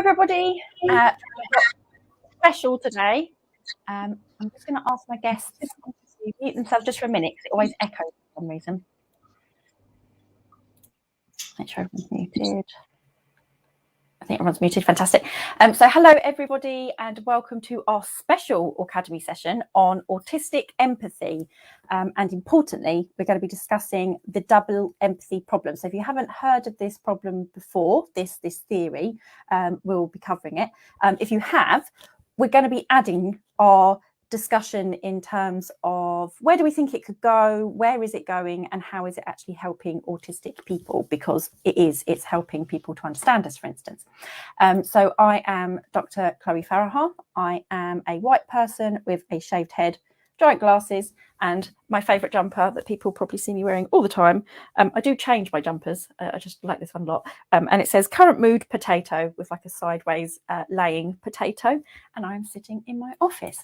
everybody. Special today. I'm just going to ask my guests to mute themselves just for a minute because it always echoes for some reason. Make sure everyone's muted. I think everyone's muted. Fantastic. So hello, everybody, and welcome to our special Aucademy session on autistic empathy. And importantly, we're going to be discussing the double empathy problem. So if you haven't heard of this problem before, this theory, we'll be covering it. If you have, we're going to be adding our discussion in terms of where do we think it could go, where is it going, and how is it actually helping autistic people, because it's helping people to understand us, for instance. So I am Dr. Chloe Farahar. I am a white person with a shaved head, giant glasses, and my favourite jumper that people probably see me wearing all the time. I do change my jumpers. I just like this one a lot. And it says current mood potato with like a sideways laying potato. And I'm sitting in my office.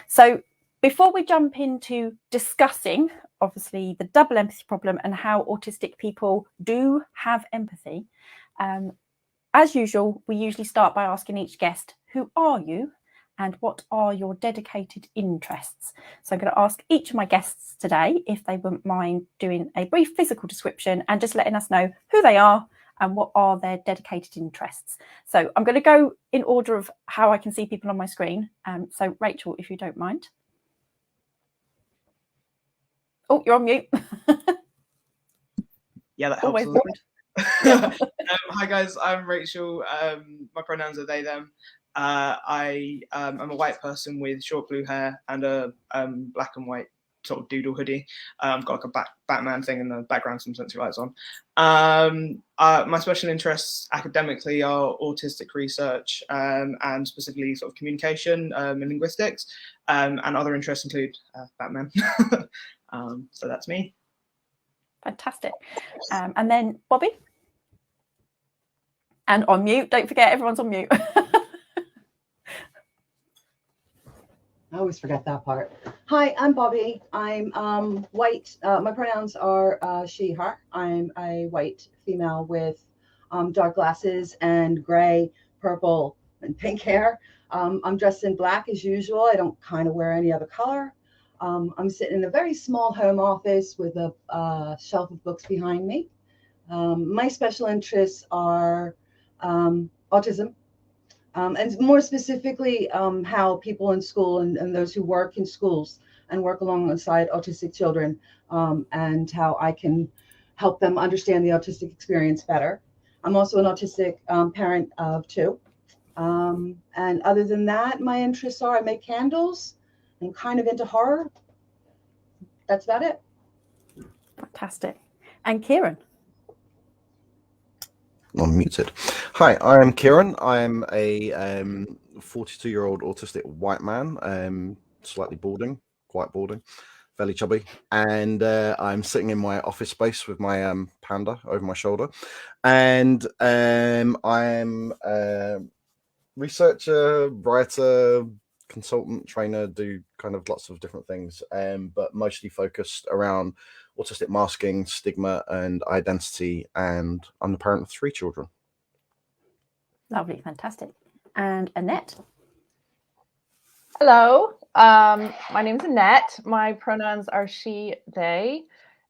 So before we jump into discussing, obviously, the double empathy problem and how autistic people do have empathy, as usual, we usually start by asking each guest, who are you? And what are your dedicated interests? So I'm going to ask each of my guests today if they wouldn't mind doing a brief physical description and just letting us know who they are and what are their dedicated interests. So I'm going to go in order of how I can see people on my screen. So Rachel, if you don't mind. Oh, you're on mute. Yeah, that helps. Hi guys, I'm Rachel. My pronouns are they, them. I'm a white person with short blue hair and a black and white sort of doodle hoodie. I've got like a Batman thing in the background, some sensory lights on. My special interests academically are autistic research and specifically sort of communication and linguistics. And other interests include Batman. So that's me. Fantastic. And then Bobbi? And on mute. Don't forget, everyone's on mute. I always forget that part. Hi, I'm Bobbi. I'm white. My pronouns are she, her. I'm a white female with dark glasses and gray, purple, and pink hair. I'm dressed in black as usual. I don't kind of wear any other color. I'm sitting in a very small home office with a shelf of books behind me. My special interests are autism. And more specifically, how people in school and those who work in schools and work alongside autistic children, and how I can help them understand the autistic experience better. I'm also an autistic parent of two. And other than that, my interests are I make candles. I'm kind of into horror. That's about it. Fantastic. And Kieran? I'm muted. Hi, I'm Kieran. I'm a 42-year-old autistic white man, slightly balding, quite balding, fairly chubby, and I'm sitting in my office space with my panda over my shoulder, and I'm a researcher, writer, consultant, trainer, do kind of lots of different things, but mostly focused around autistic masking, stigma, and identity, and I'm the parent of 3 children. Lovely, fantastic. And Annette? Hello, my name's Annette. My pronouns are she, they.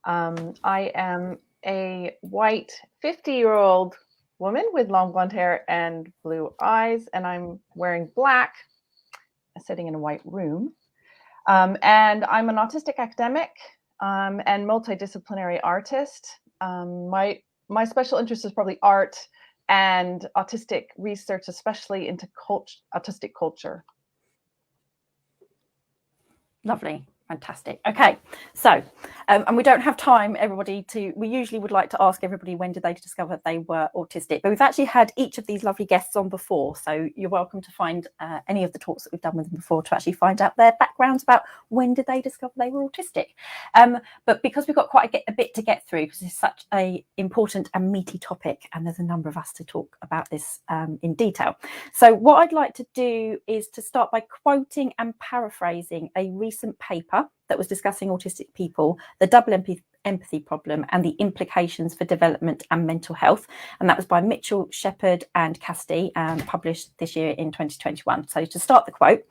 I am a white 50-year-old woman with long blonde hair and blue eyes, and I'm wearing black, sitting in a white room. And I'm an autistic academic and multidisciplinary artist. My special interest is probably art and autistic research, especially into autistic culture. Lovely. Fantastic. Okay, so, and we don't have time, everybody, we usually would like to ask everybody when did they discover they were autistic, but we've actually had each of these lovely guests on before, so you're welcome to find any of the talks that we've done with them before to actually find out their backgrounds about when did they discover they were autistic. But because we've got quite a bit to get through, because it's such a important and meaty topic, and there's a number of us to talk about this in detail. So what I'd like to do is to start by quoting and paraphrasing a recent paper that was discussing autistic people, the double empathy problem and the implications for development and mental health. And that was by Mitchell, Shepherd and Cassidy, published this year in 2021. So to start the quote,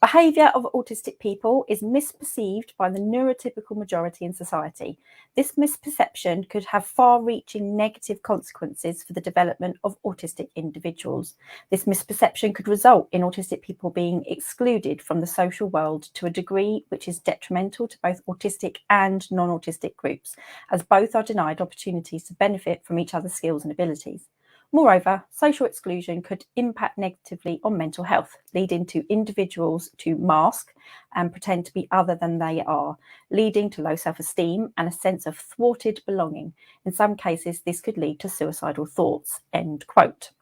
behaviour of autistic people is misperceived by the neurotypical majority in society. This misperception could have far-reaching negative consequences for the development of autistic individuals. This misperception could result in autistic people being excluded from the social world to a degree which is detrimental to both autistic and non-autistic groups, as both are denied opportunities to benefit from each other's skills and abilities. Moreover, social exclusion could impact negatively on mental health, leading to individuals to mask and pretend to be other than they are, leading to low self-esteem and a sense of thwarted belonging. In some cases, this could lead to suicidal thoughts, end quote.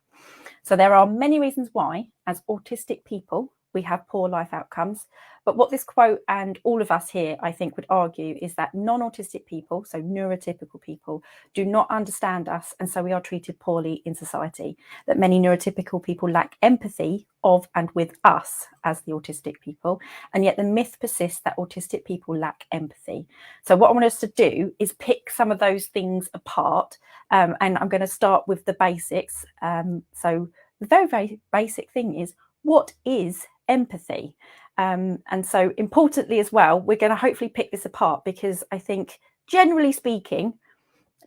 So there are many reasons why, as autistic people, we have poor life outcomes. But what this quote and all of us here, I think, would argue is that non-autistic people, so neurotypical people, do not understand us, and so we are treated poorly in society. That many neurotypical people lack empathy of and with us as the autistic people, and yet the myth persists that autistic people lack empathy. So what I want us to do is pick some of those things apart, and I'm going to start with the basics. So the very, very basic thing is, what is empathy? And so importantly as well, we're going to hopefully pick this apart, because I think generally speaking,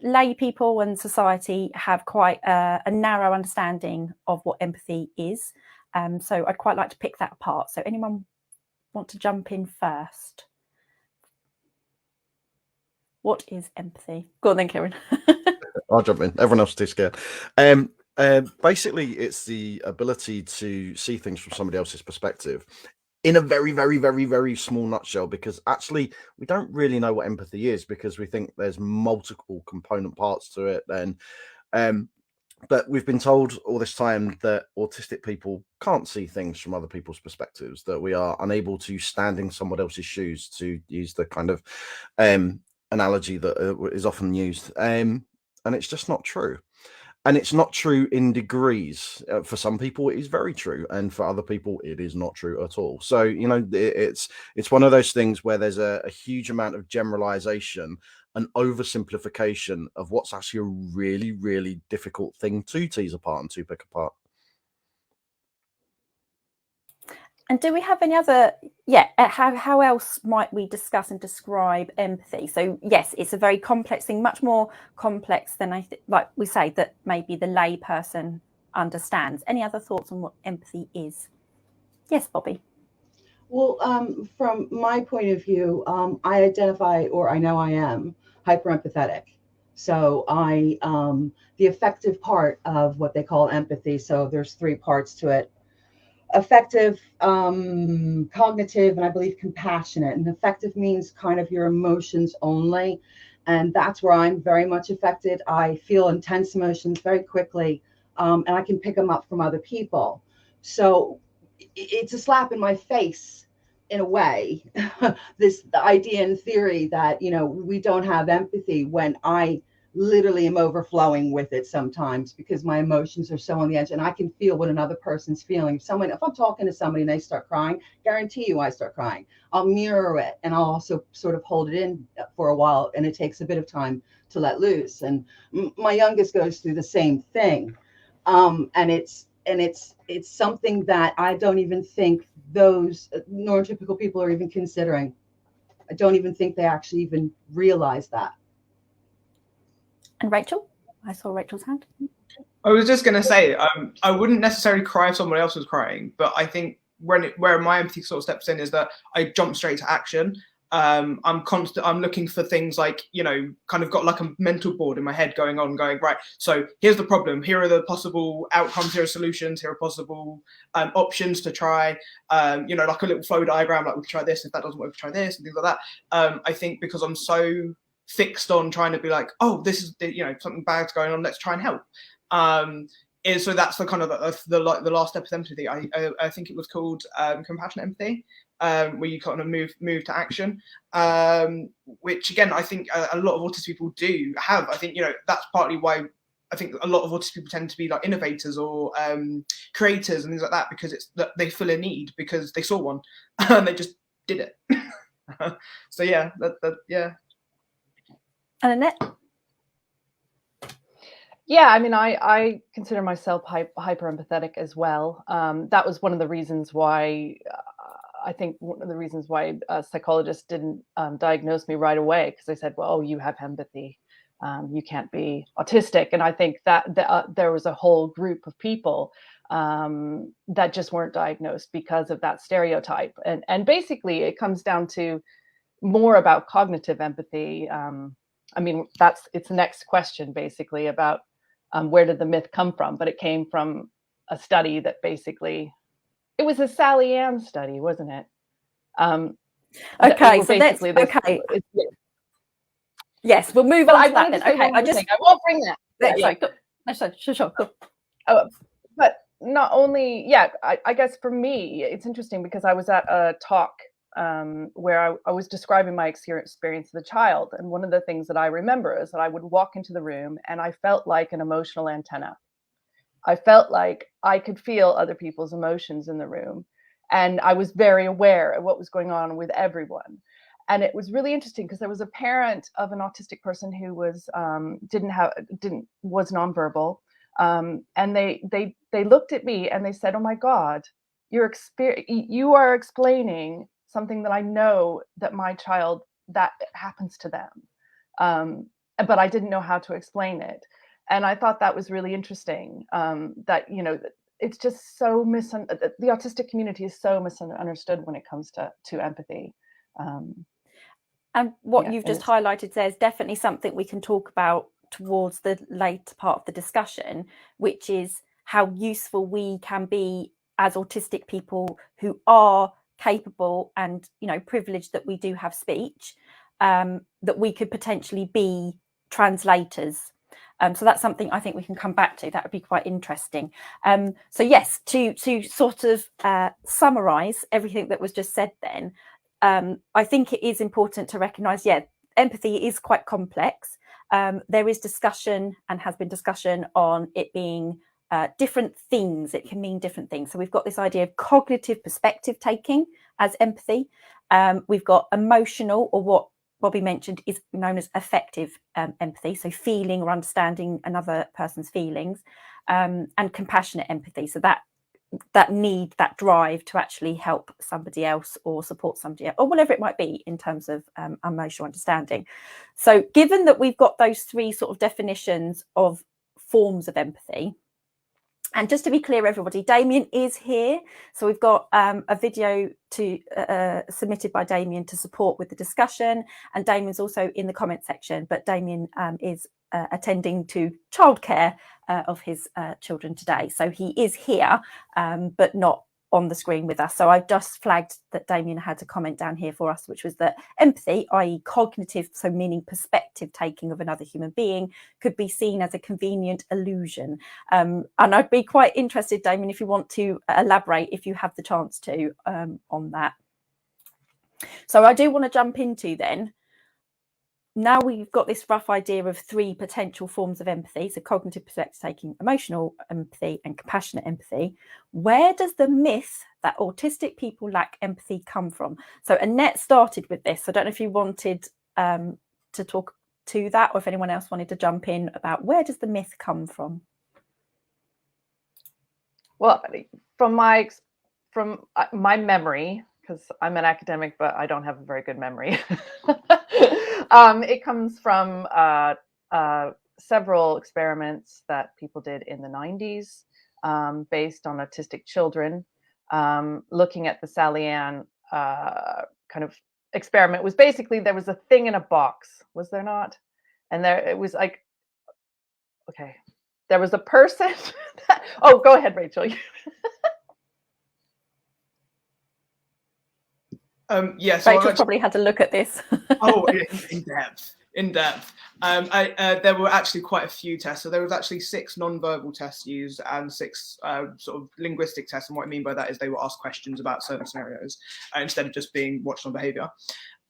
lay people and society have quite a narrow understanding of what empathy is. So I'd quite like to pick that apart. So anyone want to jump in first? What is empathy? Go on then, Kieran. I'll jump in. Everyone else is too scared. Basically, it's the ability to see things from somebody else's perspective in a very, very, very, very small nutshell, because actually we don't really know what empathy is, because we think there's multiple component parts to it. And but we've been told all this time that autistic people can't see things from other people's perspectives, that we are unable to stand in someone else's shoes, to use the kind of analogy that is often used. And it's just not true. And it's not true in degrees. For some people, it is very true, and for other people, it is not true at all. So, you know, it's one of those things where there's a huge amount of generalization and oversimplification of what's actually a really, really difficult thing to tease apart and to pick apart. And do we have any other, how else might we discuss and describe empathy? So yes, it's a very complex thing, much more complex than like we say, that maybe the lay person understands. Any other thoughts on what empathy is? Yes, Bobbi. Well, from my point of view, I identify, or I know I am, hyper empathetic. So the affective part of what they call empathy, so there's 3 parts to it: affective, cognitive, and I believe compassionate. And affective means kind of your emotions only. And that's where I'm very much affected. I feel intense emotions very quickly, and I can pick them up from other people. So it's a slap in my face in a way, the idea and theory that, you know, we don't have empathy, when I literally am overflowing with it sometimes, because my emotions are so on the edge, and I can feel what another person's feeling. If I'm talking to somebody and they start crying, guarantee you I start crying. I'll mirror it, and I'll also sort of hold it in for a while, and it takes a bit of time to let loose. And my youngest goes through the same thing, and it's something that I don't even think those neurotypical people are even considering. I don't even think they actually even realize that. And Rachel? I saw Rachel's hand. I was just going to say, I wouldn't necessarily cry if someone else was crying, but I think where my empathy sort of steps in is that I jump straight to action. I'm looking for things like, you know, kind of got like a mental board in my head going, right, so here's the problem, here are the possible outcomes, here are solutions, here are possible options to try, you know, like a little flow diagram, like we can try this, if that doesn't work, we can try this, and things like that. I think because I'm so fixed on trying to be like, oh, this is, you know, something bad's going on, let's try and help. So that's the kind of the last step of empathy. I think it was called compassionate empathy, where you kind of move to action, which again I think a lot of autistic people do have. I think, you know, that's partly why I think a lot of autistic people tend to be like innovators or creators and things like that, because it's that they feel a need because they saw one and they just did it. So yeah, yeah. And Annette? Yeah, I mean, I consider myself hyper empathetic as well. That was one of the reasons why I think one of the reasons why psychologists didn't diagnose me right away, because they said, well, oh, you have empathy. You can't be autistic. And I think that there was a whole group of people that just weren't diagnosed because of that stereotype. And basically, it comes down to more about cognitive empathy. I mean, it's the next question, basically, about where did the myth come from? But it came from a study that basically, it was a Sally Ann study, wasn't it? Okay, so that's okay. Yes, we'll move on to that then. Okay, I won't bring that. Sure. But not only, yeah, I guess for me, it's interesting because I was at a talk where I was describing my experience as a child. And one of the things that I remember is that I would walk into the room and I felt like an emotional antenna. I felt like I could feel other people's emotions in the room. And I was very aware of what was going on with everyone. And it was really interesting because there was a parent of an autistic person who was was nonverbal. And they looked at me and they said, "Oh my God, you are explaining something that I know that my child, that happens to them." But I didn't know how to explain it. And I thought that was really interesting, that, you know, it's just so the autistic community is so misunderstood when it comes to empathy. And what you've just highlighted there is definitely something we can talk about towards the later part of the discussion, which is how useful we can be as autistic people who are capable and, you know, privileged that we do have speech, that we could potentially be translators. So that's something I think we can come back to. That would be quite interesting. So yes, to sort of summarize everything that was just said then, I think it is important to recognise, empathy is quite complex. There is discussion and has been discussion on it being different things. It can mean different things. So we've got this idea of cognitive perspective taking as empathy. We've got emotional, or what Bobbi mentioned is known as affective empathy. So feeling or understanding another person's feelings, and compassionate empathy. So that need, that drive to actually help somebody else or support somebody else, or whatever it might be in terms of emotional understanding. So given that we've got those three sort of definitions of forms of empathy, and just to be clear, everybody, Damian is here. So we've got a video submitted by Damian to support with the discussion. And Damian's also in the comment section, but Damian is attending to childcare of his children today. So he is here, but not on the screen with us. So I've just flagged that Damian had a comment down here for us, which was that empathy, i.e. cognitive, so meaning perspective taking of another human being, could be seen as a convenient illusion. And I'd be quite interested, Damian, if you want to elaborate, if you have the chance to, on that. So I do want to jump into then, now we've got this rough idea of three potential forms of empathy, so cognitive perspective taking, emotional empathy, and compassionate empathy. Where does the myth that autistic people lack empathy come from? So Annette started with this. I don't know if you wanted to talk to that, or if anyone else wanted to jump in about where does the myth come from? Well, from my memory, because I'm an academic, but I don't have a very good memory. It comes from several experiments that people did in the 90s based on autistic children, looking at the Sally Ann kind of experiment. It was basically, there was a thing in a box, was there not? And it was like, okay, there was a person. Oh, go ahead, Rachel. Yeah, so Rachel probably had to look at this. Oh, in depth. There were actually quite a few tests. So there was actually 6 non-verbal tests used and 6 sort of linguistic tests. And what I mean by that is they were asked questions about certain scenarios instead of just being watched on behaviour.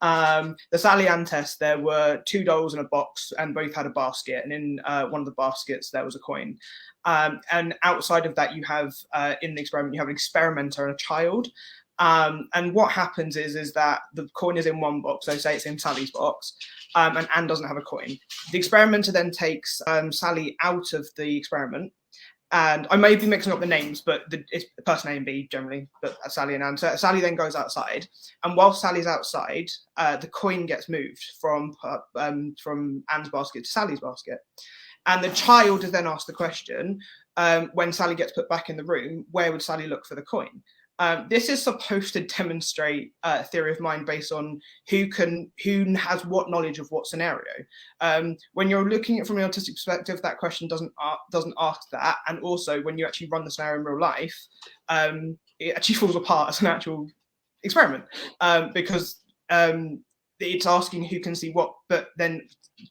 The Sally Ann test, there were 2 dolls in a box and both had a basket. And in one of the baskets, there was a coin. And outside of that, you have, in the experiment, you have an experimenter and a child. And what happens is that the coin is in one box. So say it's in Sally's box, and Anne doesn't have a coin. The experimenter then takes Sally out of the experiment. And I may be mixing up the names, but it's person A and B generally, but Sally and Anne. So Sally then goes outside, and while Sally's outside, the coin gets moved from Anne's basket to Sally's basket. And the child is then asked the question, when Sally gets put back in the room, where would Sally look for the coin? This is supposed to demonstrate theory of mind based on who has what knowledge of what scenario. When you're looking at it from an autistic perspective, that question doesn't ask that. And also, when you actually run the scenario in real life, it actually falls apart as an actual experiment because it's asking who can see what, but then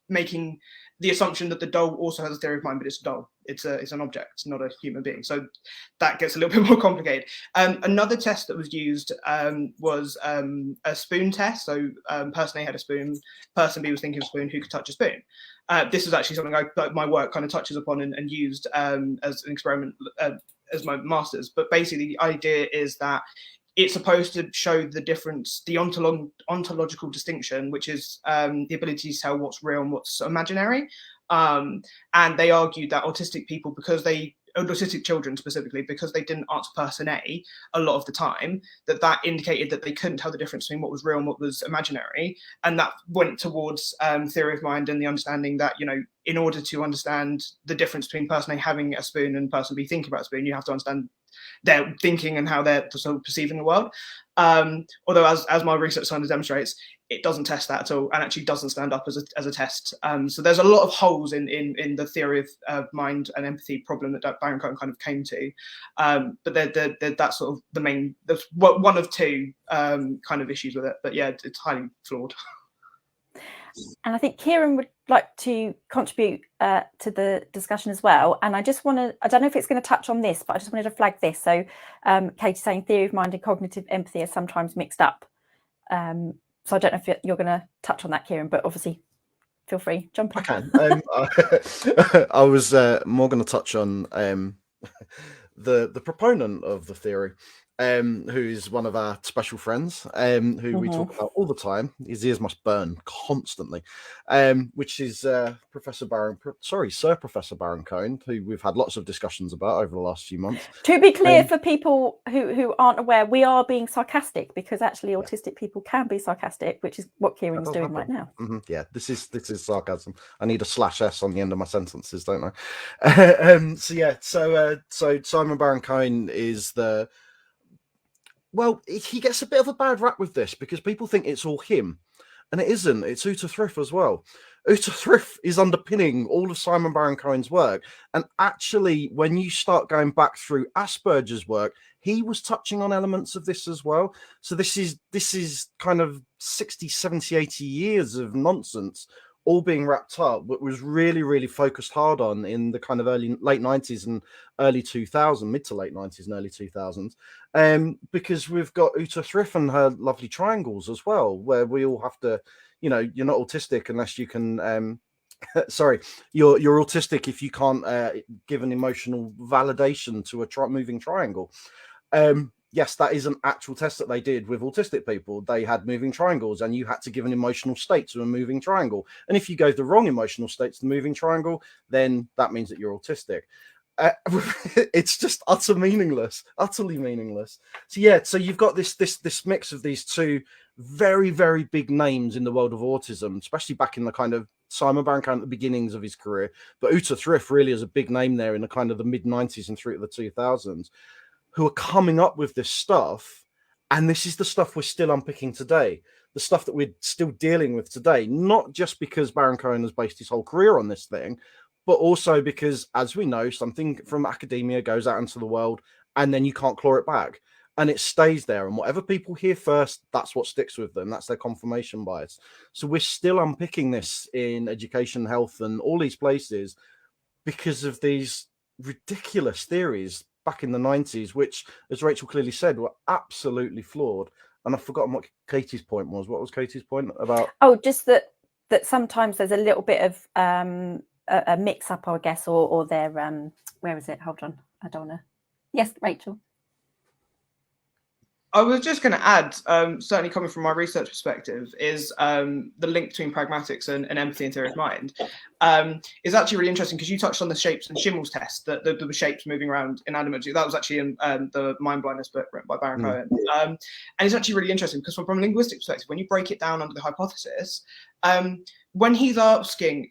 making the assumption that the doll also has a theory of mind, but it's a doll. It's an object, it's not a human being. So that gets a little bit more complicated. Another test that was used was a spoon test. So person A had a spoon, person B was thinking of a spoon, who could touch a spoon. This is actually something my work kind of touches upon and used as an experiment as my master's. But basically the idea is that it's supposed to show the difference, the ontological distinction, which is the ability to tell what's real and what's imaginary. And they argued that autistic people, autistic children specifically, because they didn't answer person A a lot of the time, that indicated that they couldn't tell the difference between what was real and what was imaginary. And that went towards theory of mind and the understanding that, in order to understand the difference between person A having a spoon and person B thinking about a spoon, you have to understand their thinking and how they're sort of perceiving the world. Although, as my research kind of demonstrates, it doesn't test that at all, and actually doesn't stand up as a test. So there's a lot of holes in the theory of mind and empathy problem that Baron Cohen kind of came to. But that's sort of the main, that's one of two kind of issues with it. But yeah, it's highly flawed. And I think Kieran would like to contribute to the discussion as well. And I just want to, I don't know if it's going to touch on this, but I just wanted to flag this. So Katie's saying theory of mind and cognitive empathy are sometimes mixed up. So I don't know if you're going to touch on that, Kieran, but obviously feel free, jump in. I can. I was more going to touch on the proponent of the theory, who is one of our special friends, who we talk about all the time. His ears must burn constantly, which is Sir Professor Baron Cohen, who we've had lots of discussions about over the last few months. To be clear, for people who aren't aware, we are being sarcastic because actually autistic people can be sarcastic, which is what Kieran's doing right now. Yeah, this is sarcasm. I need a /s on the end of my sentences, don't I? So Simon Baron Cohen is the... Well, he gets a bit of a bad rap with this because people think it's all him, and it isn't. It's Uta Thrift as well. Uta Thrift is underpinning all of Simon Baron Cohen's work, and actually, when you start going back through Asperger's work, he was touching on elements of this as well. So this is kind of 60, 70, 80 years of nonsense all being wrapped up, but was really, really focused hard on in the kind of late 90s and early 2000s, mid to late 90s and early 2000s, because we've got Uta Thrift and her lovely triangles as well, where we all have to, you're not autistic unless you can, sorry, you're autistic if you can't give an emotional validation to a moving triangle. Yes, that is an actual test that they did with autistic people. They had moving triangles, and you had to give an emotional state to a moving triangle. And if you gave the wrong emotional state to the moving triangle, then that means that you're autistic. It's just utterly meaningless. So yeah, so you've got this mix of these two very, very big names in the world of autism, especially back in the kind of Simon Baron Cohen at the beginnings of his career. But Uta Thrift really is a big name there in the kind of the mid-90s and through to the 2000s. Who are coming up with this stuff, and this is the stuff we're still unpicking today, the stuff that we're still dealing with today, not just because Baron Cohen has based his whole career on this thing, but also because, as we know, something from academia goes out into the world, and then you can't claw it back, and it stays there, and whatever people hear first, that's what sticks with them. That's their confirmation bias. So we're still unpicking this in education, health, and all these places because of these ridiculous theories back in the 90s, which, as Rachel clearly said, were absolutely flawed. And I've forgotten what Katie's point was. What was Katie's point about? Oh, just that sometimes there's a little bit of a mix-up, I guess, or their where is it? Hold on, I don't know. Yes, Rachel. I was just going to add, certainly coming from my research perspective, is the link between pragmatics and empathy and theory of mind is actually really interesting, because you touched on the shapes and Schimmel's test, that the shapes moving around inanimate. That was actually in the Mind Blindness book written by Baron Cohen. And it's actually really interesting because from a linguistic perspective, when you break it down under the hypothesis, when he's asking,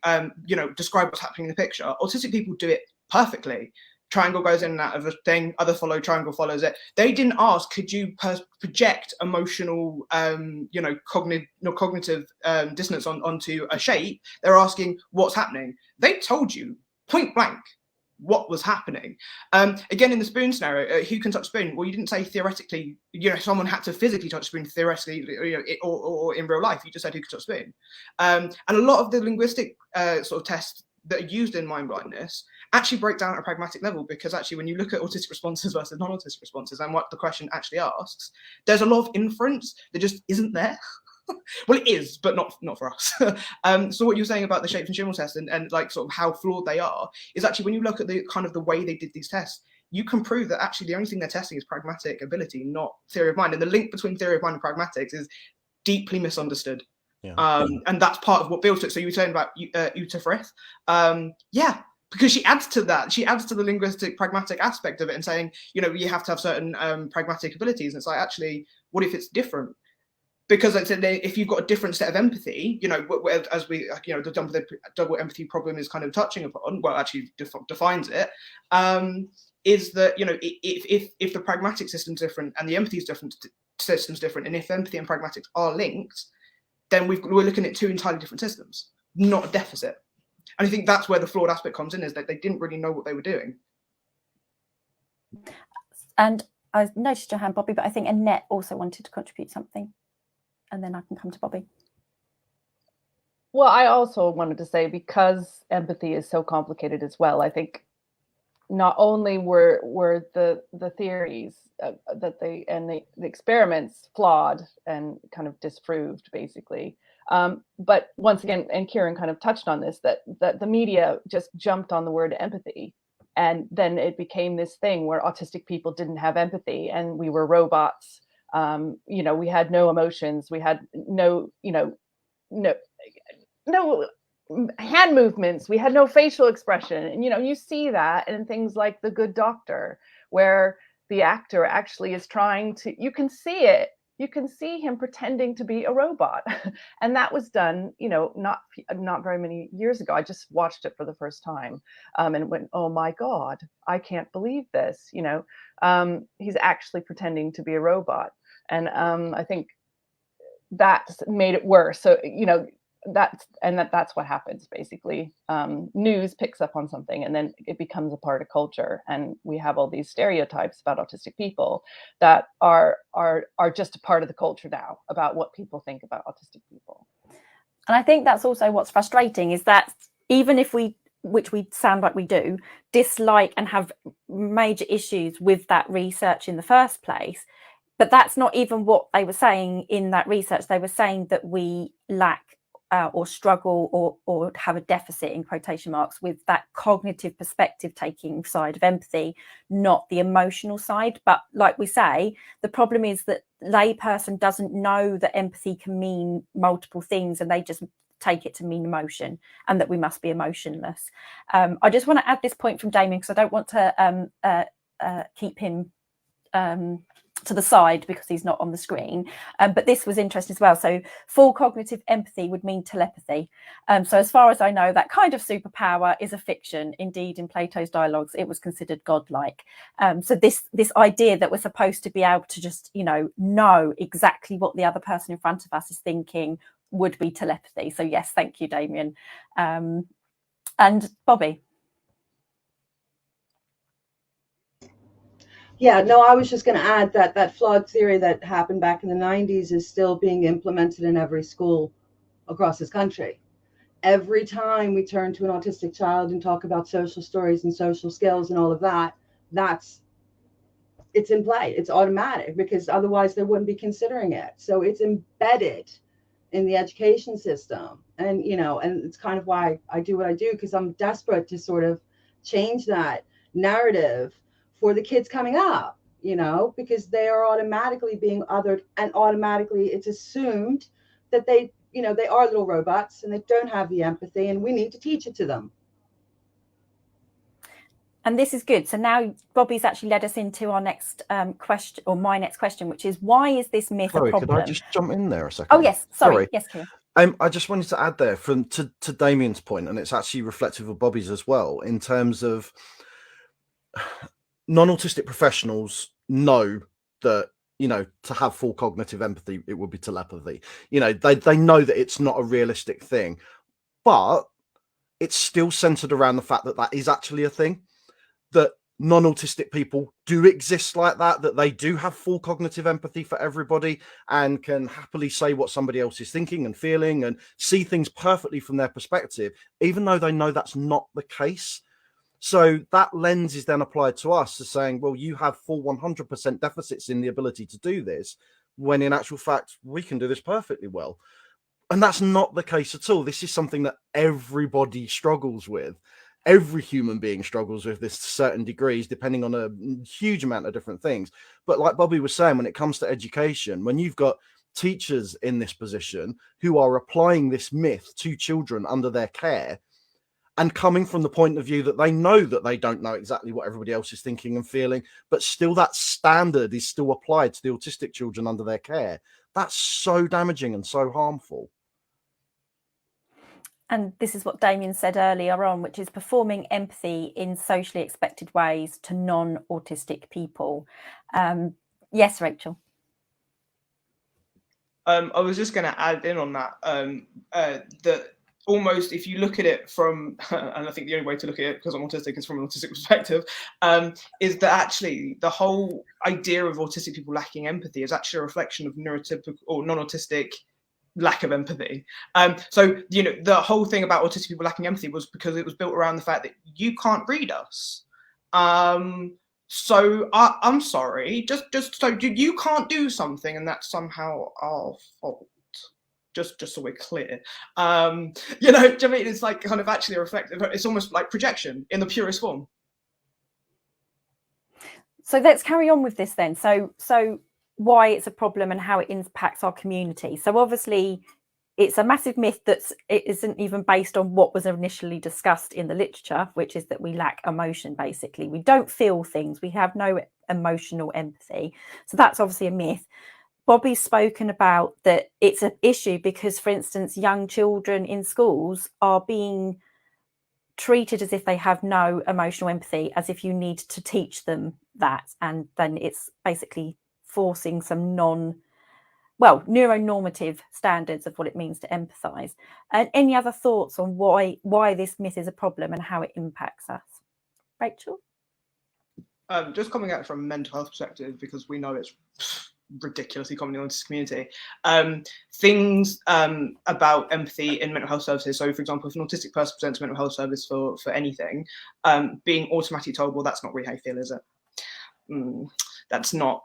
describe what's happening in the picture, autistic people do it perfectly. Triangle goes in and out of a thing, other follow, triangle follows it. They didn't ask, could you project emotional, cognitive dissonance onto a shape? They're asking what's happening. They told you point blank what was happening. Again, in the spoon scenario, who can touch spoon? Well, you didn't say theoretically, someone had to physically touch spoon theoretically, or in real life. You just said who could touch spoon. And a lot of the linguistic sort of tests that are used in mind blindness actually break down at a pragmatic level, because actually when you look at autistic responses versus non-autistic responses and what the question actually asks, there's a lot of inference that just isn't there. Well, it is, but not for us. So what you're saying about the shapes and Schimmel test and like sort of how flawed they are is actually, when you look at the kind of the way they did these tests, you can prove that actually the only thing they're testing is pragmatic ability, not theory of mind. And the link between theory of mind and pragmatics is deeply misunderstood. Yeah. And that's part of what built it. So you were saying about Uta Frith. Because she adds to that. She adds to the linguistic pragmatic aspect of it and saying, you have to have certain pragmatic abilities. And it's like, actually, what if it's different? Because if you've got a different set of empathy, as we, the double empathy problem is kind of touching upon, well, actually defines it, is that, if the pragmatic system's different and the empathy system's different, and if empathy and pragmatics are linked, then we're looking at two entirely different systems, not a deficit. And I think that's where the flawed aspect comes in, is that they didn't really know what they were doing. And I noticed your hand, Bobby, but I think Annette also wanted to contribute something. And then I can come to Bobby. Well, I also wanted to say, because empathy is so complicated as well, I think not only were the theories the experiments flawed and kind of disproved, basically. But once again, and Kieran kind of touched on this, that the media just jumped on the word empathy. And then it became this thing where autistic people didn't have empathy and we were robots. We had no emotions. We had no hand movements. We had no facial expression. And, you see that in things like The Good Doctor, where the actor actually is trying to, you can see it. You can see him pretending to be a robot. And that was done, not very many years ago. I just watched it for the first time and went, oh my God, I can't believe this. He's actually pretending to be a robot. And I think that's made it worse. So, that's what happens basically. News picks up on something and then it becomes a part of culture, and we have all these stereotypes about autistic people that are just a part of the culture now about what people think about autistic people. And I think that's also what's frustrating, is that even if which we sound like we do, dislike and have major issues with that research in the first place, but that's not even what they were saying in that research. They were saying that we lack or struggle or have a deficit, in quotation marks, with that cognitive perspective taking side of empathy, not the emotional side. But like we say, the problem is that layperson doesn't know that empathy can mean multiple things, and they just take it to mean emotion, and that we must be emotionless. I just want to add this point from Damian, because I don't want to keep him to the side because he's not on the screen, but this was interesting as well. So full cognitive empathy would mean telepathy. So as far as I know, that kind of superpower is a fiction. Indeed, in Plato's dialogues, it was considered godlike. So this idea that we're supposed to be able to just know exactly what the other person in front of us is thinking would be telepathy. So yes, thank you, Damian. And Bobby. Yeah, no, I was just going to add that flawed theory that happened back in the 90s is still being implemented in every school across this country. Every time we turn to an autistic child and talk about social stories and social skills and all of that, it's in play. It's automatic, because otherwise they wouldn't be considering it. So it's embedded in the education system. And, and it's kind of why I do what I do, because I'm desperate to sort of change that narrative for the kids coming up. you know, because they are automatically being othered, and automatically it's assumed that they, you know, they are little robots and they don't have the empathy, and we need to teach it to them. And this is good. So now Bobbi's actually led us into our next question, or my next question, which is, why is this myth Chloe, a problem? could I just jump in there a second? Oh, yes. Sorry. Yes, Kieran. I just wanted to add there to Damian's point, and it's actually reflective of Bobbi's as well, in terms of non-autistic professionals know that, you know, to have full cognitive empathy, it would be telepathy. You know, they know that it's not a realistic thing, but it's still centered around the fact that that is actually a thing, that non-autistic people do exist like that they do have full cognitive empathy for everybody and can happily say what somebody else is thinking and feeling and see things perfectly from their perspective, even though they know that's not the case. So that lens is then applied to us as saying, well, you have full 100% deficits in the ability to do this, when in actual fact, we can do this perfectly well. And that's not the case at all. This is something that everybody struggles with. Every human being struggles with this to certain degrees, depending on a huge amount of different things. But like Bobbi was saying, when it comes to education, when you've got teachers in this position who are applying this myth to children under their care, and coming from the point of view that they know that they don't know exactly what everybody else is thinking and feeling, but still that standard is still applied to the autistic children under their care, that's so damaging and so harmful. And this is what Damian said earlier on, which is performing empathy in socially expected ways to non-autistic people. Yes, Rachel. I was just going to add in on that, that almost, if you look at it from, and I think the only way to look at it, because I'm autistic, is from an autistic perspective, is that actually the whole idea of autistic people lacking empathy is actually a reflection of neurotypical or non-autistic lack of empathy. So, you know, the whole thing about autistic people lacking empathy was because it was built around the fact that you can't read us. So I'm sorry, just so you can't do something and that's somehow our fault. Just so we're clear. You know, do you mean it's like kind of actually a reflective, it's almost like projection in the purest form. So let's carry on with this then. So why it's a problem and how it impacts our community. So obviously it's a massive myth that it isn't even based on what was initially discussed in the literature, which is that we lack emotion. Basically, we don't feel things, we have no emotional empathy. So that's obviously a myth. Bobbi's spoken about that it's an issue because, for instance, young children in schools are being treated as if they have no emotional empathy, as if you need to teach them that, and then it's basically forcing some neuronormative standards of what it means to empathize. And any other thoughts on why this myth is a problem and how it impacts us? Rachel? Just coming at it from a mental health perspective, because we know it's ridiculously common in the autistic community. Things about empathy in mental health services. So, for example, if an autistic person presents a mental health service for anything, being automatically told, well, that's not really how you feel, is it? That's not,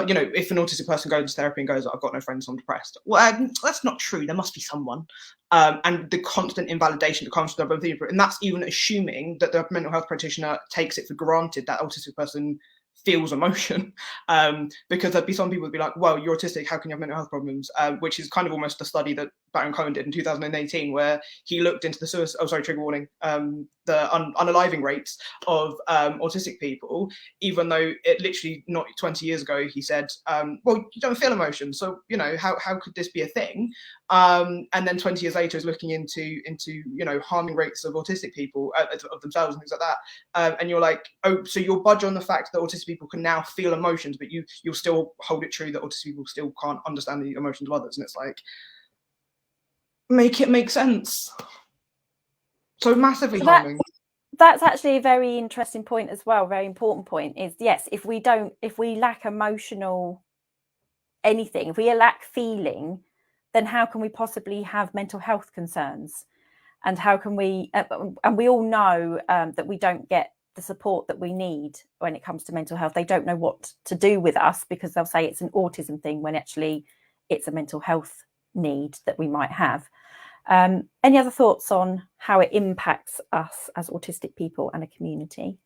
you know, if an autistic person goes to therapy and goes, I've got no friends, I'm depressed. Well, that's not true. There must be someone. And the constant invalidation that comes from their empathy, and that's even assuming that the mental health practitioner takes it for granted that autistic person feels emotion, because there'd be some people would be like, well, you're autistic, how can you have mental health problems? Which is kind of almost the study that Baron Cohen did in 2018, where he looked into the trigger warning, the unaliving rates of autistic people, even though it literally not 20 years ago, he said, well, you don't feel emotion, so, you know, how could this be a thing? And then 20 years later is looking into you know, harming rates of autistic people, of themselves and things like that. And you're like, oh, so you'll budge on the fact that autistic people can now feel emotions, but you'll still hold it true that autistic people still can't understand the emotions of others. And it's like, make it make sense. So massively harming. That's actually a very interesting point as well. Very important point is, yes, if we lack emotional anything, if we lack feeling, then how can we possibly have mental health concerns? And how can we, and we all know that we don't get the support that we need when it comes to mental health. They don't know what to do with us because they'll say it's an autism thing when actually it's a mental health need that we might have. Any other thoughts on how it impacts us as autistic people and a community?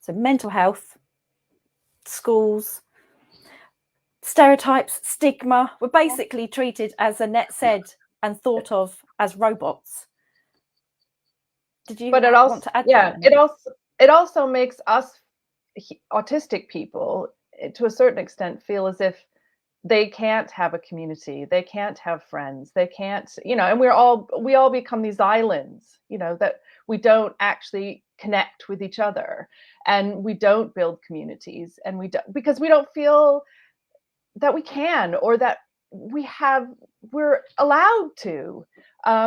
So mental health, schools, stereotypes, stigma, we're basically treated, as Annette said, and thought of as robots. Did you but want to add to that? it also makes us autistic people, to a certain extent, feel as if they can't have a community, they can't have friends, they can't, and we all become these islands, that we don't actually connect with each other, and we don't build communities, and because we don't feel that we can, or that we're allowed to,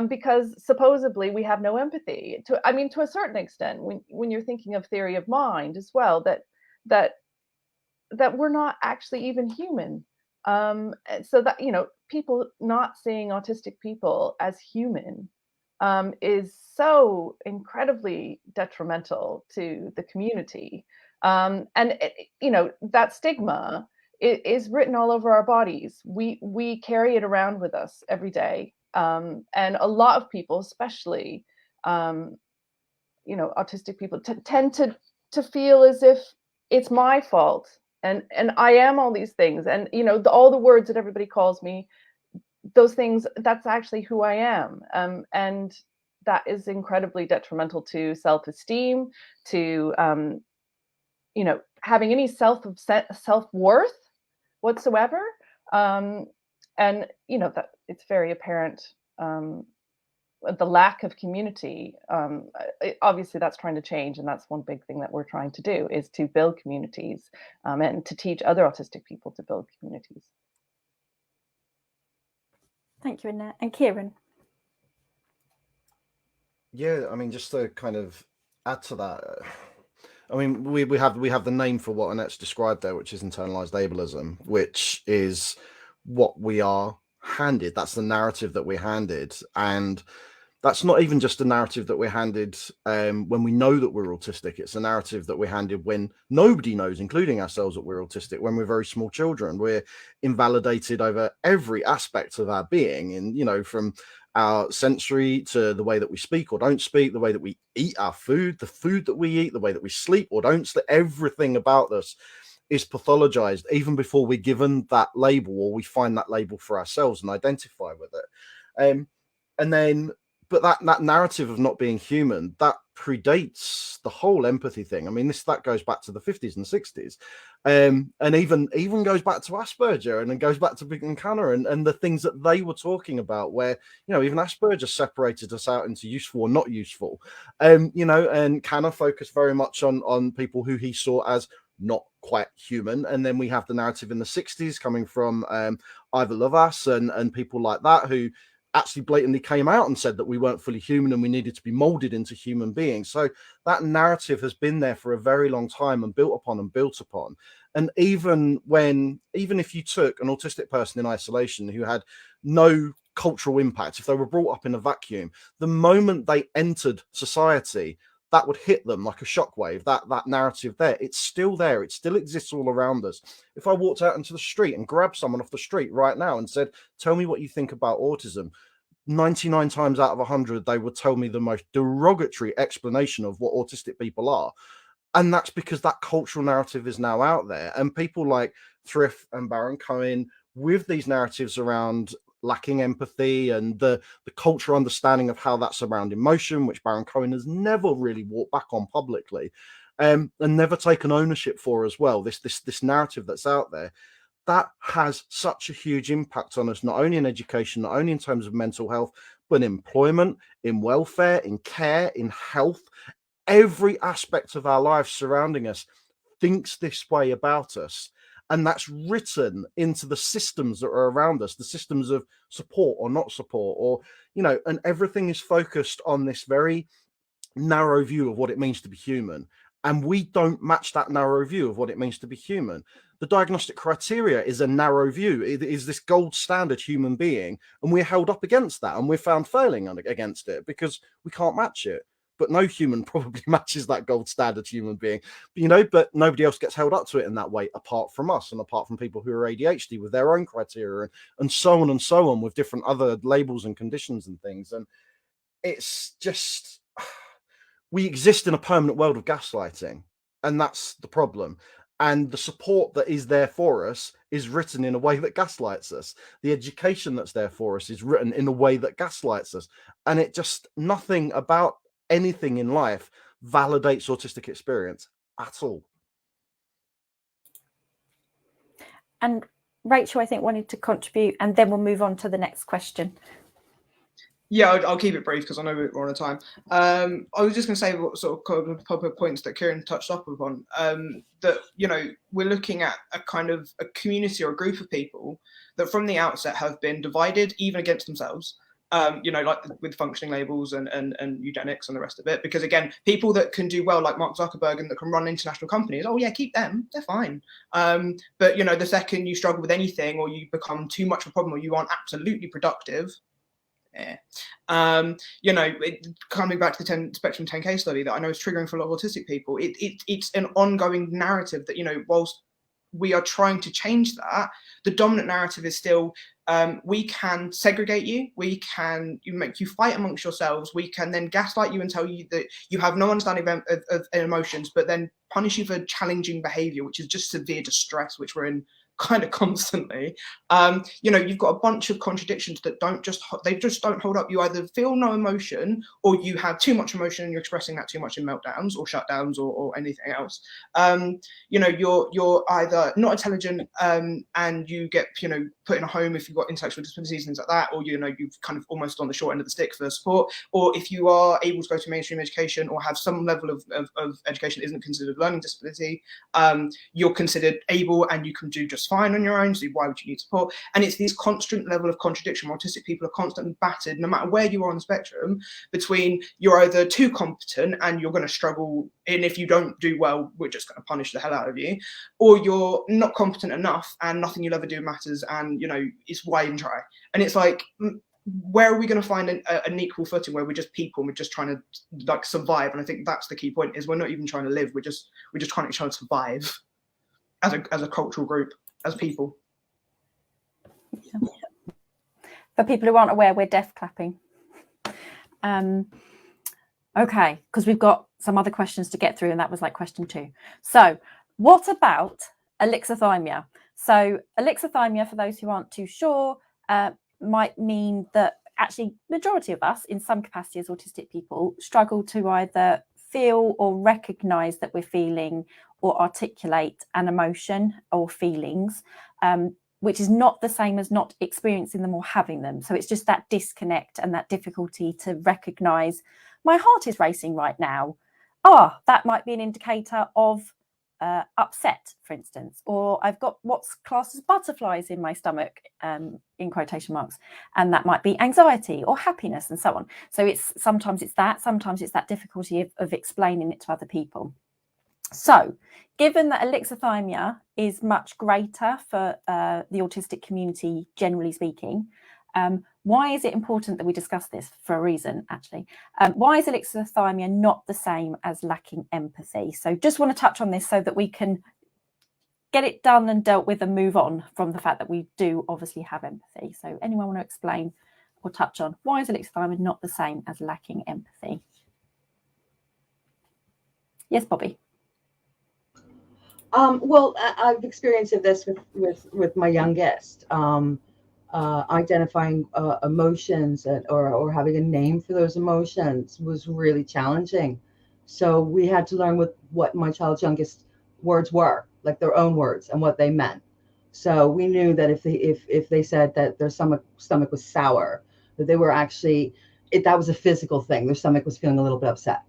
because supposedly we have no empathy. To a certain extent, when you're thinking of theory of mind as well, that we're not actually even human. So that, people not seeing autistic people as human is so incredibly detrimental to the community. And that stigma is written all over our bodies. We carry it around with us every day. And a lot of people, especially, autistic people, tend to feel as if it's my fault, and I am all these things, and all the words that everybody calls me, those things, that's actually who I am, and that is incredibly detrimental to self-esteem, to having any self-worth whatsoever, and that it's very apparent. The lack of community, obviously that's trying to change, and that's one big thing that we're trying to do, is to build communities, and to teach other autistic people to build communities. Thank you, Annette. And Kieran? Yeah, just to kind of add to that, we have the name for what Annette's described there, which is internalized ableism, which is what we are handed. That's the narrative that we're handed, and that's not even just a narrative that we're handed when we know that we're autistic. It's a narrative that we're handed when nobody knows, including ourselves, that we're autistic. When we're very small children, we're invalidated over every aspect of our being, and from our sensory to the way that we speak or don't speak, the way that we eat our food, the food that we eat, the way that we sleep or don't sleep. Everything about us is pathologized even before we're given that label, or we find that label for ourselves and identify with it. But that narrative of not being human, that predates the whole empathy thing. That goes back to the 50s and 60s, and even goes back to Asperger, and then goes back to Big and Canner, and the things that they were talking about, where even Asperger separated us out into useful or not useful, and Canner focused very much on people who he saw as not quite human. And then we have the narrative in the 60s coming from Ivor Lovaas and people like that, who actually blatantly came out and said that we weren't fully human and we needed to be molded into human beings. So that narrative has been there for a very long time and built upon. And even if you took an autistic person in isolation who had no cultural impact, if they were brought up in a vacuum, the moment they entered society, that would hit them like a shockwave. That narrative there, it's still there. It still exists all around us. If I walked out into the street and grabbed someone off the street right now and said, tell me what you think about autism, 99 times out of 100, they would tell me the most derogatory explanation of what autistic people are. And that's because that cultural narrative is now out there. And people like Thrift and Baron Cohen, with these narratives around lacking empathy and the cultural understanding of how that's around emotion, which Baron Cohen has never really walked back on publicly, and never taken ownership for as well. This narrative that's out there, that has such a huge impact on us, not only in education, not only in terms of mental health, but in employment, in welfare, in care, in health. Every aspect of our life surrounding us thinks this way about us. And that's written into the systems that are around us, the systems of support or not support, or, and everything is focused on this very narrow view of what it means to be human. And we don't match that narrow view of what it means to be human. The diagnostic criteria is a narrow view. It is this gold standard human being, and we're held up against that, and we're found failing against it because we can't match it. But no human probably matches that gold standard human being, but nobody else gets held up to it in that way, apart from us and apart from people who are ADHD with their own criteria and so on with different other labels and conditions and things. And it's just, we exist in a permanent world of gaslighting. And that's the problem. And the support that is there for us is written in a way that gaslights us. The education that's there for us is written in a way that gaslights us. And it just, nothing about anything in life validates autistic experience at all. And Rachel, I think, wanted to contribute, and then we'll move on to the next question. Yeah, I'll keep it brief because I know we're on a time. I was just going to say what sort of couple of points that Kieran touched up upon. That, you know, we're looking at a kind of a community or a group of people that from the outset have been divided even against themselves. You know, like with functioning labels and eugenics and the rest of it. Because again, people that can do well, like Mark Zuckerberg, and that can run international companies, oh yeah, keep them, they're fine. But you know, the second you struggle with anything or you become too much of a problem or you aren't absolutely productive, you know, coming back to the Spectrum 10K study that I know is triggering for a lot of autistic people, it's an ongoing narrative that, you know, whilst we are trying to change that, the dominant narrative is still, we can segregate you, we can make you fight amongst yourselves, we can then gaslight you and tell you that you have no understanding of emotions, but then punish you for challenging behavior, which is just severe distress, which we're in kind of constantly. You know, you've got a bunch of contradictions that they just don't hold up. You either feel no emotion or you have too much emotion and you're expressing that too much in meltdowns or shutdowns or anything else. You know, you're either not intelligent and you get, you know, put in a home if you've got intellectual disabilities, things like that, or, you know, you've kind of almost on the short end of the stick for support, or if you are able to go to mainstream education or have some level of education that isn't considered learning disability, you're considered able and you can do just fine on your own, so why would you need support? And it's this constant level of contradiction where autistic people are constantly battered, no matter where you are on the spectrum, between you're either too competent and you're going to struggle, and if you don't do well, we're just going to punish the hell out of you, or you're not competent enough and nothing you'll ever do matters, and, you know, it's why and try. And it's like, where are we going to find an equal footing where we're just people and we're just trying to like survive? And I think that's the key point, is we're not even trying to live, we're just trying to survive as a cultural group, as people. Yeah. For people who aren't aware, we're death clapping. Okay, because we've got some other questions to get through, and that was like question 2. So what about alexithymia? So alexithymia, for those who aren't too sure, might mean that actually majority of us in some capacity as autistic people struggle to either feel or recognize that we're feeling or articulate an emotion or feelings, which is not the same as not experiencing them or having them. So it's just that disconnect and that difficulty to recognize my heart is racing right now. That might be an indicator of upset, for instance, or I've got what's classed as butterflies in my stomach, in quotation marks, and that might be anxiety or happiness and so on. So sometimes it's that difficulty of explaining it to other people. So given that alexithymia is much greater for the autistic community, generally speaking, why is it important that we discuss this? For a reason, actually. Why is alexithymia not the same as lacking empathy? So just want to touch on this so that we can get it done and dealt with and move on from the fact that we do obviously have empathy. So anyone want to explain or touch on why is alexithymia not the same as lacking empathy? Yes, Bobbi. Well, I've experienced this with my youngest. Identifying emotions or having a name for those emotions was really challenging. So we had to learn what my child's youngest words were, like their own words, and what they meant. So we knew that if they said that their stomach was sour, that they were actually, that was a physical thing. Their stomach was feeling a little bit upset.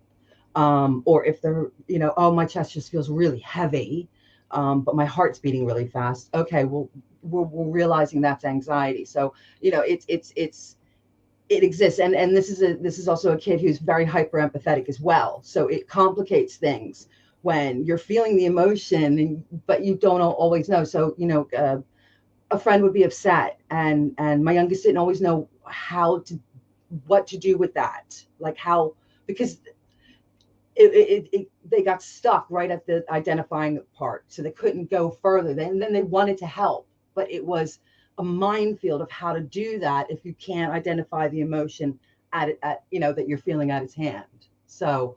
Or if they're, you know, oh, my chest just feels really heavy, but my heart's beating really fast. Okay, well, we're realizing that's anxiety. So, you know, it exists. And this is also a kid who's very hyper empathetic as well. So it complicates things when you're feeling the emotion, but you don't always know. So, you know, a friend would be upset, and my youngest didn't always know what to do with that, like how, because they got stuck right at the identifying part, so they couldn't go further. Then they wanted to help, but it was a minefield of how to do that if you can't identify the emotion at you know, that you're feeling at its hand. So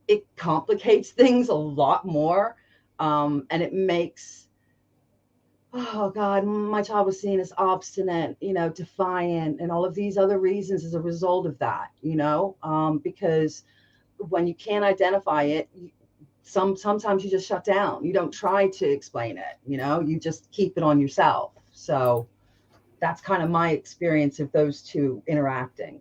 it complicates things a lot more. And it makes, oh God, my child was seen as obstinate, defiant, and all of these other reasons as a result of that, because when you can't identify it, sometimes you just shut down. You don't try to explain it, you just keep it on yourself. So that's kind of my experience of those two interacting.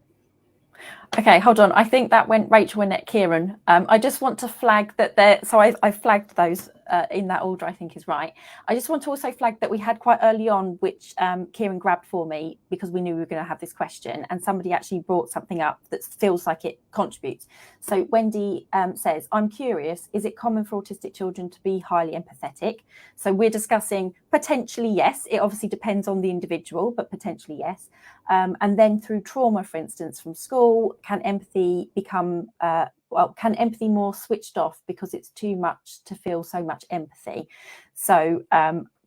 Okay, hold on. I think that went Rachel, Annette, Kieran. I just want to flag that so I flagged those in that order, I think is right. I just want to also flag that we had quite early on, which Kieran grabbed for me because we knew we were going to have this question, and somebody actually brought something up that feels like it contributes. So Wendy says, I'm curious, is it common for autistic children to be highly empathetic? So we're discussing potentially yes. It obviously depends on the individual, but potentially yes. And then through trauma, for instance, from school, can empathy become, can empathy more switched off because it's too much to feel so much empathy? So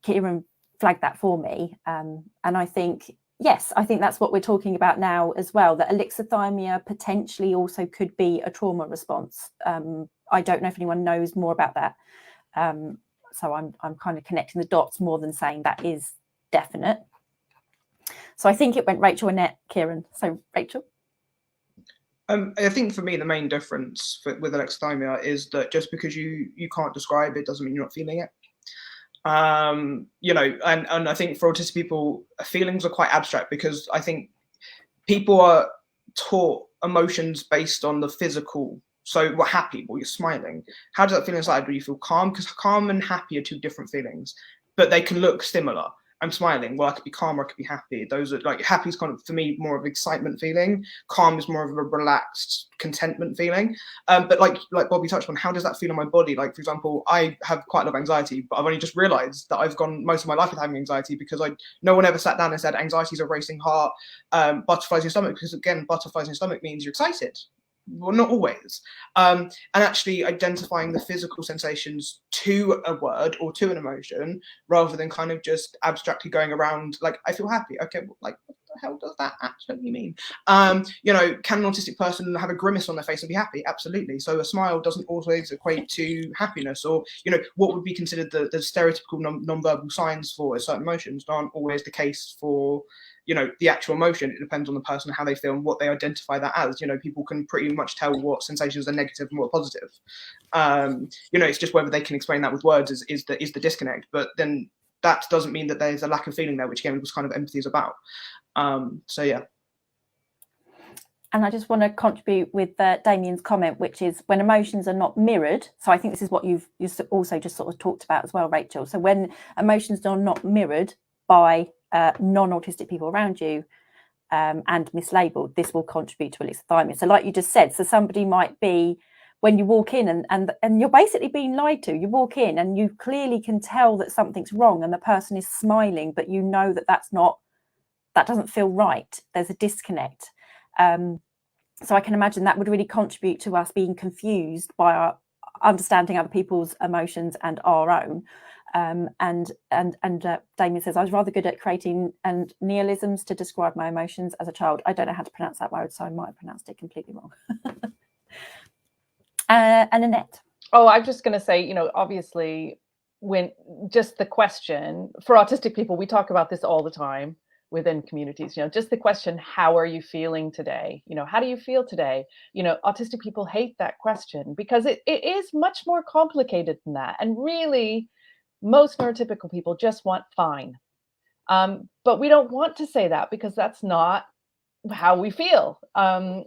Kieran flagged that for me. And I think, yes, I think that's what we're talking about now as well, that alexithymia potentially also could be a trauma response. I don't know if anyone knows more about that. So I'm kind of connecting the dots more than saying that is definite. So I think it went Rachel, Annette, Kieran. So Rachel? I think for me, the main difference with alexithymia is that just because you can't describe it doesn't mean you're not feeling it. And I think for autistic people, feelings are quite abstract because I think people are taught emotions based on the physical. So we're happy, well, you're smiling. How does that feel inside? Do you feel calm? Because calm and happy are two different feelings, but they can look similar. I'm smiling. Well, I could be calm or I could be happy. Those are like, happy is kind of, for me, more of an excitement feeling. Calm is more of a relaxed contentment feeling. But like Bobbi touched on, how does that feel in my body? Like, for example, I have quite a lot of anxiety, but I've only just realized that I've gone most of my life with having anxiety because no one ever sat down and said anxiety is a racing heart, butterflies in your stomach, because again, butterflies in your stomach means you're excited. Well, not always. And actually identifying the physical sensations to a word or to an emotion, rather than kind of just abstractly going around like, I feel happy. Okay, well, like, what the hell does that actually mean? Can an autistic person have a grimace on their face and be happy? Absolutely. So a smile doesn't always equate to happiness, or, what would be considered the stereotypical non-verbal signs for certain emotions aren't always the case for the actual emotion. It depends on the person, how they feel and what they identify that as. People can pretty much tell what sensations are negative and what are positive. It's just whether they can explain that with words is the disconnect. But then that doesn't mean that there's a lack of feeling there, which again was kind of empathy is about. So yeah. And I just want to contribute with Damian's comment, which is when emotions are not mirrored. So I think this is what you've also just sort of talked about as well, Rachel. So when emotions are not mirrored by non-autistic people around you and mislabeled, this will contribute to alexithymia. So like you just said, so somebody might be, when you walk in and you're basically being lied to, you walk in and you clearly can tell that something's wrong and the person is smiling, but you know that that doesn't feel right. There's a disconnect. So I can imagine that would really contribute to us being confused by our understanding other people's emotions and our own. And Damian says, I was rather good at creating neologisms to describe my emotions as a child. I don't know how to pronounce that word, so I might have pronounced it completely wrong. And Annette. Oh, I'm just going to say, obviously, when just the question for autistic people, we talk about this all the time within communities, just the question, how are you feeling today? How do you feel today? Autistic people hate that question because it is much more complicated than that. And really, most neurotypical people just want fine. But we don't want to say that because that's not how we feel. And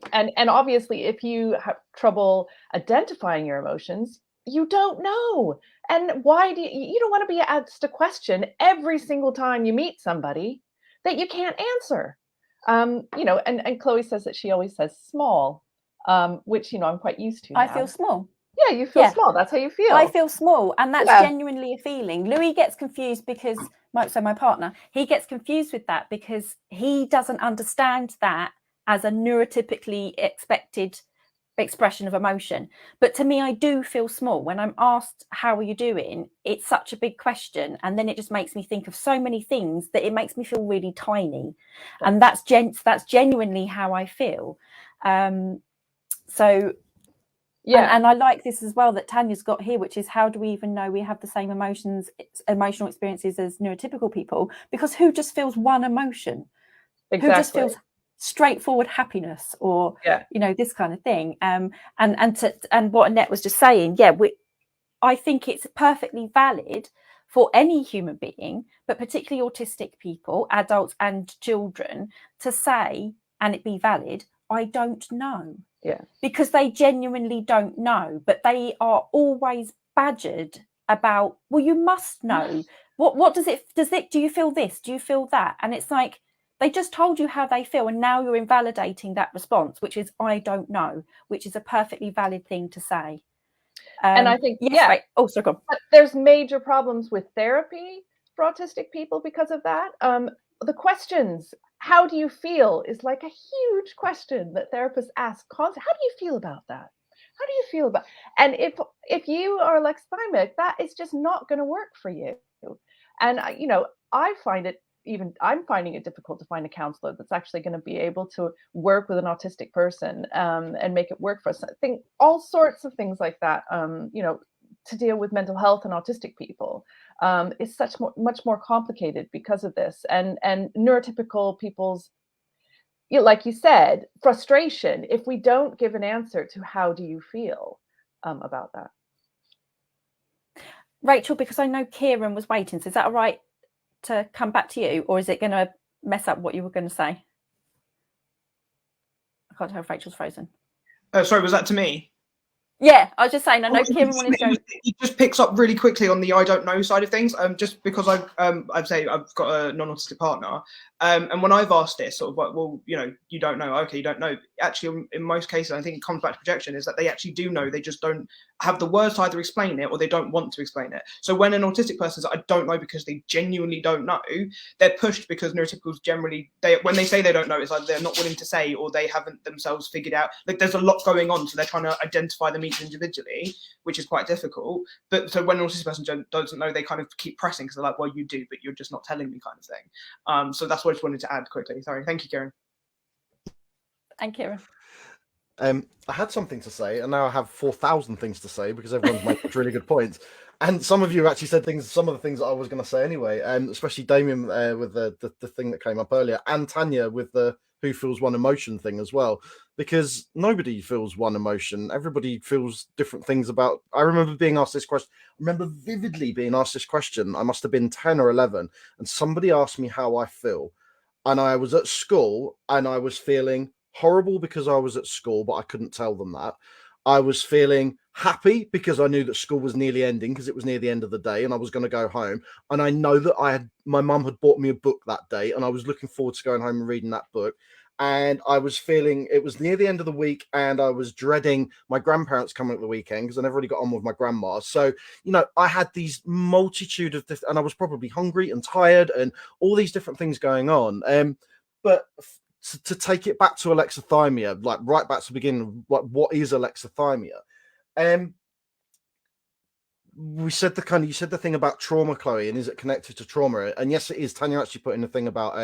obviously, if you have trouble identifying your emotions, you don't know. And why you don't want to be asked a question every single time you meet somebody that you can't answer. And Chloe says that she always says small, which, I'm quite used to now. I feel small. Yeah, you feel small. That's how you feel. I feel small. And that's genuinely a feeling. Louis gets confused because, my partner, he gets confused with that because he doesn't understand that as a neurotypically expected expression of emotion. But to me, I do feel small. When I'm asked, how are you doing? It's such a big question. And then it just makes me think of so many things that it makes me feel really tiny. And that's genuinely how I feel. So Yeah. And I like this as well that Tanya's got here, which is how do we even know we have the same emotional experiences as neurotypical people? Because who just feels one emotion? Exactly. Who just feels straightforward happiness or, you know, this kind of thing? And what Annette was just saying, I think it's perfectly valid for any human being, but particularly autistic people, adults and children, to say, and it be valid, I don't know. Yeah. Because they genuinely don't know, but they are always badgered about, well, you must know. What does it, do you feel this? Do you feel that? And it's like, they just told you how they feel, and now you're invalidating that response, which is, I don't know, which is a perfectly valid thing to say. And I think, right. Oh, sorry, go on. But there's major problems with therapy for autistic people because of that. The questions, how do you feel, is like a huge question that therapists ask constantly. How do you feel about that? How do you feel about? And if you are alexithymic, that is just not going to work for you. And you know, I'm finding it difficult to find a counselor that's actually going to be able to work with an autistic person and make it work for us. I think all sorts of things like that, you know, to deal with mental health and autistic people is much more complicated because of this. And neurotypical people's, you know, like you said, frustration if we don't give an answer to how do you feel about that. Rachel, because I know Kieran was waiting, so is that all right to come back to you, or is it going to mess up what you were going to say? I can't tell if Rachel's frozen. Sorry, was that to me? Yeah, I was just saying, I know Kieran wanted to go. He just picks up really quickly on the I don't know side of things. Just because I'd say I've got a non-autistic partner, and when I've asked this, sort of like, well, you know, you don't know, okay, you don't know. Actually, in most cases, I think it comes back to projection, is that they actually do know, they just don't have the words to either explain it or they don't want to explain it. So when an autistic person says, I don't know, because they genuinely don't know, they're pushed, because neurotypicals generally, when they say they don't know, it's like they're not willing to say, or they haven't themselves figured out. Like, there's a lot going on, so they're trying to identify them each individually, which is quite difficult. But so when an autistic person doesn't know, they kind of keep pressing, because they're like, well, you do, but you're just not telling me, kind of thing. So that's what I just wanted to add quickly. Sorry. Thank you, Kieran. And Kieran. I had something to say, and now I have 4,000 things to say, because everyone's making really good points. And some of you actually said some of the things that I was going to say anyway, especially Damian with the thing that came up earlier, and Tanya with the who feels one emotion thing as well, because nobody feels one emotion. Everybody feels different things about. I remember being asked this question. I remember vividly being asked this question. I must have been 10 or 11, and somebody asked me how I feel. And I was at school, and I was feeling horrible because I was at school, but I couldn't tell them that. I was feeling happy because I knew that school was nearly ending, because it was near the end of the day and I was going to go home. And I know that my mum had bought me a book that day, and I was looking forward to going home and reading that book. And I was feeling it was near the end of the week, and I was dreading my grandparents coming at the weekend, because I never really got on with my grandma. So, you know, I had these multitude of and I was probably hungry and tired and all these different things going on. But to take it back to alexithymia, like right back to the beginning, like what is alexithymia? You said the thing about trauma, Chloe, and is it connected to trauma? And yes, it is. Tanya actually put in a thing about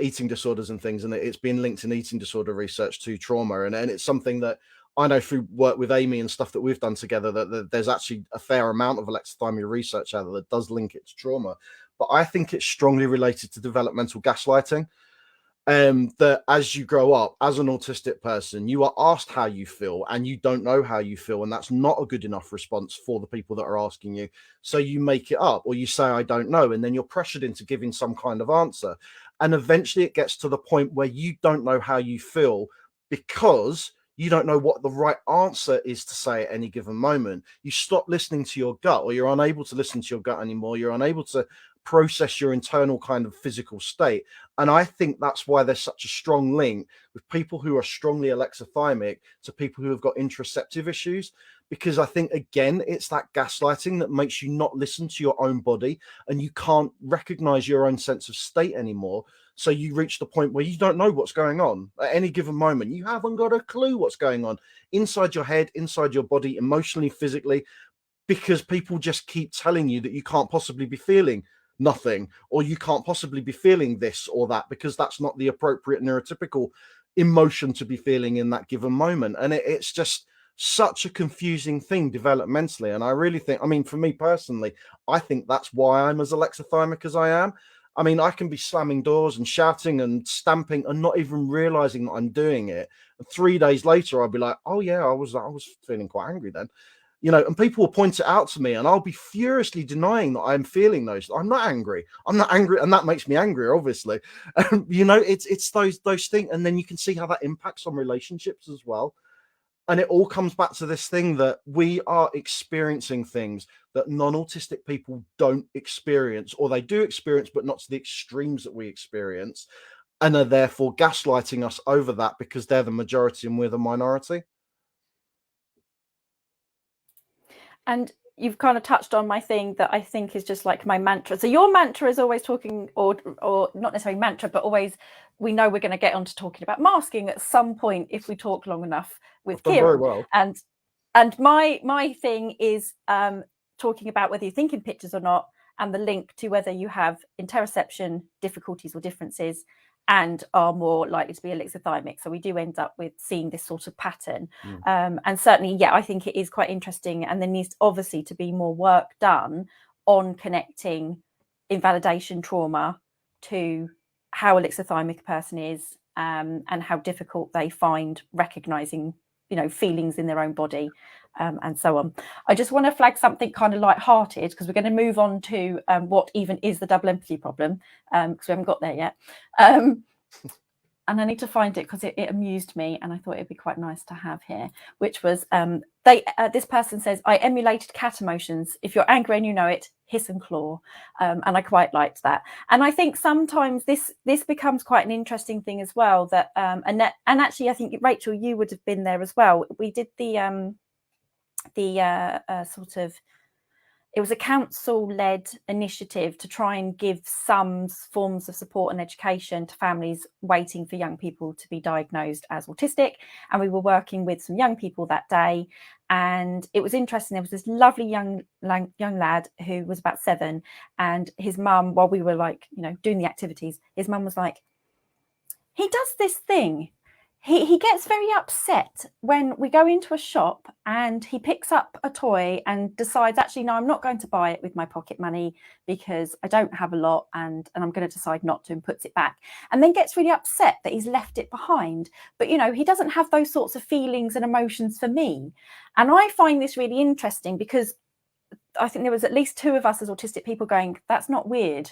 eating disorders and things, and it's been linked in eating disorder research to trauma, and it's something that I know through work with Amy and stuff that we've done together, that there's actually a fair amount of alexithymia research out there that does link it to trauma. But I think it's strongly related to developmental gaslighting. That as you grow up as an autistic person, you are asked how you feel and you don't know how you feel, and that's not a good enough response for the people that are asking you. So you make it up, or you say I don't know, and then you're pressured into giving some kind of answer, and eventually it gets to the point where you don't know how you feel because you don't know what the right answer is to say at any given moment. You stop listening to your gut, or you're unable to listen to your gut anymore. You're unable to process your internal kind of physical state. And I think that's why there's such a strong link with people who are strongly alexithymic to people who have got interoceptive issues, because I think, again, it's that gaslighting that makes you not listen to your own body, and you can't recognize your own sense of state anymore. So you reach the point where you don't know what's going on at any given moment. You haven't got a clue what's going on inside your head, inside your body, emotionally, physically, because people just keep telling you that you can't possibly be feeling nothing, or you can't possibly be feeling this or that, because that's not the appropriate neurotypical emotion to be feeling in that given moment. And it's just such a confusing thing developmentally. And I really think, I mean, for me personally, I think that's why I'm as alexithymic as I am. I mean, I can be slamming doors and shouting and stamping and not even realizing that I'm doing it. And 3 days later, I'll be like, oh yeah, I was feeling quite angry then. You know, and people will point it out to me and I'll be furiously denying that I'm feeling those. I'm not angry. I'm not angry. And that makes me angrier, obviously. You know, it's those things. And then you can see how that impacts on relationships as well. And it all comes back to this thing that we are experiencing things that non-autistic people don't experience, or they do experience, but not to the extremes that we experience, and are therefore gaslighting us over that because they're the majority and we're the minority. And you've kind of touched on my thing that I think is just like my mantra. So your mantra is always talking, or not necessarily mantra, but always, we know we're going to get on to talking about masking at some point if we talk long enough with Kieran. Very well. And my thing is talking about whether you think in pictures or not, and the link to whether you have interoception difficulties or differences and are more likely to be alexithymic. So we do end up with seeing this sort of pattern. And certainly, yeah, I think it is quite interesting. And there needs obviously to be more work done on connecting invalidation trauma to how alexithymic a person is, and how difficult they find recognizing, you know, feelings in their own body, and so on. I just want to flag something kind of light-hearted, because we're going to move on to what even is the double empathy problem, because we haven't got there yet. And I need to find it because it amused me, and I thought it'd be quite nice to have here, which was this person says, I emulated cat emotions. If you're angry and you know it, hiss and claw. And I quite liked that. And I think sometimes this becomes quite an interesting thing as well, that Annette, and actually I think Rachel, you would have been there as well. We did the sort of, it was a council-led initiative to try and give some forms of support and education to families waiting for young people to be diagnosed as autistic. And we were working with some young people that day. And it was interesting. There was this lovely young lad who was about 7, and his mum, while we were like, you know, doing the activities, his mum was like, he does this thing. He gets very upset when we go into a shop and he picks up a toy and decides, actually, no, I'm not going to buy it with my pocket money because I don't have a lot, and I'm going to decide not to, and puts it back, and then gets really upset that he's left it behind. But, you know, he doesn't have those sorts of feelings and emotions for me. And I find this really interesting because I think there was at least 2 of us as autistic people going, that's not weird.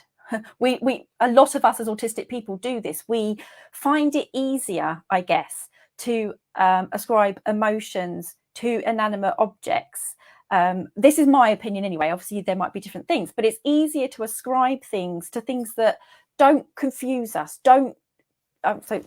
We a lot of us as autistic people do this. We find it easier, I guess, to ascribe emotions to inanimate objects. This is my opinion anyway. Obviously, there might be different things, but it's easier to ascribe things to things that don't confuse us. So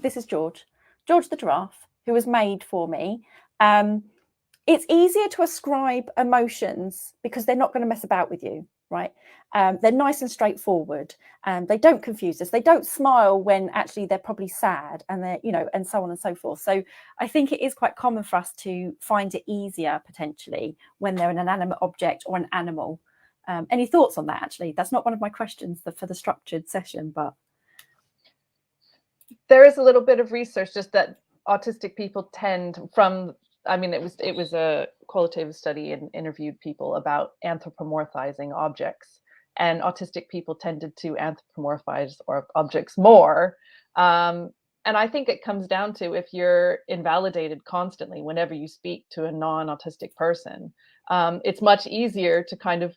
this is George the giraffe, who was made for me. It's easier to ascribe emotions because they're not going to mess about with you. Right. They're nice and straightforward, and they don't confuse us. They don't smile when actually they're probably sad, and they're, you know, and so on and so forth. So I think it is quite common for us to find it easier potentially when they're an inanimate object or an animal. Any thoughts on that? Actually, that's not one of my questions for the structured session, but there is a little bit of research just that autistic people tend from. I mean, it was a qualitative study and interviewed people about anthropomorphizing objects, and autistic people tended to anthropomorphize objects more. And I think it comes down to, if you're invalidated constantly whenever you speak to a non-autistic person, it's much easier to kind of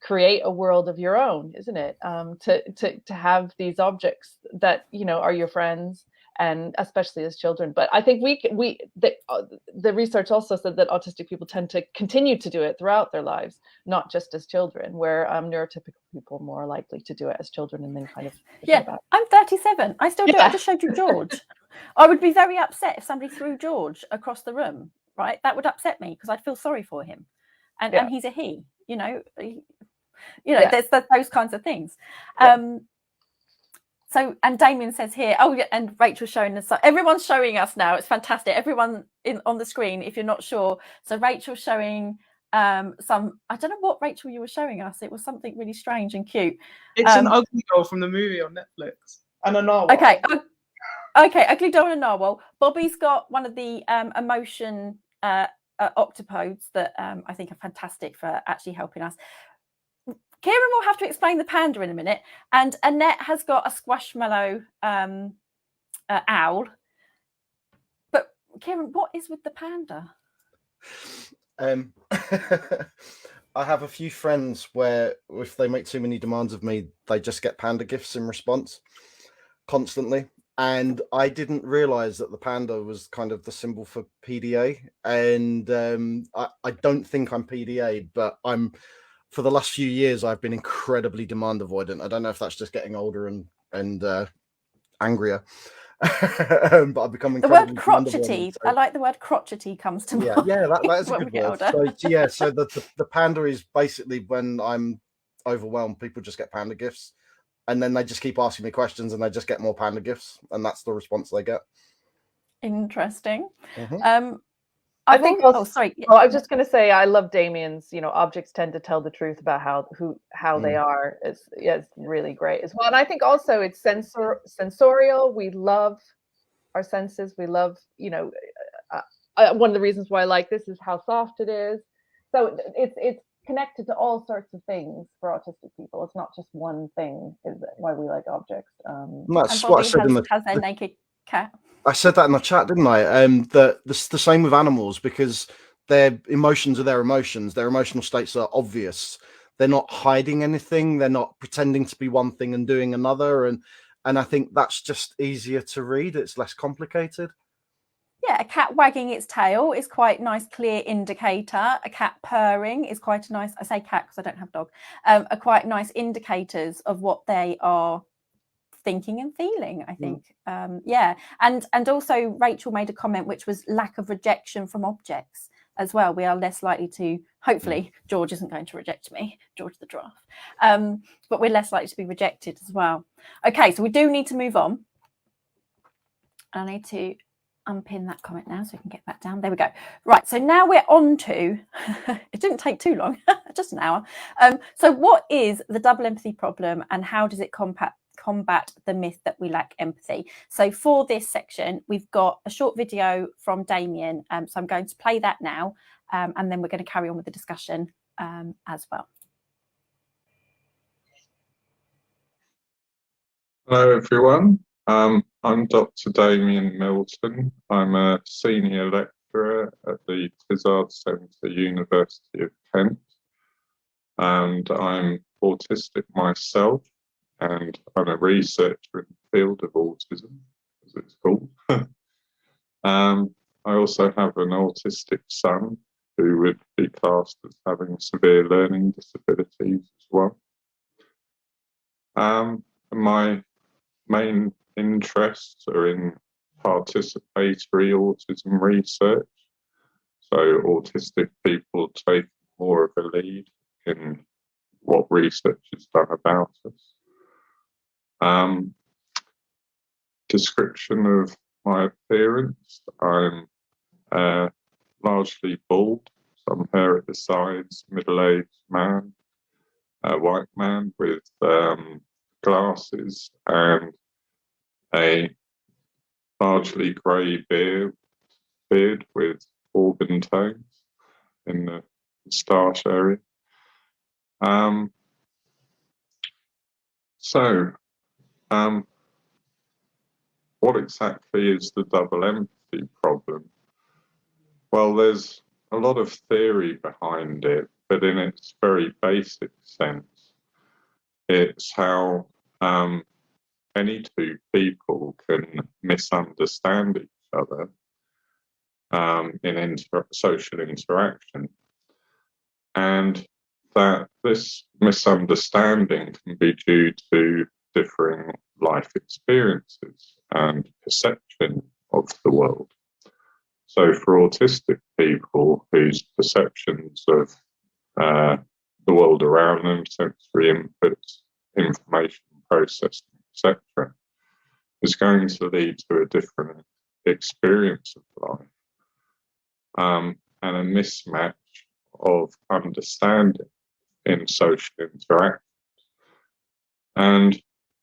create a world of your own, isn't it? To have these objects that, you know, are your friends, and especially as children. But I think the research also said that autistic people tend to continue to do it throughout their lives, not just as children, where neurotypical people are more likely to do it as children and then kind of about. I'm 37. I still do it. I just showed you George. I would be very upset if somebody threw George across the room, right? That would upset me because I'd feel sorry for him. And he's a he, you know. There's those kinds of things. So, and Damian says here, oh yeah, and Rachel's showing us. Everyone's showing us now. It's fantastic. Everyone on the screen, if you're not sure. So Rachel's showing some. I don't know what, Rachel, you were showing us. It was something really strange and cute. It's an ugly doll from the movie on Netflix, and a narwhal. Okay, ugly doll and a narwhal. Bobby's got one of the emotion octopodes that I think are fantastic for actually helping us. Kieran will have to explain the panda in a minute, and Annette has got a squashmallow owl. But Kieran, what is with the panda? I have a few friends where if they make too many demands of me, they just get panda gifts in response constantly. And I didn't realize that the panda was kind of the symbol for PDA. And I don't think I'm PDA, but for the last few years, I've been incredibly demand avoidant. I don't know if that's just getting older and angrier. But I've become the word crotchety. So, I like the word crotchety comes to mind. Yeah, that is a good word. So the panda is basically when I'm overwhelmed, people just get panda gifts, and then they just keep asking me questions, and they just get more panda gifts, and that's the response they get. Interesting. I think also, sorry. Oh, I was just going to say I love Damian's. Objects tend to tell the truth about how they are. It's really great as well. And I think also it's sensorial. We love our senses. We love one of the reasons why I like this is how soft it is. So it's connected to all sorts of things for autistic people. It's not just one thing. Is why we like objects. That's what I said has their naked cat. I said that in the chat, didn't I? The same with animals, because their emotions are their emotions. Their emotional states are obvious. They're not hiding anything. They're not pretending to be one thing and doing another. And I think that's just easier to read. It's less complicated. Yeah, a cat wagging its tail is quite a nice, clear indicator. A cat purring is quite a nice, I say cat because I don't have a dog, are quite nice indicators of what they are thinking and feeling, I think. And also Rachel made a comment which was lack of rejection from objects as well. We are less likely to, hopefully George isn't going to reject me, George the giraffe, but we're less likely to be rejected as well. Okay, so we do need to move on. I need to unpin that comment now so we can get that down. There we go. Right, so now we're on to it didn't take too long, just an hour. So what is the double empathy problem, and how does it combat the myth that we lack empathy? So for this section, we've got a short video from Damian. So I'm going to play that now, and then we're going to carry on with the discussion as well. Hello, everyone. I'm Dr. Damian Milton. I'm a senior lecturer at the theorised Centre, University of Kent, and I'm autistic myself. And I'm a researcher in the field of autism, as it's called. I also have an autistic son who would be classed as having severe learning disabilities as well. My main interests are in participatory autism research. So autistic people take more of a lead in what research is done about us. Description of my appearance: I'm largely bald, some hair at the sides, middle-aged man, a white man with glasses and a largely grey beard with auburn tones in the moustache area. What exactly is the double empathy problem? Well, there's a lot of theory behind it, but in its very basic sense, it's how any two people can misunderstand each other in social interaction, and that this misunderstanding can be due to differing life experiences and perception of the world. So for autistic people whose perceptions of the world around them, sensory inputs, information processing, etc., is going to lead to a different experience of life and a mismatch of understanding in social interactions. And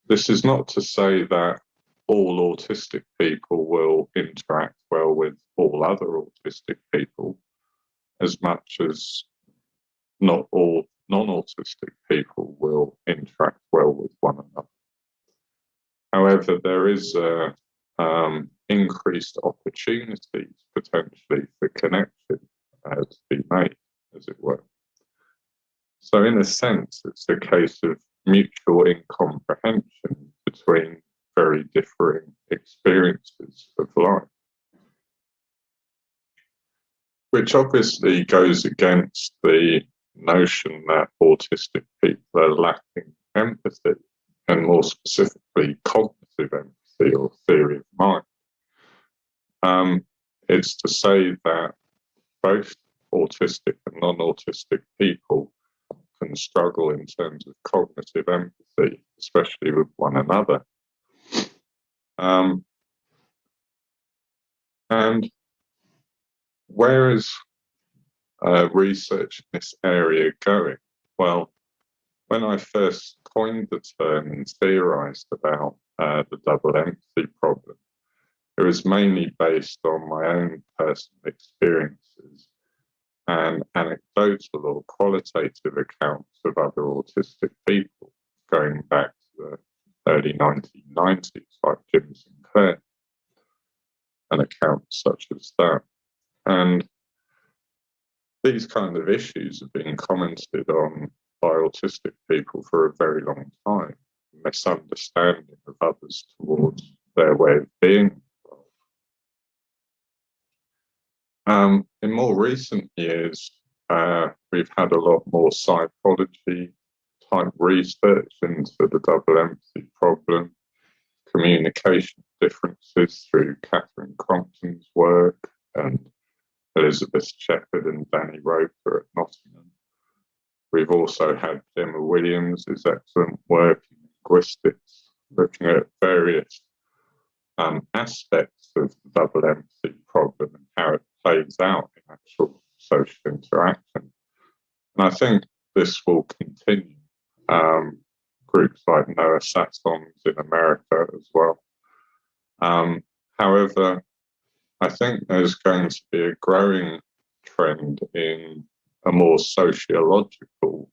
this is not to say that all autistic people will interact well with all other autistic people, as much as not all non-autistic people will interact well with one another. However, there is increased opportunities potentially for connection to be made, as it were. So in a sense, it's a case of mutual incomprehension between very differing experiences of life, which obviously goes against the notion that autistic people are lacking empathy, and more specifically cognitive empathy or theory of mind. It's to say that both autistic and non-autistic people can struggle in terms of cognitive empathy, especially with one another. And where is research in this area going? Well, when I first coined the term and theorised about the double empathy problem, it was mainly based on my own personal experiences and anecdotal or qualitative accounts of other autistic people going back to the early 1990s, like Jim Sinclair, and accounts such as that. And these kind of issues have been commented on by autistic people for a very long time, misunderstanding of others towards their way of being. In more recent years, we've had a lot more psychology type research into the double empathy problem, communication differences through Catherine Crompton's work and Elizabeth Shepherd and Danny Roper at Nottingham. We've also had Gemma Williams' excellent work in linguistics, looking at various aspects of the double empathy problem and how it plays out in actual social interaction. And I think this will continue. Groups like Noah Satson's in America as well. However, I think there's going to be a growing trend in a more sociological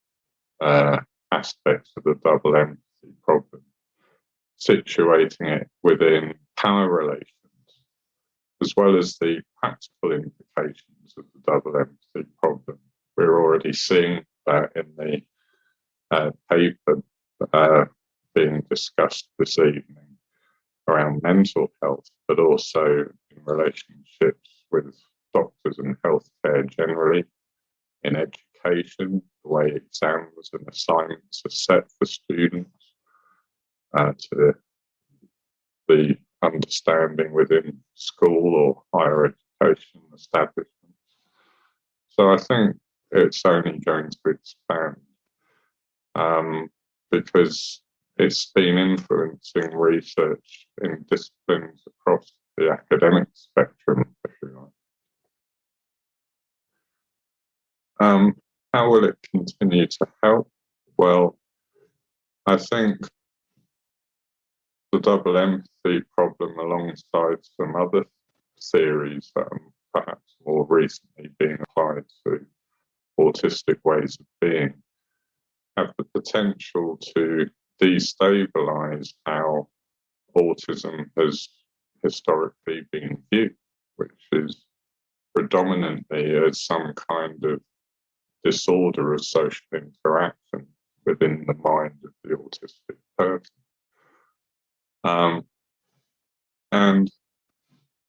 aspect of the double empathy problem, situating it within power relations, as well as the practical implications of the double empathy problem. We're already seeing that in the paper being discussed this evening around mental health, but also in relationships with doctors and healthcare generally, in education, the way exams and assignments are set for students, to the understanding within school or higher education establishments. So I think it's only going to expand because it's been influencing research in disciplines across the academic spectrum, if you like. How will it continue to help? Well, I think the double empathy problem, alongside some other theories that are perhaps more recently being applied to autistic ways of being, have the potential to destabilize how autism has historically been viewed, which is predominantly as some kind of disorder of social interaction within the mind of the autistic person. And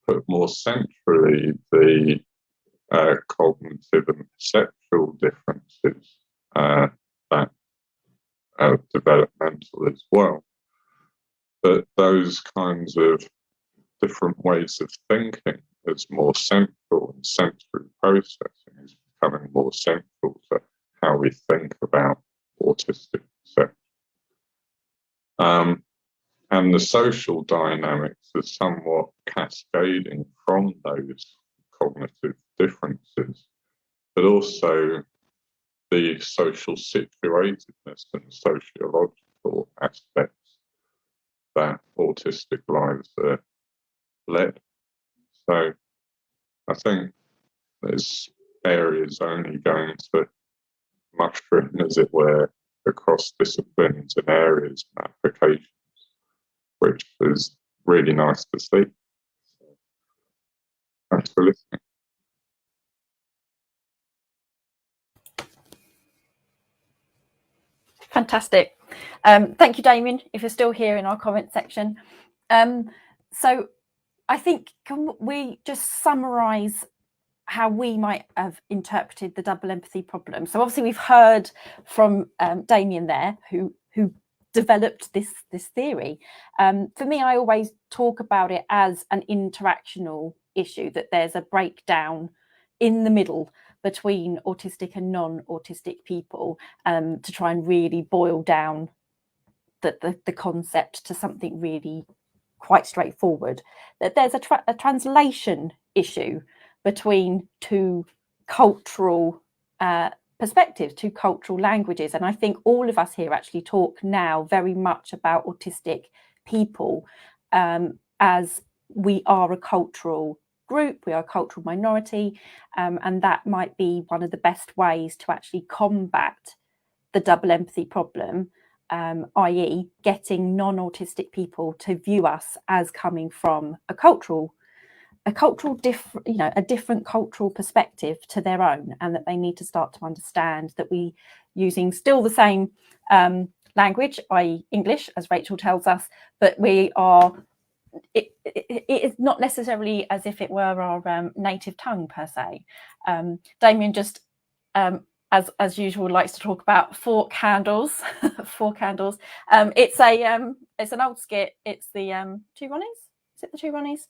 put more centrally, the cognitive and perceptual differences that are developmental as well. But those kinds of different ways of thinking as more central and sensory processing is becoming more central to how we think about autistic perception. And the social dynamics are somewhat cascading from those cognitive differences, but also the social situatedness and sociological aspects that autistic lives are led. So I think there's area is only going to mushroom, as it were, across disciplines and areas and applications, which is really nice to see. So, thanks for listening. Fantastic. Thank you, Damian, if you're still here in our comment section. So I think, can we just summarise how we might have interpreted the double empathy problem? So obviously we've heard from Damian there, who developed this theory. For me, I always talk about it as an interactional issue, that there's a breakdown in the middle between autistic and non-autistic people, to try and really boil down the concept to something really quite straightforward. That there's a translation issue between two cultural perspectives, two cultural languages. And I think all of us here actually talk now very much about autistic people as we are a cultural group, we are a cultural minority, and that might be one of the best ways to actually combat the double empathy problem, i.e. getting non-autistic people to view us as coming from a different cultural perspective to their own, and that they need to start to understand that we using still the same language, i.e. English, as Rachel tells us, but we are it is not necessarily as if it were our native tongue per se. Damian just as usual likes to talk about fork handles. Fork handles. It's an old skit. It's the Two Ronnies. Is it the Two Ronnies?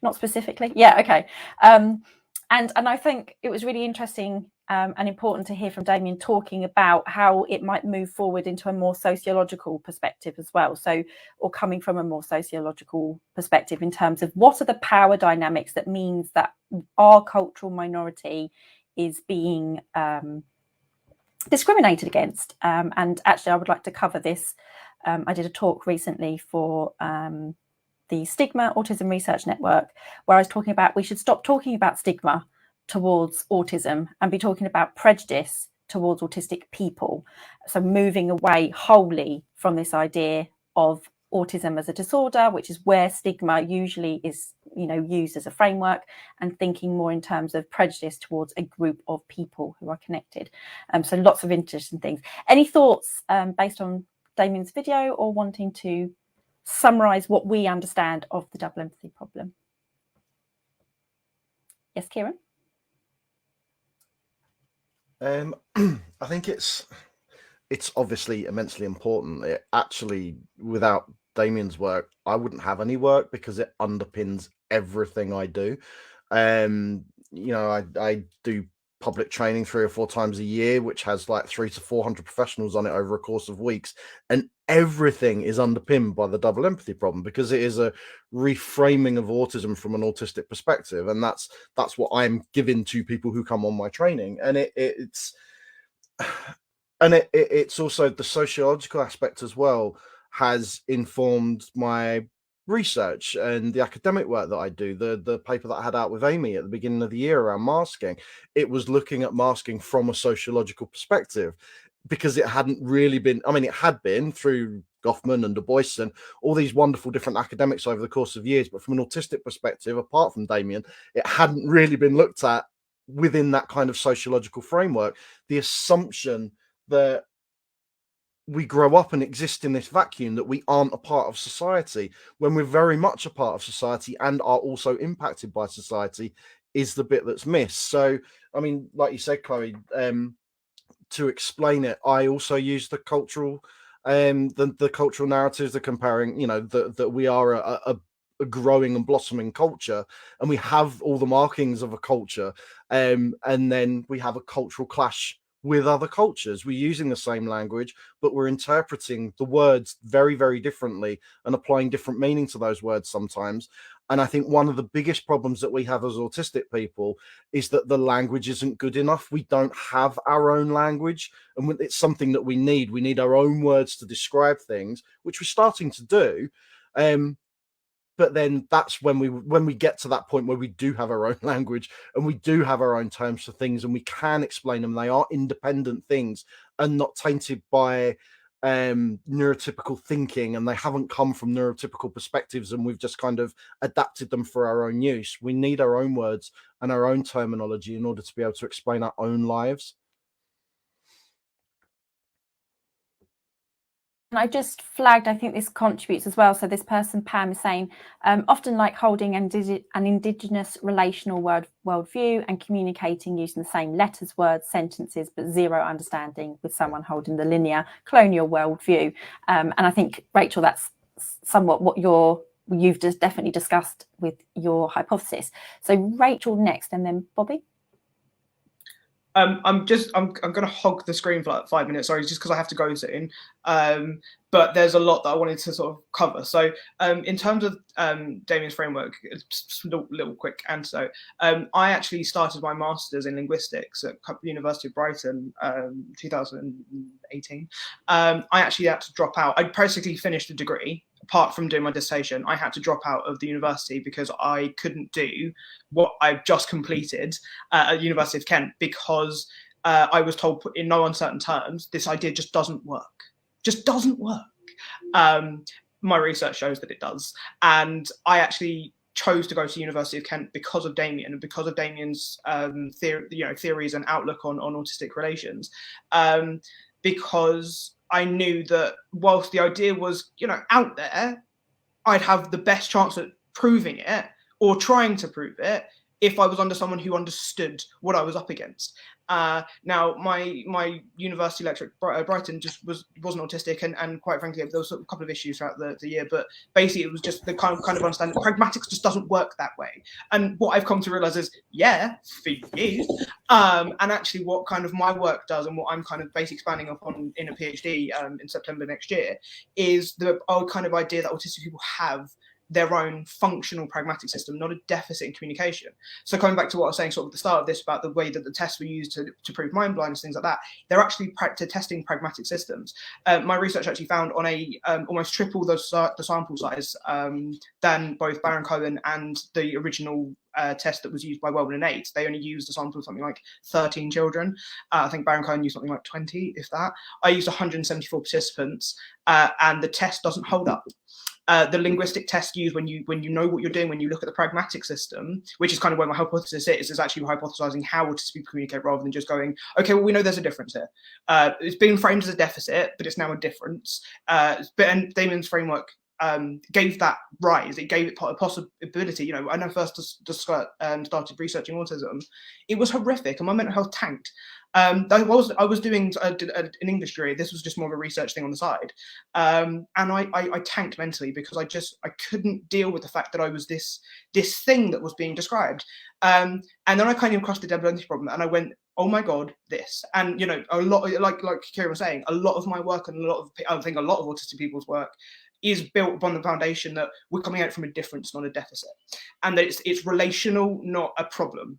Not specifically. Yeah, okay. And I think it was really interesting and important to hear from Damian talking about how it might move forward into a more sociological perspective as well. So, or coming from a more sociological perspective in terms of what are the power dynamics that means that our cultural minority is being discriminated against. And actually, I would like to cover this. I did a talk recently for the Stigma Autism Research Network, where I was talking about we should stop talking about stigma towards autism and be talking about prejudice towards autistic people. So moving away wholly from this idea of autism as a disorder, which is where stigma usually is, used as a framework, and thinking more in terms of prejudice towards a group of people who are connected. So lots of interesting things. Any thoughts based on Damian's video, or wanting to summarize what we understand of the double empathy problem? Yes, Kieran? I think it's obviously immensely important. It actually, without Damian's work, I wouldn't have any work, because it underpins everything I do. I do public training 3 or 4 times a year, which has like 300 to 400 professionals on it over a course of weeks, and everything is underpinned by the double empathy problem, because it is a reframing of autism from an autistic perspective, and that's what I'm giving to people who come on my training. And it's also the sociological aspect as well has informed my research and the academic work that I do. The paper that I had out with Amy at the beginning of the year around masking, it was looking at masking from a sociological perspective, because it hadn't really been, it had been through Goffman and Du Bois and all these wonderful different academics over the course of years, but from an autistic perspective, apart from Damian, it hadn't really been looked at within that kind of sociological framework. The assumption that we grow up and exist in this vacuum, that we aren't a part of society, when we're very much a part of society and are also impacted by society, is the bit that's missed. So, like you said, Chloe, to explain it, I also use the cultural, the cultural narratives, the comparing, that we are a growing and blossoming culture, and we have all the markings of a culture, and then we have a cultural clash with other cultures. We're using the same language, but we're interpreting the words very, very differently and applying different meaning to those words sometimes. And I think one of the biggest problems that we have as autistic people is that the language isn't good enough. We don't have our own language, and it's something that we need. We need our own words to describe things, which we're starting to do. but then that's when we get to that point where we do have our own language and we do have our own terms for things, and we can explain them. They are independent things and not tainted by neurotypical thinking, and they haven't come from neurotypical perspectives, and we've just kind of adapted them for our own use. We need our own words and our own terminology in order to be able to explain our own lives. And I just flagged, I think this contributes as well. So this person, Pam, is saying, often like holding an indigenous relational worldview and communicating using the same letters, words, sentences, but zero understanding with someone holding the linear colonial worldview. And I think, Rachel, that's somewhat what you've just definitely discussed with your hypothesis. So Rachel next, and then Bobbi. I'm going to hog the screen for like 5 minutes. Sorry, just because I have to go soon. But there's a lot that I wanted to sort of cover. So in terms of Damian's framework, just a little quick anecdote. I actually started my master's in linguistics at the University of Brighton, 2018. I actually had to drop out. I basically finished the degree. Apart from doing my dissertation, I had to drop out of the university because I couldn't do what I've just completed at the University of Kent, because I was told in no uncertain terms, this idea just doesn't work. Just doesn't work. My research shows that it does. And I actually chose to go to the University of Kent because of Damian and because of Damian's theories and outlook on autistic relations. Because I knew that whilst the idea was, out there, I'd have the best chance at proving it or trying to prove it if I was under someone who understood what I was up against. Now, my university lecturer at Brighton just wasn't autistic, and quite frankly, there was a couple of issues throughout the year. But basically, it was just the kind of understanding that pragmatics just doesn't work that way. And what I've come to realize is, for you, and actually, what kind of my work does, and what I'm kind of basically expanding upon in a PhD in September next year, is the kind of idea that autistic people have their own functional pragmatic system, not a deficit in communication. So coming back to what I was saying sort of at the start of this about the way that the tests were used to prove mind blindness, things like that, they're actually testing pragmatic systems. My research actually found on almost triple the sample size than both Baron Cohen and the original test that was used by Wellman and Eight. They only used a sample of something like 13 children. I think Baron Cohen used something like 20, if that. I used 174 participants, and the test doesn't hold up. The linguistic test used when you know what you're doing, when you look at the pragmatic system, which is kind of where my hypothesis is actually hypothesizing how autistic people communicate rather than just going, okay, well, we know there's a difference here. It's been framed as a deficit, but it's now a difference. And Damian's framework gave that rise. It gave it a possibility. When I first started researching autism, it was horrific, and my mental health tanked. I was doing an English degree. This was just more of a research thing on the side, and I tanked mentally because I couldn't deal with the fact that I was this thing that was being described. And then I kind of crossed the dependency problem, and I went, oh my god, this. And a lot, like Kieran was saying, a lot of my work and I think a lot of autistic people's work is built upon the foundation that we're coming at it from a difference, not a deficit, and that it's relational, not a problem.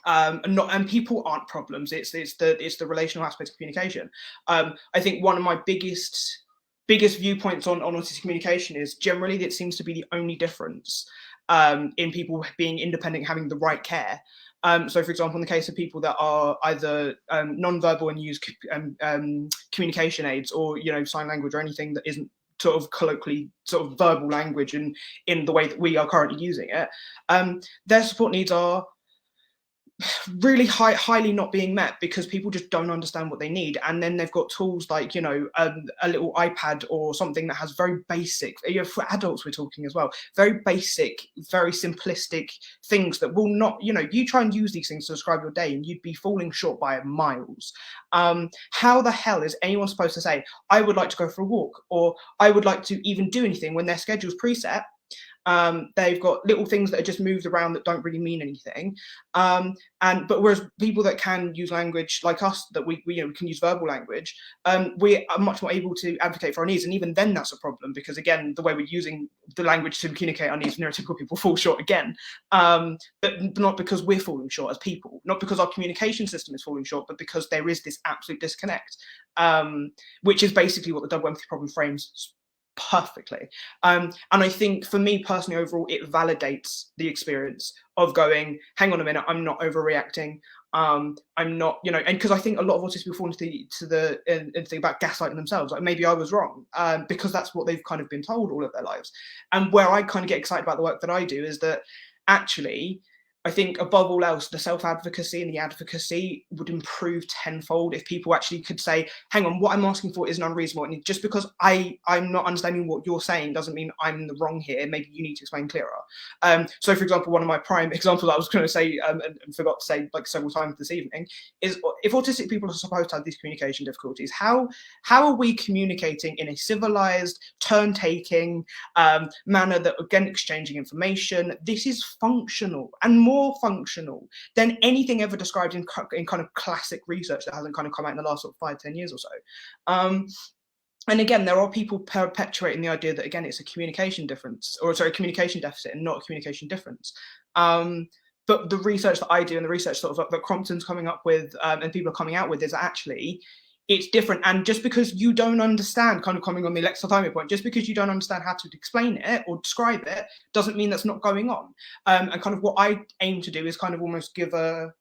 And people aren't problems. It's the relational aspect of communication. I think one of my biggest viewpoints on autistic communication is generally it seems to be the only difference in people being independent, having the right care. So, for example, in the case of people that are either non-verbal and use communication aids, or sign language, or anything that isn't sort of colloquially sort of verbal language in the way that we are currently using it, their support needs are really highly not being met because people just don't understand what they need. And then they've got tools like a little iPad or something that has very basic, for adults we're talking as well, very basic, very simplistic things that will not, you try and use these things to describe your day and you'd be falling short by miles. How the hell is anyone supposed to say, I would like to go for a walk, or I would like to even do anything when their schedule's preset? They've got little things that are just moved around that don't really mean anything. But whereas people that can use language like us, that we can use verbal language, we are much more able to advocate for our needs. And even then that's a problem because, again, the way we're using the language to communicate our needs, neurotypical people fall short again. But not because we're falling short as people, not because our communication system is falling short, but because there is this absolute disconnect, which is basically what the double empathy problem frames perfectly. And I think for me personally, overall, it validates the experience of going, hang on a minute, I'm not overreacting. I'm not, you know, and because I think a lot of autistic people fall into the thing about gaslighting themselves, like maybe I was wrong, because that's what they've kind of been told all of their lives. And where I kind of get excited about the work that I do is that actually, I think above all else, the self-advocacy and the advocacy would improve tenfold if people actually could say, hang on, what I'm asking for isn't unreasonable. And just because I'm not understanding what you're saying doesn't mean I'm in the wrong here. Maybe you need to explain clearer. So for example, one of my prime examples I was going to say and forgot to say like several times this evening is, if autistic people are supposed to have these communication difficulties, how are we communicating in a civilized, turn-taking manner that, again, exchanging information? This is functional and more functional than anything ever described in kind of classic research that hasn't kind of come out in the last sort of 5-10 years or so. And again, there are people perpetuating the idea that, again, it's a communication communication deficit and not a communication difference. But the research that I do and the research sort of that Crompton's coming up with and people are coming out with is actually it's different. And just because you don't understand, kind of coming on the alexithymia point, just because you don't understand how to explain it or describe it doesn't mean that's not going on. And kind of what I aim to do is kind of almost give a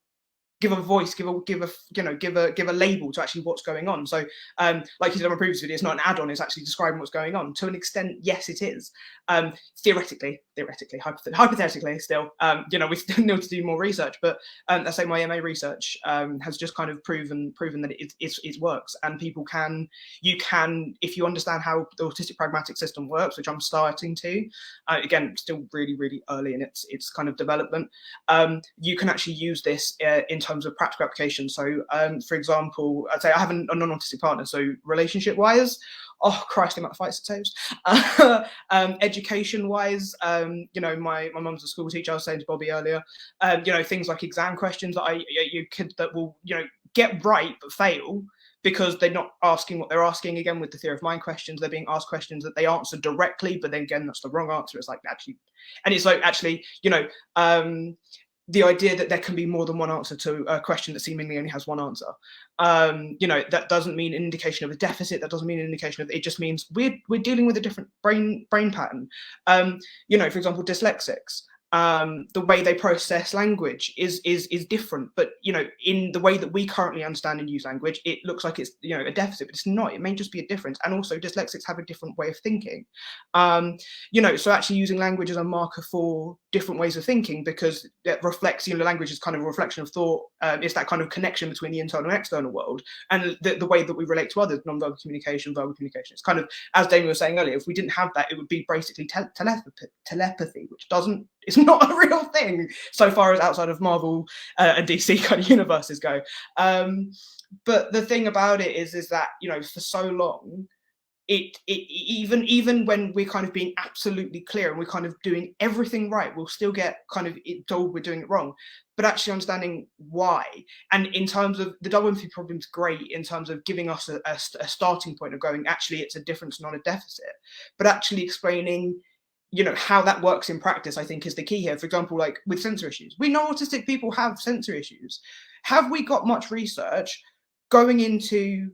voice, give a label to actually what's going on. So like you said on my previous video, it's not an add-on, it's actually describing what's going on. To an extent, yes, it is. Theoretically, hypothetically still, we still need to do more research, but let's say my MA research has just kind of proven that it works, and you can, if you understand how the autistic pragmatic system works, which I'm starting to, again, still really, really early in its kind of development, you can actually use this in terms of practical application. So for example, I'd say I have a non-autistic partner, so relationship-wise, oh Christ, the amount of fights it saves. Education-wise, my mum's a school teacher. I was saying to Bobbi earlier, things like exam questions that will get right but fail because they're not asking what they're asking. Again, with the theory of mind questions, they're being asked questions that they answer directly, but then again, that's the wrong answer. It's like actually, and it's like actually, the idea that there can be more than one answer to a question that seemingly only has one answer. That doesn't mean an indication of a deficit. That doesn't mean an indication of, it just means we're dealing with a different brain pattern. For example, dyslexics, the way they process language is different, but in the way that we currently understand and use language, it looks like it's a deficit, but it's not. It may just be a difference. And also dyslexics have a different way of thinking. So actually using language as a marker for different ways of thinking, because it reflects, language is kind of a reflection of thought. It's that kind of connection between the internal and external world, and the way that we relate to others, non-verbal communication, verbal communication. It's kind of, as Damian was saying earlier, if we didn't have that, it would be basically telepathy, which it's not a real thing so far as outside of Marvel and DC kind of universes go. But the thing about it is that, for so long, it even when we're kind of being absolutely clear and we're kind of doing everything right, we'll still get kind of told we're doing it wrong. But actually understanding why, and in terms of the double empathy problem is great in terms of giving us a starting point of going, actually it's a difference, not a deficit. But actually explaining how that works in practice, I think, is the key here. For example, like with sensor issues, we know autistic people have sensor issues. Have we got much research going into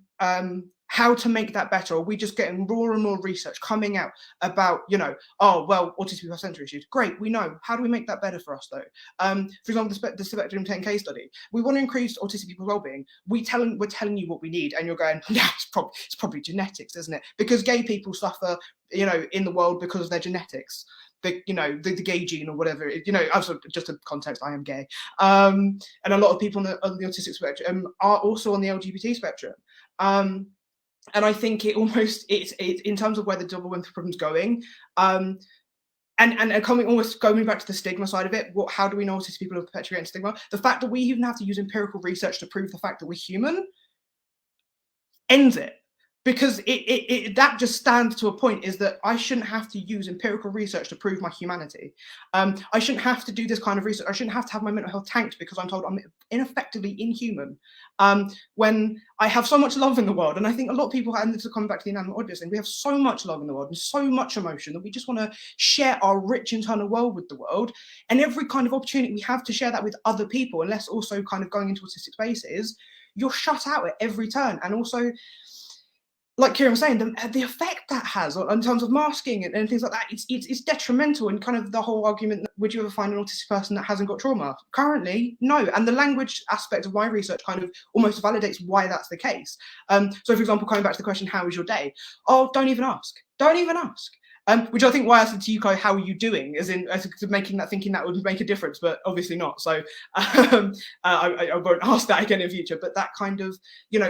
how to make that better? Or are we just getting more and more research coming out about, autistic people have sensor issues? Great, we know. How do we make that better for us, though? For example, the Spectrum 10K study. We want to increase autistic people's well-being. We're telling you what we need, and you're going, yeah, it's probably genetics, isn't it? Because gay people suffer, in the world because of their genetics. The gay gene or whatever, also just a context, I am gay. And a lot of people on the autistic spectrum are also on the LGBT spectrum. And I think it's in terms of where the double empathy problem's going, and going back to the stigma side of it. How do we know autistic people are perpetuating stigma? The fact that we even have to use empirical research to prove the fact that we're human ends it. Because that just stands to a point, is that I shouldn't have to use empirical research to prove my humanity. I shouldn't have to do this kind of research. I shouldn't have to have my mental health tanked because I'm told I'm ineffectively inhuman. When I have so much love in the world, and I think a lot of people, and this is coming back to the inanimate audience thing, we have so much love in the world and so much emotion that we just want to share our rich internal world with the world. And every kind of opportunity we have to share that with other people, unless also kind of going into autistic spaces, you're shut out at every turn. And also, like Kieran was saying, the effect that has in terms of masking and things like that, it's detrimental. And kind of the whole argument that would you ever find an autistic person that hasn't got trauma? Currently, no. And the language aspect of my research kind of almost validates why that's the case. So, for example, coming back to the question, how is your day? Oh, don't even ask. Don't even ask. Which I think why I said to you, Chloe, how are you doing? As making that, thinking that would make a difference, but obviously not. So I won't ask that again in future. But that kind of,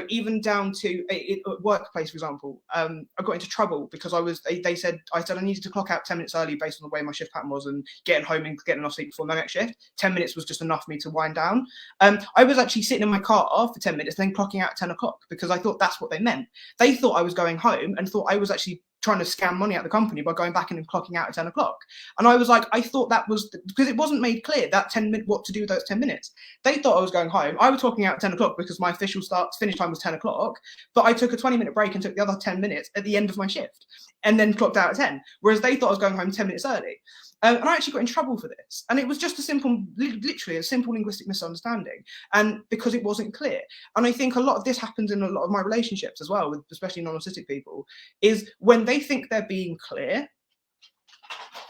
even down to a workplace, for example, I got into trouble because I said I needed to clock out 10 minutes early based on the way my shift pattern was and getting home and getting enough sleep before my next shift. 10 minutes was just enough for me to wind down. I was actually sitting in my car for 10 minutes, then clocking out at 10 o'clock because I thought that's what they meant. They thought I was going home and thought I was actually trying to scam money out of the company by going back in and clocking out at 10 o'clock. And I was like, I thought that was because it wasn't made clear that 10 minutes, what to do with those 10 minutes. They thought I was going home. I was clocking out at 10 o'clock because my official finish time was 10 o'clock, but I took a 20-minute break and took the other 10 minutes at the end of my shift and then clocked out at 10, whereas they thought I was going home 10 minutes early. And I actually got in trouble for this. And it was just literally a simple linguistic misunderstanding. And because it wasn't clear. And I think a lot of this happens in a lot of my relationships as well, with especially non-autistic people, is when they think they're being clear,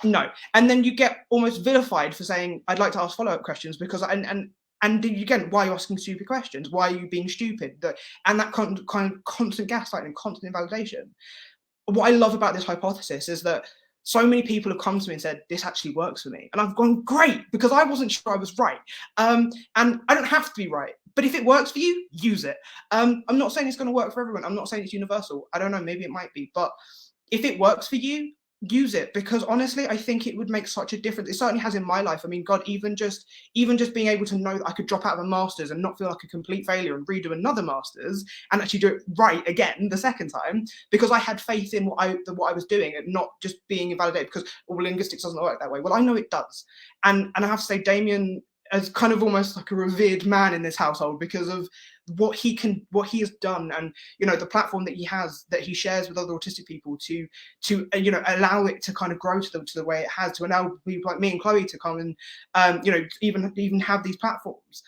no. And then you get almost vilified for saying, I'd like to ask follow-up questions because, and again, why are you asking stupid questions? Why are you being stupid? And that kind of constant gaslighting, constant invalidation. What I love about this hypothesis is that so many people have come to me and said, this actually works for me. And I've gone, great, because I wasn't sure I was right. And I don't have to be right. But if it works for you, use it. I'm not saying it's going to work for everyone. I'm not saying it's universal. I don't know, maybe it might be. But if it works for you, use it, because honestly, I think it would make such a difference. It certainly has in my life. I mean, God, even just being able to know that I could drop out of a master's and not feel like a complete failure and redo another master's and actually do it right again the second time, because I had faith in what I was doing and not just being invalidated because linguistics doesn't work that way. Well, I know it does, and I have to say, Damian as kind of almost like a revered man in this household because of what he has done, and the platform that he has, that he shares with other autistic people to allow it to kind of grow to the way it has, to allow people like me and Chloe to come and even have these platforms.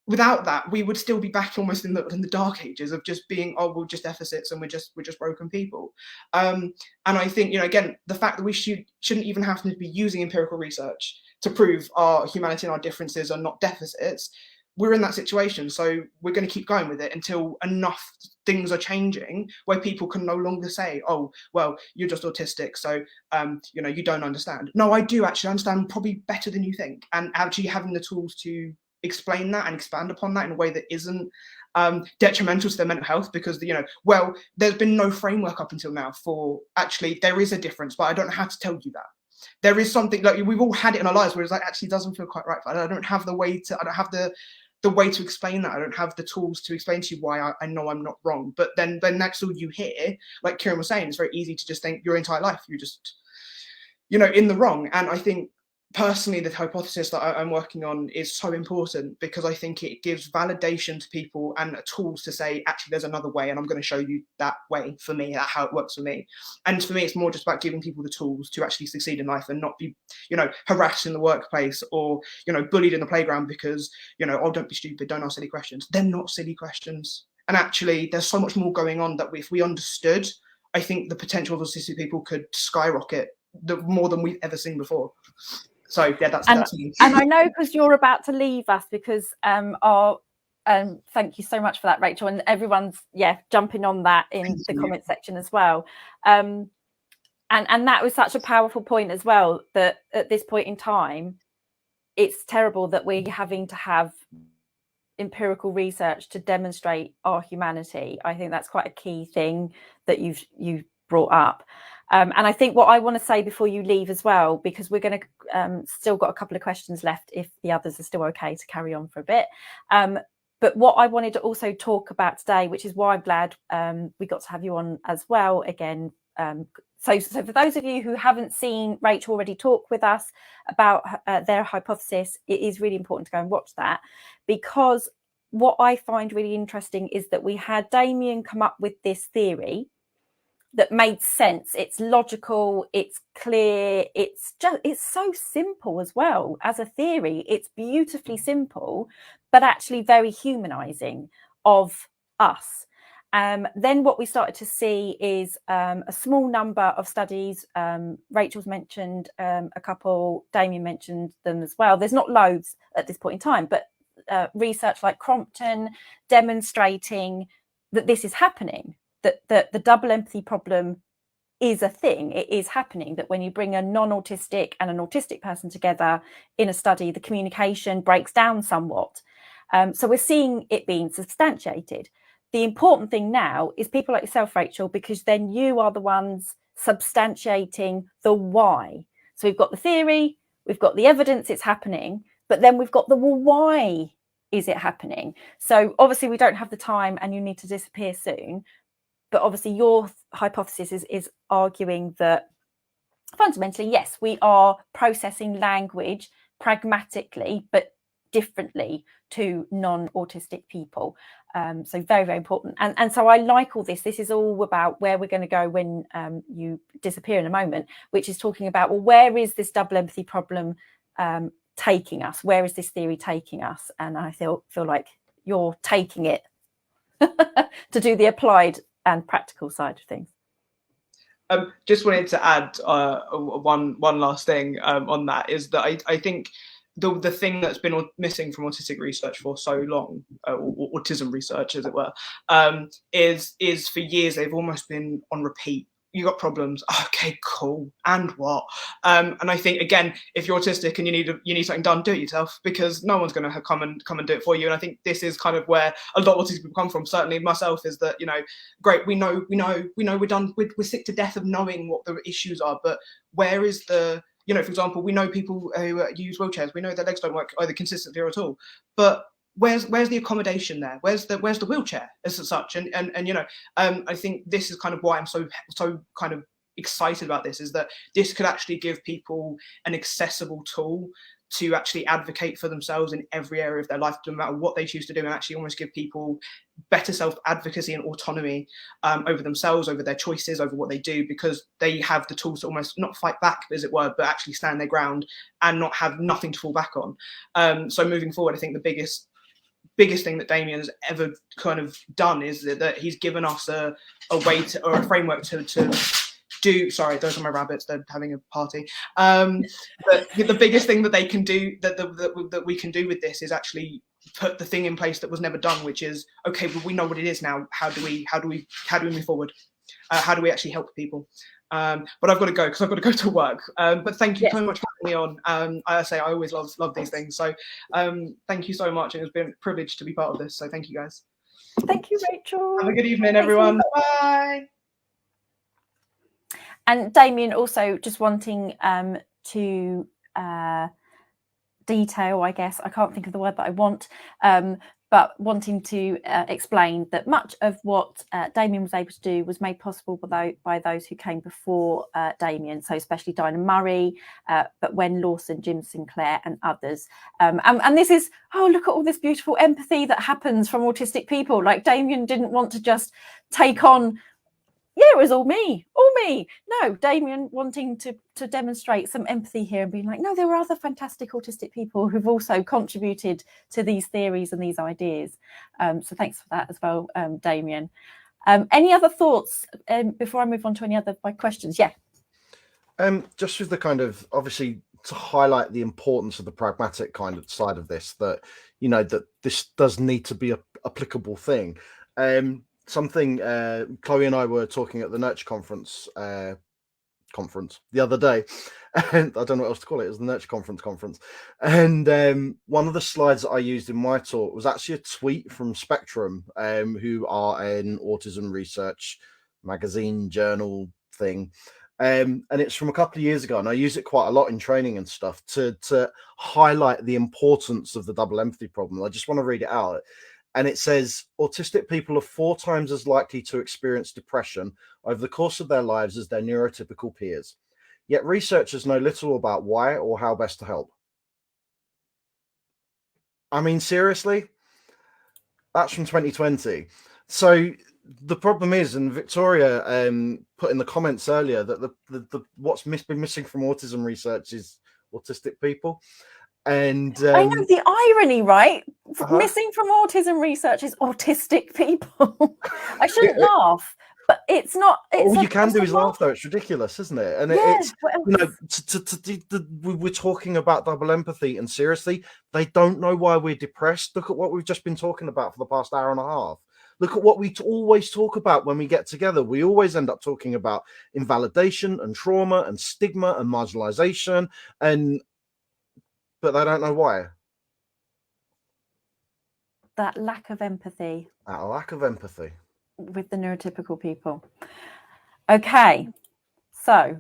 Without that, we would still be back almost in the dark ages of just being, oh, we're just deficits and we're just broken people. And I think, again, the fact that we shouldn't even have to be using empirical research to prove our humanity and our differences are not deficits. We're in that situation, so we're going to keep going with it until enough things are changing where people can no longer say, oh, well, you're just autistic, so you don't understand. No, I do actually understand, probably better than you think, and actually having the tools to explain that and expand upon that in a way that isn't detrimental to their mental health, because there's been no framework up until now for actually there is a difference, but I don't know how to tell you that. There is something, like we've all had it in our lives where it's like, actually doesn't feel quite right. I don't have the way to explain that. I don't have the tools to explain to you why I know I'm not wrong. But then that's all you hear. Like Kieran was saying, it's very easy to just think your entire life you're just, in the wrong. And I think personally, the hypothesis that I'm working on is so important because I think it gives validation to people and tools to say, actually, there's another way, and I'm going to show you that way for me, that's how it works for me. And for me, it's more just about giving people the tools to actually succeed in life and not be, harassed in the workplace or, bullied in the playground because, oh, don't be stupid, don't ask silly questions. They're not silly questions. And actually, there's so much more going on that if we understood, I think the potential of autistic people could skyrocket more than we've ever seen before. So yeah, that's me. And I know because you're about to leave us, because thank you so much for that, Rachel, and everyone's jumping on that in the comment section as well. And that was such a powerful point as well, that at this point in time, it's terrible that we're having to have empirical research to demonstrate our humanity. I think that's quite a key thing that you've brought up. And I think what I want to say before you leave as well, because we're going to still got a couple of questions left if the others are still okay to carry on for a bit. But what I wanted to also talk about today, which is why I'm glad we got to have you on as well again. So for those of you who haven't seen Rachel already talk with us about their hypothesis, it is really important to go and watch that, because what I find really interesting is that we had Damian come up with this theory that made sense. It's logical, it's clear, it's so simple as well as a theory. It's beautifully simple, but actually very humanizing of us. Then what we started to see is a small number of studies. Rachel's mentioned a couple, Damian mentioned them as well. There's not loads at this point in time, but research like Crompton demonstrating that this is happening, that the double empathy problem is a thing. It is happening, that when you bring a non-autistic and an autistic person together in a study, the communication breaks down somewhat. So we're seeing it being substantiated. The important thing now is people like yourself, Rachel, because then you are the ones substantiating the why. So we've got the theory, we've got the evidence it's happening, but then we've got the, well, why is it happening? So obviously we don't have the time and you need to disappear soon. But obviously your hypothesis is arguing that fundamentally, yes, we are processing language pragmatically, but differently to non-autistic people. So very, very important. And so I like all this. This is all about where we're going to go when you disappear in a moment, which is talking about, well, where is this double empathy problem taking us? Where is this theory taking us? And I feel like you're taking it to do the applied and practical side of things. Just wanted to add one last thing on that, is that I think the thing that's been missing from autistic research for so long, or autism research as it were, is for years they've almost been on repeat. You got problems, okay, cool, and what? And I think, again, if you're autistic and you need something done, do it yourself, because no one's going to come and do it for you. And I think this is kind of where a lot of autistic people come from. Certainly myself, is that, you know, great, we know we're done, we're sick to death of knowing what the issues are, but where is the, you know, for example, we know people who use wheelchairs, we know their legs don't work either consistently or at all, but where's the accommodation there? Where's the wheelchair as such? And you know, I think this is kind of why I'm so kind of excited about this, is that this could actually give people an accessible tool to actually advocate for themselves in every area of their life, no matter what they choose to do, and actually almost give people better self-advocacy and autonomy over themselves, over their choices, over what they do, because they have the tools to almost not fight back, as it were, but actually stand their ground and not have nothing to fall back on. So moving forward, I think the biggest thing that Damian has ever kind of done is that he's given us a way to, or a framework to do. Sorry, those are my rabbits, they're having a party. But the biggest thing that they can do, that we can do with this, is actually put the thing in place that was never done, which is, okay, well, we know what it is now. How do we move forward? How do we actually help people? But I've got to go because I've got to go to work. But thank you so much for having me on. I say I always love these things. So thank you so much. It's been a privilege to be part of this. So thank you, guys. Thank you, Rachel. Have a good evening, everyone. Bye. And Damian, also just wanting to detail, I guess, I can't think of the word that I want, but wanting to explain that much of what Damian was able to do was made possible by those who came before Damian, so especially Dinah Murray, but Wen Lawson, Jim Sinclair and others. And this is, oh, look at all this beautiful empathy that happens from autistic people. Like, Damian didn't want to just take on, yeah, it was all me. No, Damian wanting to demonstrate some empathy here and being like, no, there were other fantastic autistic people who've also contributed to these theories and these ideas. So thanks for that as well, Damian. Any other thoughts before I move on to any other questions? Yeah. Just with the kind of, obviously, to highlight the importance of the pragmatic kind of side of this, that, you know, that this does need to be a applicable thing. Something Chloe and I were talking at the Nurture conference the other day, and I don't know what else to call it. It was the Nurture conference, and one of the slides that I used in my talk was actually a tweet from Spectrum, who are an autism research magazine journal thing, and it's from a couple of years ago, and I use it quite a lot in training and stuff to highlight the importance of the double empathy problem. I just want to read it out. And it says, autistic people are 4 times as likely to experience depression over the course of their lives as their neurotypical peers. Yet researchers know little about why or how best to help. I mean, seriously? That's from 2020. So the problem is, and Victoria put in the comments earlier, that the what's been missing from autism research is autistic people. And I know the irony, right? Uh-huh. Missing from autism research is autistic people. I shouldn't laugh, but it's not. All you can do is laugh, though. It's ridiculous, isn't it? And it's, you know, we're talking about double empathy, and seriously, they don't know why we're depressed. Look at what we've just been talking about for the past hour and a half. Look at what we always talk about when we get together. We always end up talking about invalidation and trauma and stigma and marginalization, but they don't know why. That lack of empathy. That lack of empathy With the neurotypical people. Okay, so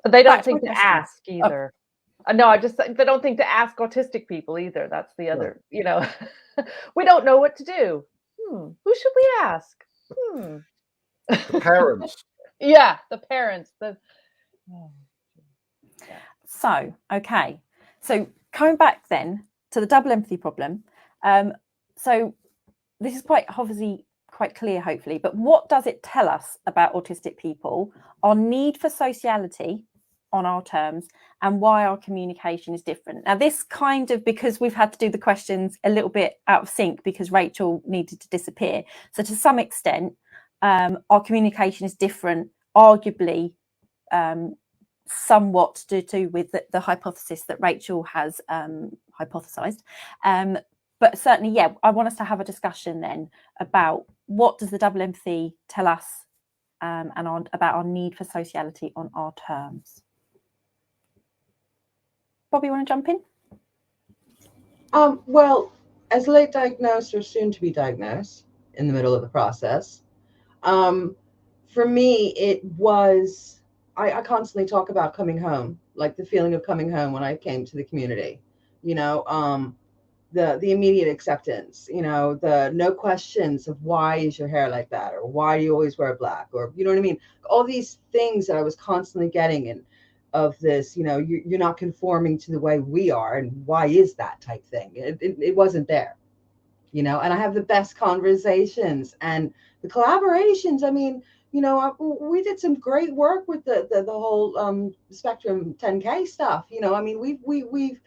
they don't think to ask either. No, they don't think to ask autistic people either. That's the other, you know, we don't know what to do. Who should we ask? The parents. Yeah, the parents. So, okay. So coming back then to the double empathy problem. So this is quite obviously quite clear, hopefully, but what does it tell us about autistic people, our need for sociality on our terms, and why our communication is different? Now, this kind of, because we've had to do the questions a little bit out of sync because Rachel needed to disappear. So to some extent, our communication is different, arguably somewhat to do with the hypothesis that Rachel has hypothesized. But certainly, yeah, I want us to have a discussion then about what does the double empathy tell us about our need for sociality on our terms. Bobbi, you want to jump in? Well, as late diagnosed or soon to be diagnosed in the middle of the process, for me, it was, I constantly talk about coming home, like the feeling of coming home when I came to the community, you know, the immediate acceptance, you know, the no questions of why is your hair like that, or why do you always wear black, or, you know what I mean? All these things that I was constantly getting in of this, you know, you're not conforming to the way we are, and why is that type thing? It wasn't there, you know, and I have the best conversations and the collaborations. I mean, you know, we did some great work with the whole Spectrum 10K stuff, you know. I mean, we've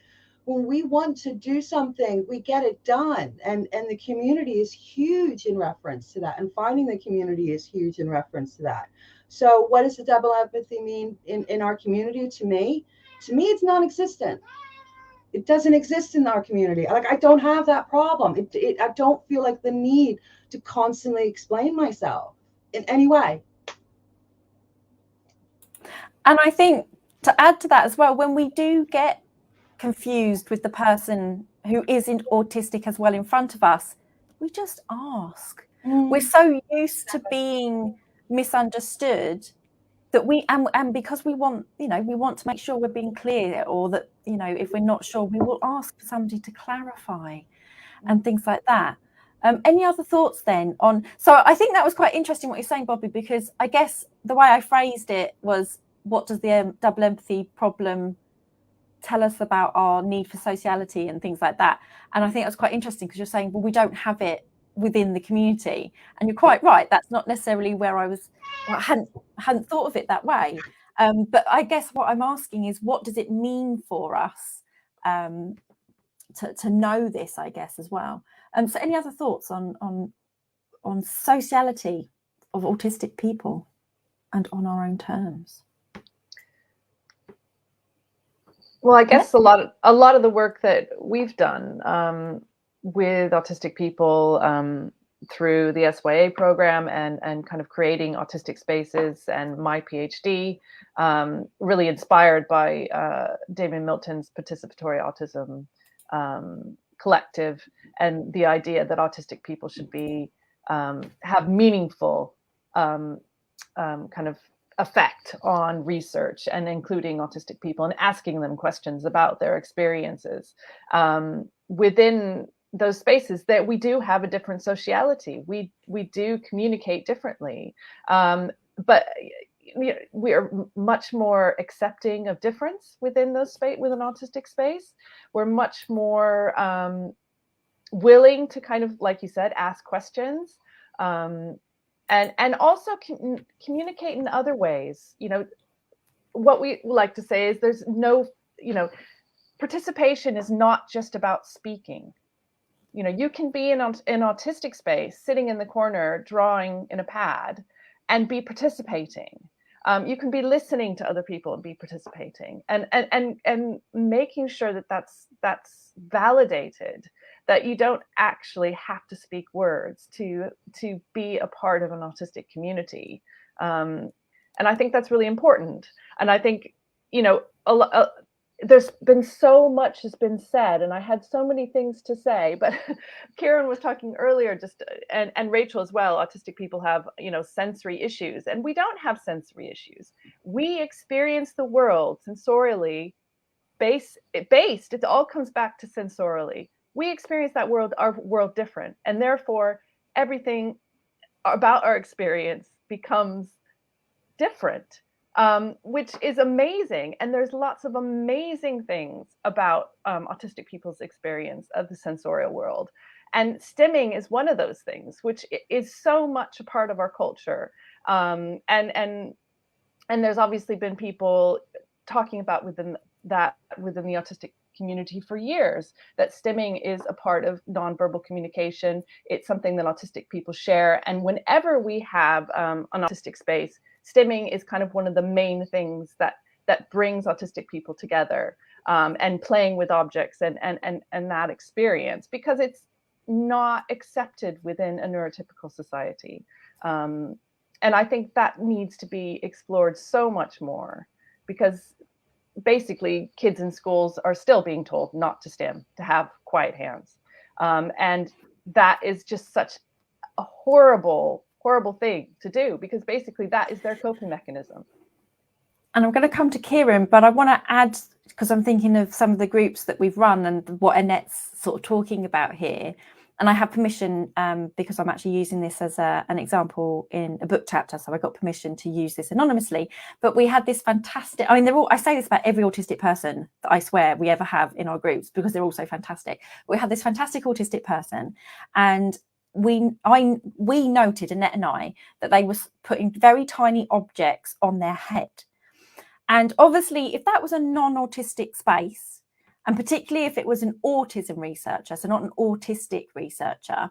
when we want to do something, we get it done. And the community is huge in reference to that. And finding the community is huge in reference to that. So what does the double empathy mean in our community? To me, it's non-existent. It doesn't exist in our community. Like, I don't have that problem. I don't feel like the need to constantly explain myself in any way. And I think to add to that as well, when we do get confused with the person who isn't autistic as well in front of us, we just ask. We're so used to being misunderstood that and because we want, you know, we want to make sure we're being clear, or that, you know, if we're not sure, we will ask for somebody to clarify and things like that. Any other thoughts then on, so I think that was quite interesting what you're saying, Bobbi, because I guess the way I phrased it was, what does the double empathy problem tell us about our need for sociality and things like that? And I think that's quite interesting, because you're saying, well, we don't have it within the community, and you're quite right, that's not necessarily where I hadn't thought of it that way. But I guess what I'm asking is, what does it mean for us to know this, I guess, as well? So any other thoughts on sociality of autistic people and on our own terms? Well, I guess a lot of the work that we've done with autistic people through the SYA program and kind of creating autistic spaces, and my PhD, really inspired by Damian Milton's participatory autism collective, and the idea that autistic people should be have meaningful kind of effect on research, and including autistic people and asking them questions about their experiences within those spaces, that we do have a different sociality. We do communicate differently, but we are much more accepting of difference within those space, within autistic space. We're much more willing to kind of, like you said, ask questions. And also communicate in other ways. You know, what we like to say is there's no, you know, participation is not just about speaking. You know, you can be in an autistic space, sitting in the corner, drawing in a pad, and be participating. You can be listening to other people and be participating, and making sure that that's validated, that you don't actually have to speak words to be a part of an autistic community. And I think that's really important. And I think, you know, there's been so much has been said, and I had so many things to say, but Kieran was talking earlier, and Rachel as well. Autistic people have, you know, sensory issues, and we don't have sensory issues. We experience the world sensorially based. It all comes back to sensorially. We experience our world different, and therefore everything about our experience becomes different. Which is amazing. And there's lots of amazing things about autistic people's experience of the sensorial world. And stimming is one of those things, which is so much a part of our culture. And there's obviously been people talking about within the autistic community for years, that stimming is a part of nonverbal communication. It's something that autistic people share. And whenever we have an autistic space, stimming is kind of one of the main things that brings autistic people together, and playing with objects and that experience, because it's not accepted within a neurotypical society. And I think that needs to be explored so much more, because basically kids in schools are still being told not to stim, to have quiet hands. And that is just such a horrible thing to do, because basically that is their coping mechanism. And I'm going to come to Kieran, but I want to add, because I'm thinking of some of the groups that we've run and what Annette's sort of talking about here. And I have permission, because I'm actually using this as an example in a book chapter. So I got permission to use this anonymously. But we had this fantastic, I mean, I say this about every autistic person that I swear we ever have in our groups, because they're all so fantastic. We had this fantastic autistic person, and we noted, Annette and I, that they were putting very tiny objects on their head. And obviously, if that was a non-autistic space, and particularly if it was an autism researcher, so not an autistic researcher,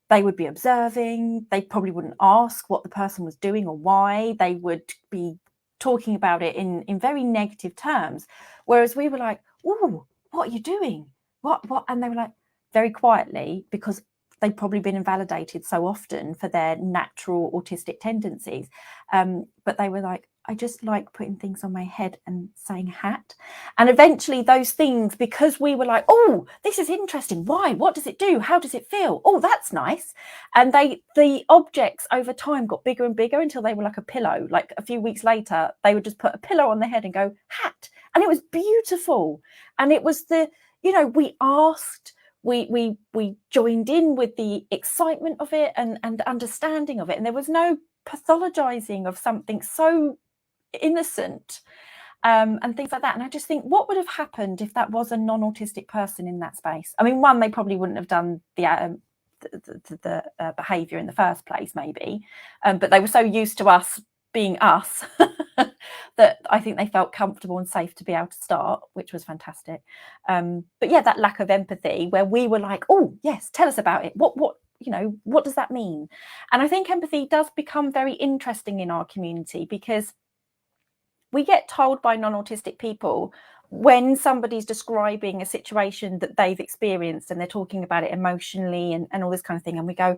they would be observing. They probably wouldn't ask what the person was doing or why. They would be talking about it in very negative terms. Whereas we were like, "Ooh, what are you doing? What?" And they were like, very quietly, because they'd probably been invalidated so often for their natural autistic tendencies. But they were like, "I just like putting things on my head and saying hat." And eventually those things, because we were like, "Oh, this is interesting. Why? What does it do? How does it feel? Oh, that's nice." And the objects over time got bigger and bigger until they were like a pillow. Like a few weeks later, they would just put a pillow on their head and go, "Hat." And it was beautiful. And it was we asked, we joined in with the excitement of it and understanding of it. And there was no pathologizing of something so innocent, and things like that. And I just think, what would have happened if that was a non-autistic person in that space? I mean, one, they probably wouldn't have done the behavior in the first place, maybe, but they were so used to us being us that I think they felt comfortable and safe to be able to start, which was fantastic. But yeah, that lack of empathy, where we were like, "Oh yes, tell us about it. What does that mean?" And I think empathy does become very interesting in our community, because we get told by non-autistic people, when somebody's describing a situation that they've experienced and they're talking about it emotionally and all this kind of thing, and we go,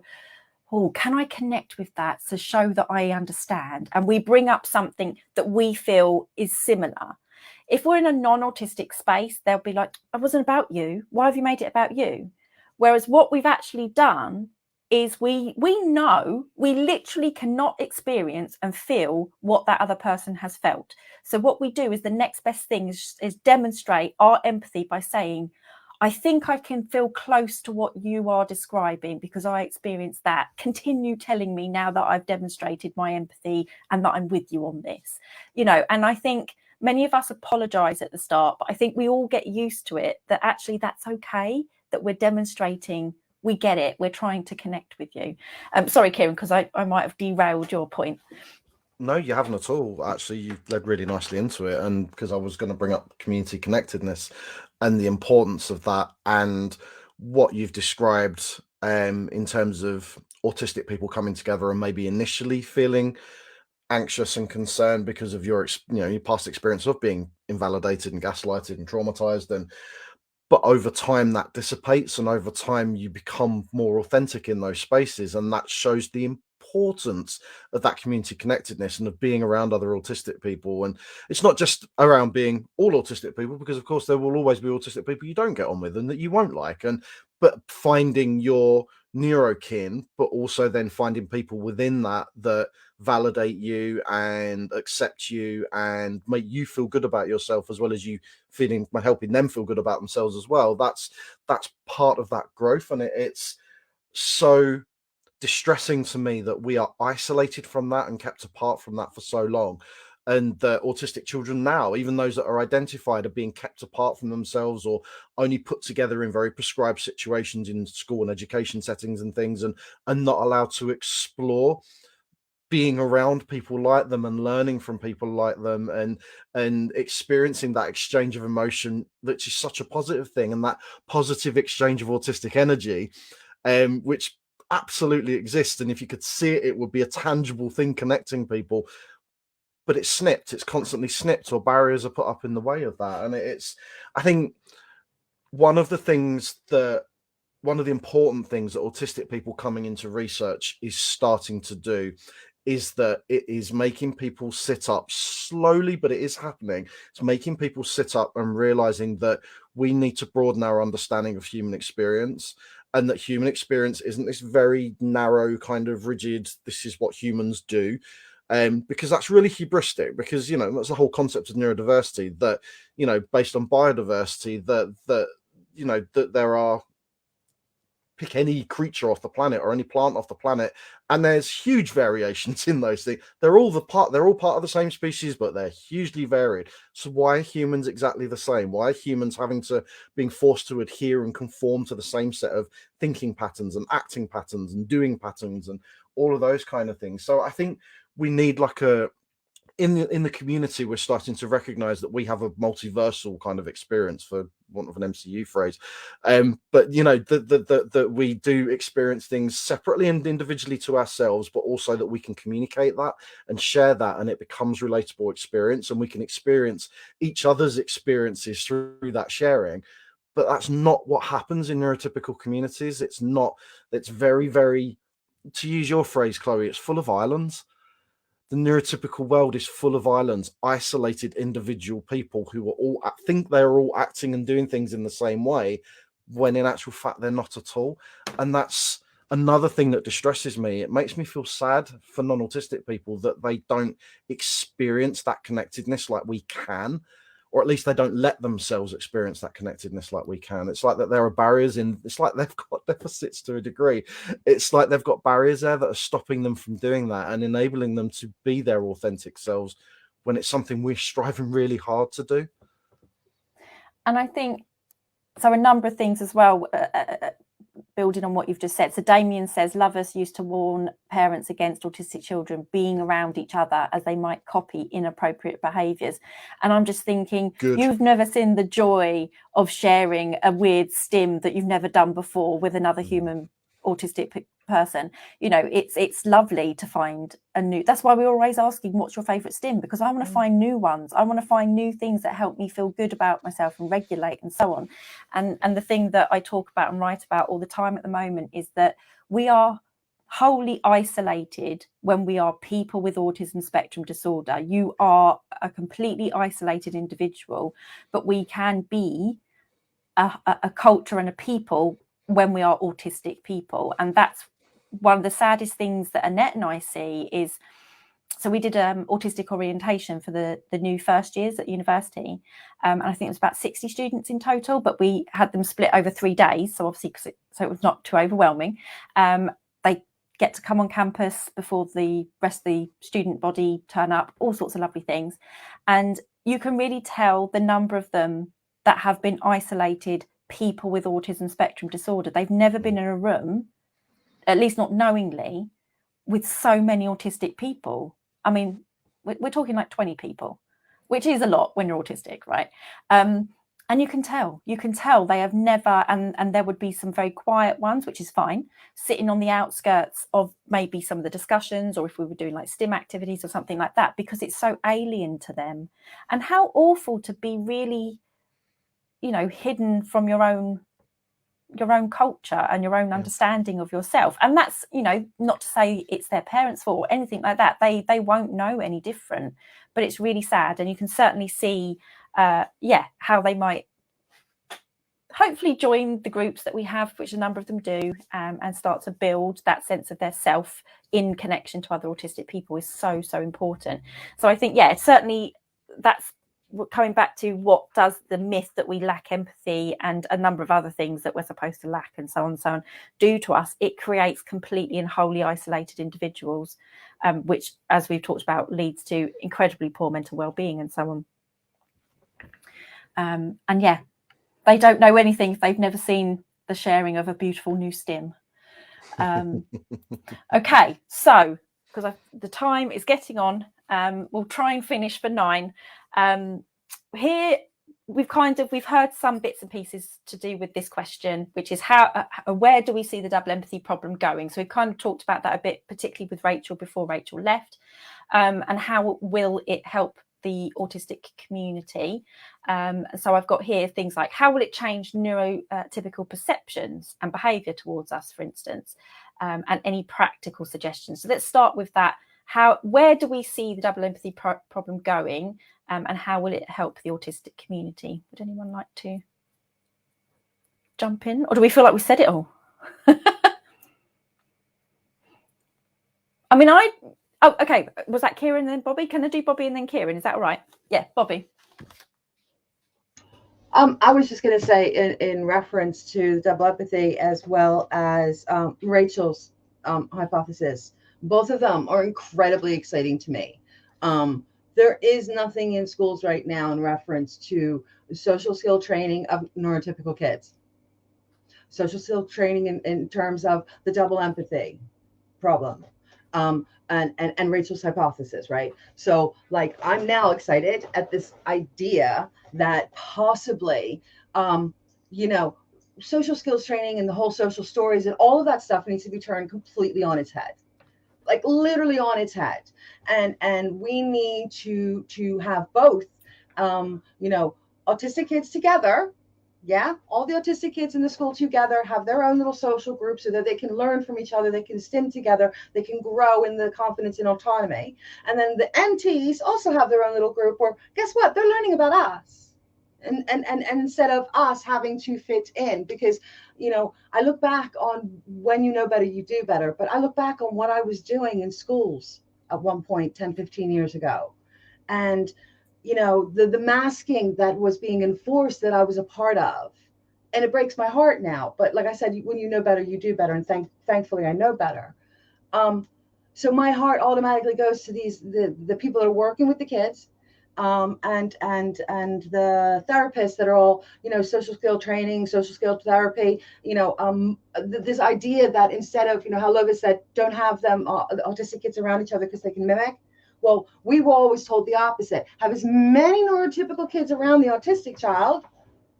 "Oh, can I connect with that to show that I understand?" And we bring up something that we feel is similar. If we're in a non-autistic space, they'll be like, "It wasn't about you. Why have you made it about you?" Whereas what we've actually done is we know we literally cannot experience and feel what that other person has felt. So what we do is the next best thing is demonstrate our empathy by saying, "I think I can feel close to what you are describing because I experienced that. Continue telling me now that I've demonstrated my empathy and that I'm with you on this." And I think many of us apologize at the start, but I think we all get used to it, that actually that's okay, that we're demonstrating we get it, we're trying to connect with you. Sorry, Kieran, because I might have derailed your point. No, you haven't at all. Actually, you've led really nicely into it. And because I was going to bring up community connectedness and the importance of that, and what you've described in terms of autistic people coming together and maybe initially feeling anxious and concerned because of your your past experience of being invalidated and gaslighted and traumatized, but over time that dissipates, and over time you become more authentic in those spaces, and that shows the importance of that community connectedness and of being around other autistic people. And it's not just around being all autistic people, because of course there will always be autistic people you don't get on with and that you won't like, but finding your neurokin, but also then finding people within that validate you and accept you and make you feel good about yourself, as well as you helping them feel good about themselves as well. That's part of that growth. And it's so distressing to me that we are isolated from that and kept apart from that for so long, and the autistic children now, even those that are identified, are being kept apart from themselves, or only put together in very prescribed situations in school and education settings and things, and not allowed to explore being around people like them and learning from people like them, and experiencing that exchange of emotion, which is such a positive thing, and that positive exchange of autistic energy, which absolutely exists. And if you could see it, it would be a tangible thing connecting people, but it's constantly snipped, or barriers are put up in the way of that. And I think one of the important things that autistic people coming into research is starting to do is that it is making people sit up slowly, but it is happening. It's making people sit up and realizing that we need to broaden our understanding of human experience, and that human experience isn't this very narrow kind of rigid, this is what humans do. Because that's really hubristic, because, that's the whole concept of neurodiversity, that, based on biodiversity, that there are, pick any creature off the planet or any plant off the planet, and there's huge variations in those things. They're all part of the same species, but they're hugely varied. So why are humans exactly the same? Why are humans being forced to adhere and conform to the same set of thinking patterns and acting patterns and doing patterns and all of those kind of things? So I think we need in the community, we're starting to recognize that we have a multiversal kind of experience, for want of an MCU phrase, but that we do experience things separately and individually to ourselves, but also that we can communicate that and share that, and it becomes relatable experience, and we can experience each other's experiences through that sharing. But that's not what happens in neurotypical communities. It's very, very, to use your phrase, Chloe, it's full of islands. The neurotypical world is full of islands, isolated individual people who think they're all acting and doing things in the same way, when in actual fact they're not at all. And that's another thing that distresses me. It makes me feel sad for non-autistic people that they don't experience that connectedness like we can, or at least they don't let themselves experience that connectedness like we can. It's like that there are barriers it's like they've got deficits to a degree. It's like they've got barriers there that are stopping them from doing that and enabling them to be their authentic selves, when it's something we're striving really hard to do. And I think, so a number of things as well, building on what you've just said. So Damian says, lovers used to warn parents against autistic children being around each other as they might copy inappropriate behaviours. And I'm just thinking, Good. You've never seen the joy of sharing a weird stim that you've never done before with another human autistic person. It's lovely to find a new, that's why we're always asking, what's your favourite stim? Because I want to find new ones. I want to find new things that help me feel good about myself and regulate and so on. And the thing that I talk about and write about all the time at the moment is that we are wholly isolated when we are people with autism spectrum disorder. You are a completely isolated individual, but we can be a culture and a people when we are autistic people. And that's one of the saddest things that Annette and I see is, so we did autistic orientation for the new first years at university, and I think it was about 60 students in total, but we had them split over 3 days, so obviously so it was not too overwhelming. They get to come on campus before the rest of the student body turn up, all sorts of lovely things, and you can really tell the number of them that have been isolated people with autism spectrum disorder. They've never been in a room, at least not knowingly, with so many autistic people. I mean, we're talking like 20 people, which is a lot when you're autistic, right? And you can tell they have never, and there would be some very quiet ones, which is fine, sitting on the outskirts of maybe some of the discussions, or if we were doing like STEM activities or something like that, because it's so alien to them. And how awful to be really, hidden from your own culture and your own understanding of yourself. And that's, not to say it's their parents' fault or anything like that. They won't know any different, but it's really sad. And you can certainly see how they might hopefully join the groups that we have, which a number of them do, and start to build that sense of their self in connection to other autistic people is so important. So I think, certainly that's coming back to what does the myth that we lack empathy and a number of other things that we're supposed to lack and so on do to us. It creates completely and wholly isolated individuals, which, as we've talked about, leads to incredibly poor mental well-being and so on. They don't know anything if they've never seen the sharing of a beautiful new stim. Okay, so because the time is getting on, we'll try and finish for 9. Here we've heard some bits and pieces to do with this question, which is where do we see the double empathy problem going? So we've kind of talked about that a bit, particularly with Rachel before Rachel left, and how will it help the autistic community. So I've got here things like, how will it change neurotypical perceptions and behaviour towards us, for instance, and any practical suggestions. So let's start with that. Where do we see the double empathy problem going, and how will it help the autistic community? Would anyone like to jump in, or do we feel like we said it all? I mean, oh, okay. Was that Kieran and then Bobbi? Can I do Bobbi and then Kieran? Is that all right? Yeah, Bobbi. I was just going to say in reference to double empathy as well as Rachel's hypothesis, both of them are incredibly exciting to me. There is nothing in schools right now in reference to social skill training of neurotypical kids. Social skill training in terms of the double empathy problem. And Rachel's hypothesis, right? So like, I'm now excited at this idea that possibly, social skills training and the whole social stories and all of that stuff needs to be turned completely on its head, like literally on its head. And we need to have both, autistic kids together. Yeah, all the autistic kids in the school together have their own little social group so that they can learn from each other, they can stim together, they can grow in the confidence and autonomy. And then the NTs also have their own little group where, guess what? They're learning about us. And instead of us having to fit in, because, I look back on when you know better, you do better. But I look back on what I was doing in schools at one point 10, 15 years ago. And the masking that was being enforced that I was a part of, and it breaks my heart now. But like I said, when you know better, you do better. And thankfully, I know better. So my heart automatically goes to the people that are working with the kids, and the therapists that are all, social skill training, social skill therapy. This idea that instead of, how Lovis said, don't have them autistic kids around each other because they can mimic. Well, we were always told the opposite. Have as many neurotypical kids around the autistic child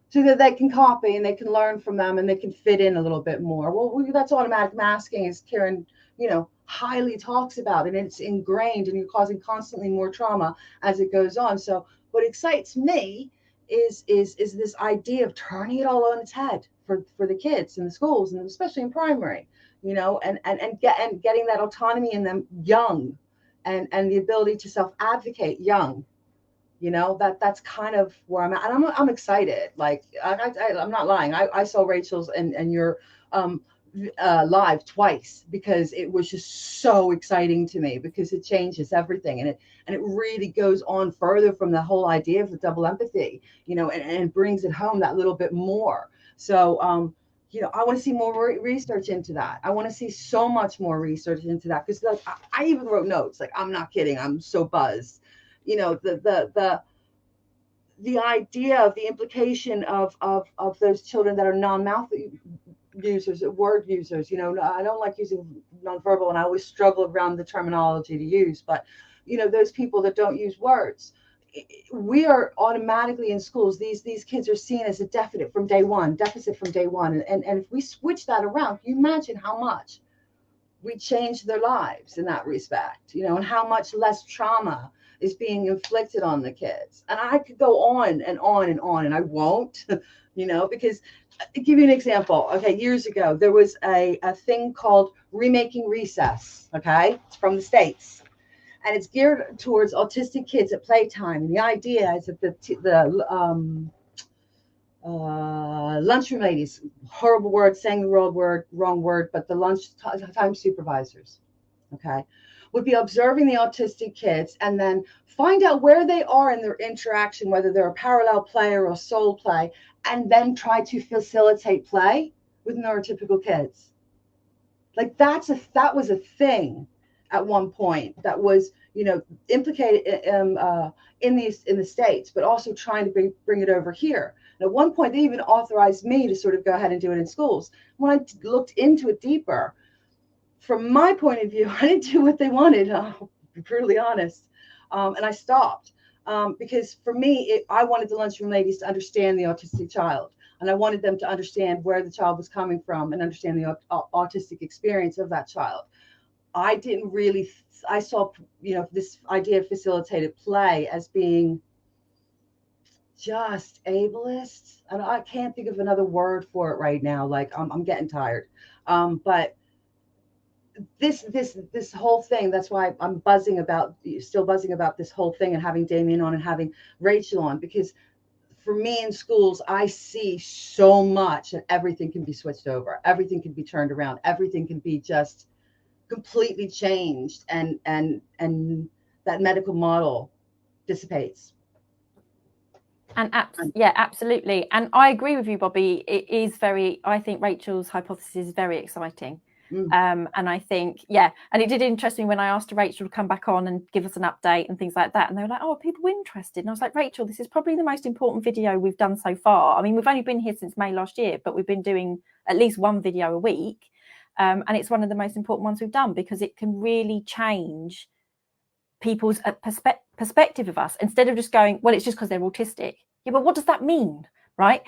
so that they can copy and they can learn from them and they can fit in a little bit more. Well, that's automatic masking, as Kieran, highly talks about, and it's ingrained, and you're causing constantly more trauma as it goes on. So what excites me is this idea of turning it all on its head for the kids in the schools, and especially in primary, and getting that autonomy in them young. And the ability to self-advocate young, that's kind of where I'm at. And I'm excited. Like, I'm not lying. I saw Rachel's and your live twice because it was just so exciting to me, because it changes everything. And it really goes on further from the whole idea of the double empathy, and brings it home that little bit more. So, I want to see more research into that. I want to see so much more research into that, because I even wrote notes. Like, I'm not kidding. I'm so buzzed. The idea of the implication of those children that are non-mouth users, word users. I don't like using nonverbal, and I always struggle around the terminology to use. But those people that don't use words. We are automatically in schools. These kids are seen as a deficit from day one. And if we switch that around, can you imagine how much we change their lives in that respect, and how much less trauma is being inflicted on the kids. And I could go on and on and on, and I won't, because I'll give you an example. Okay, years ago, there was a thing called Remaking Recess. Okay, it's from the States. And it's geared towards autistic kids at playtime. And the idea is that the lunchroom ladies, horrible word, saying the wrong word, but the lunchtime supervisors, okay, would be observing the autistic kids and then find out where they are in their interaction, whether they're a parallel play or a sole play, and then try to facilitate play with neurotypical kids. Like that was a thing at one point that was, implicated in the States, but also trying to bring it over here. And at one point, they even authorized me to sort of go ahead and do it in schools. When I looked into it deeper, from my point of view, I didn't do what they wanted. I'll be brutally honest, and I stopped because for me, I wanted the lunchroom ladies to understand the autistic child, and I wanted them to understand where the child was coming from and understand the autistic experience of that child. I didn't really, I saw, this idea of facilitated play as being just ableist. And I can't think of another word for it right now. Like I'm getting tired. But this whole thing, that's why I'm still buzzing about this whole thing and having Damian on and having Rachel on, because for me in schools, I see so much and everything can be switched over. Everything can be turned around. Everything can be just completely changed, and that medical model dissipates. And yeah, absolutely. And I agree with you, Bobbi. It is I think Rachel's hypothesis is very exciting. And I think, and it did interest me when I asked Rachel to come back on and give us an update and things like that. And they were like, oh, people were interested. And I was like, Rachel, this is probably the most important video we've done so far. I mean, we've only been here since May last year, but we've been doing at least one video a week. And it's one of the most important ones we've done because it can really change people's perspective of us, instead of just going, well, it's just because they're autistic. Yeah, but what does that mean, right?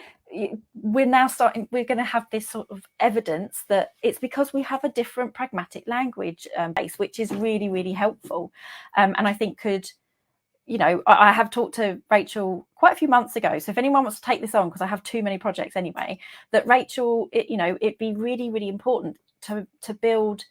We're going to have this sort of evidence that it's because we have a different pragmatic language base, which is really, really helpful. And I think I have talked to Rachel quite a few months ago. So if anyone wants to take this on, because I have too many projects anyway, that Rachel, it'd be really, really important to build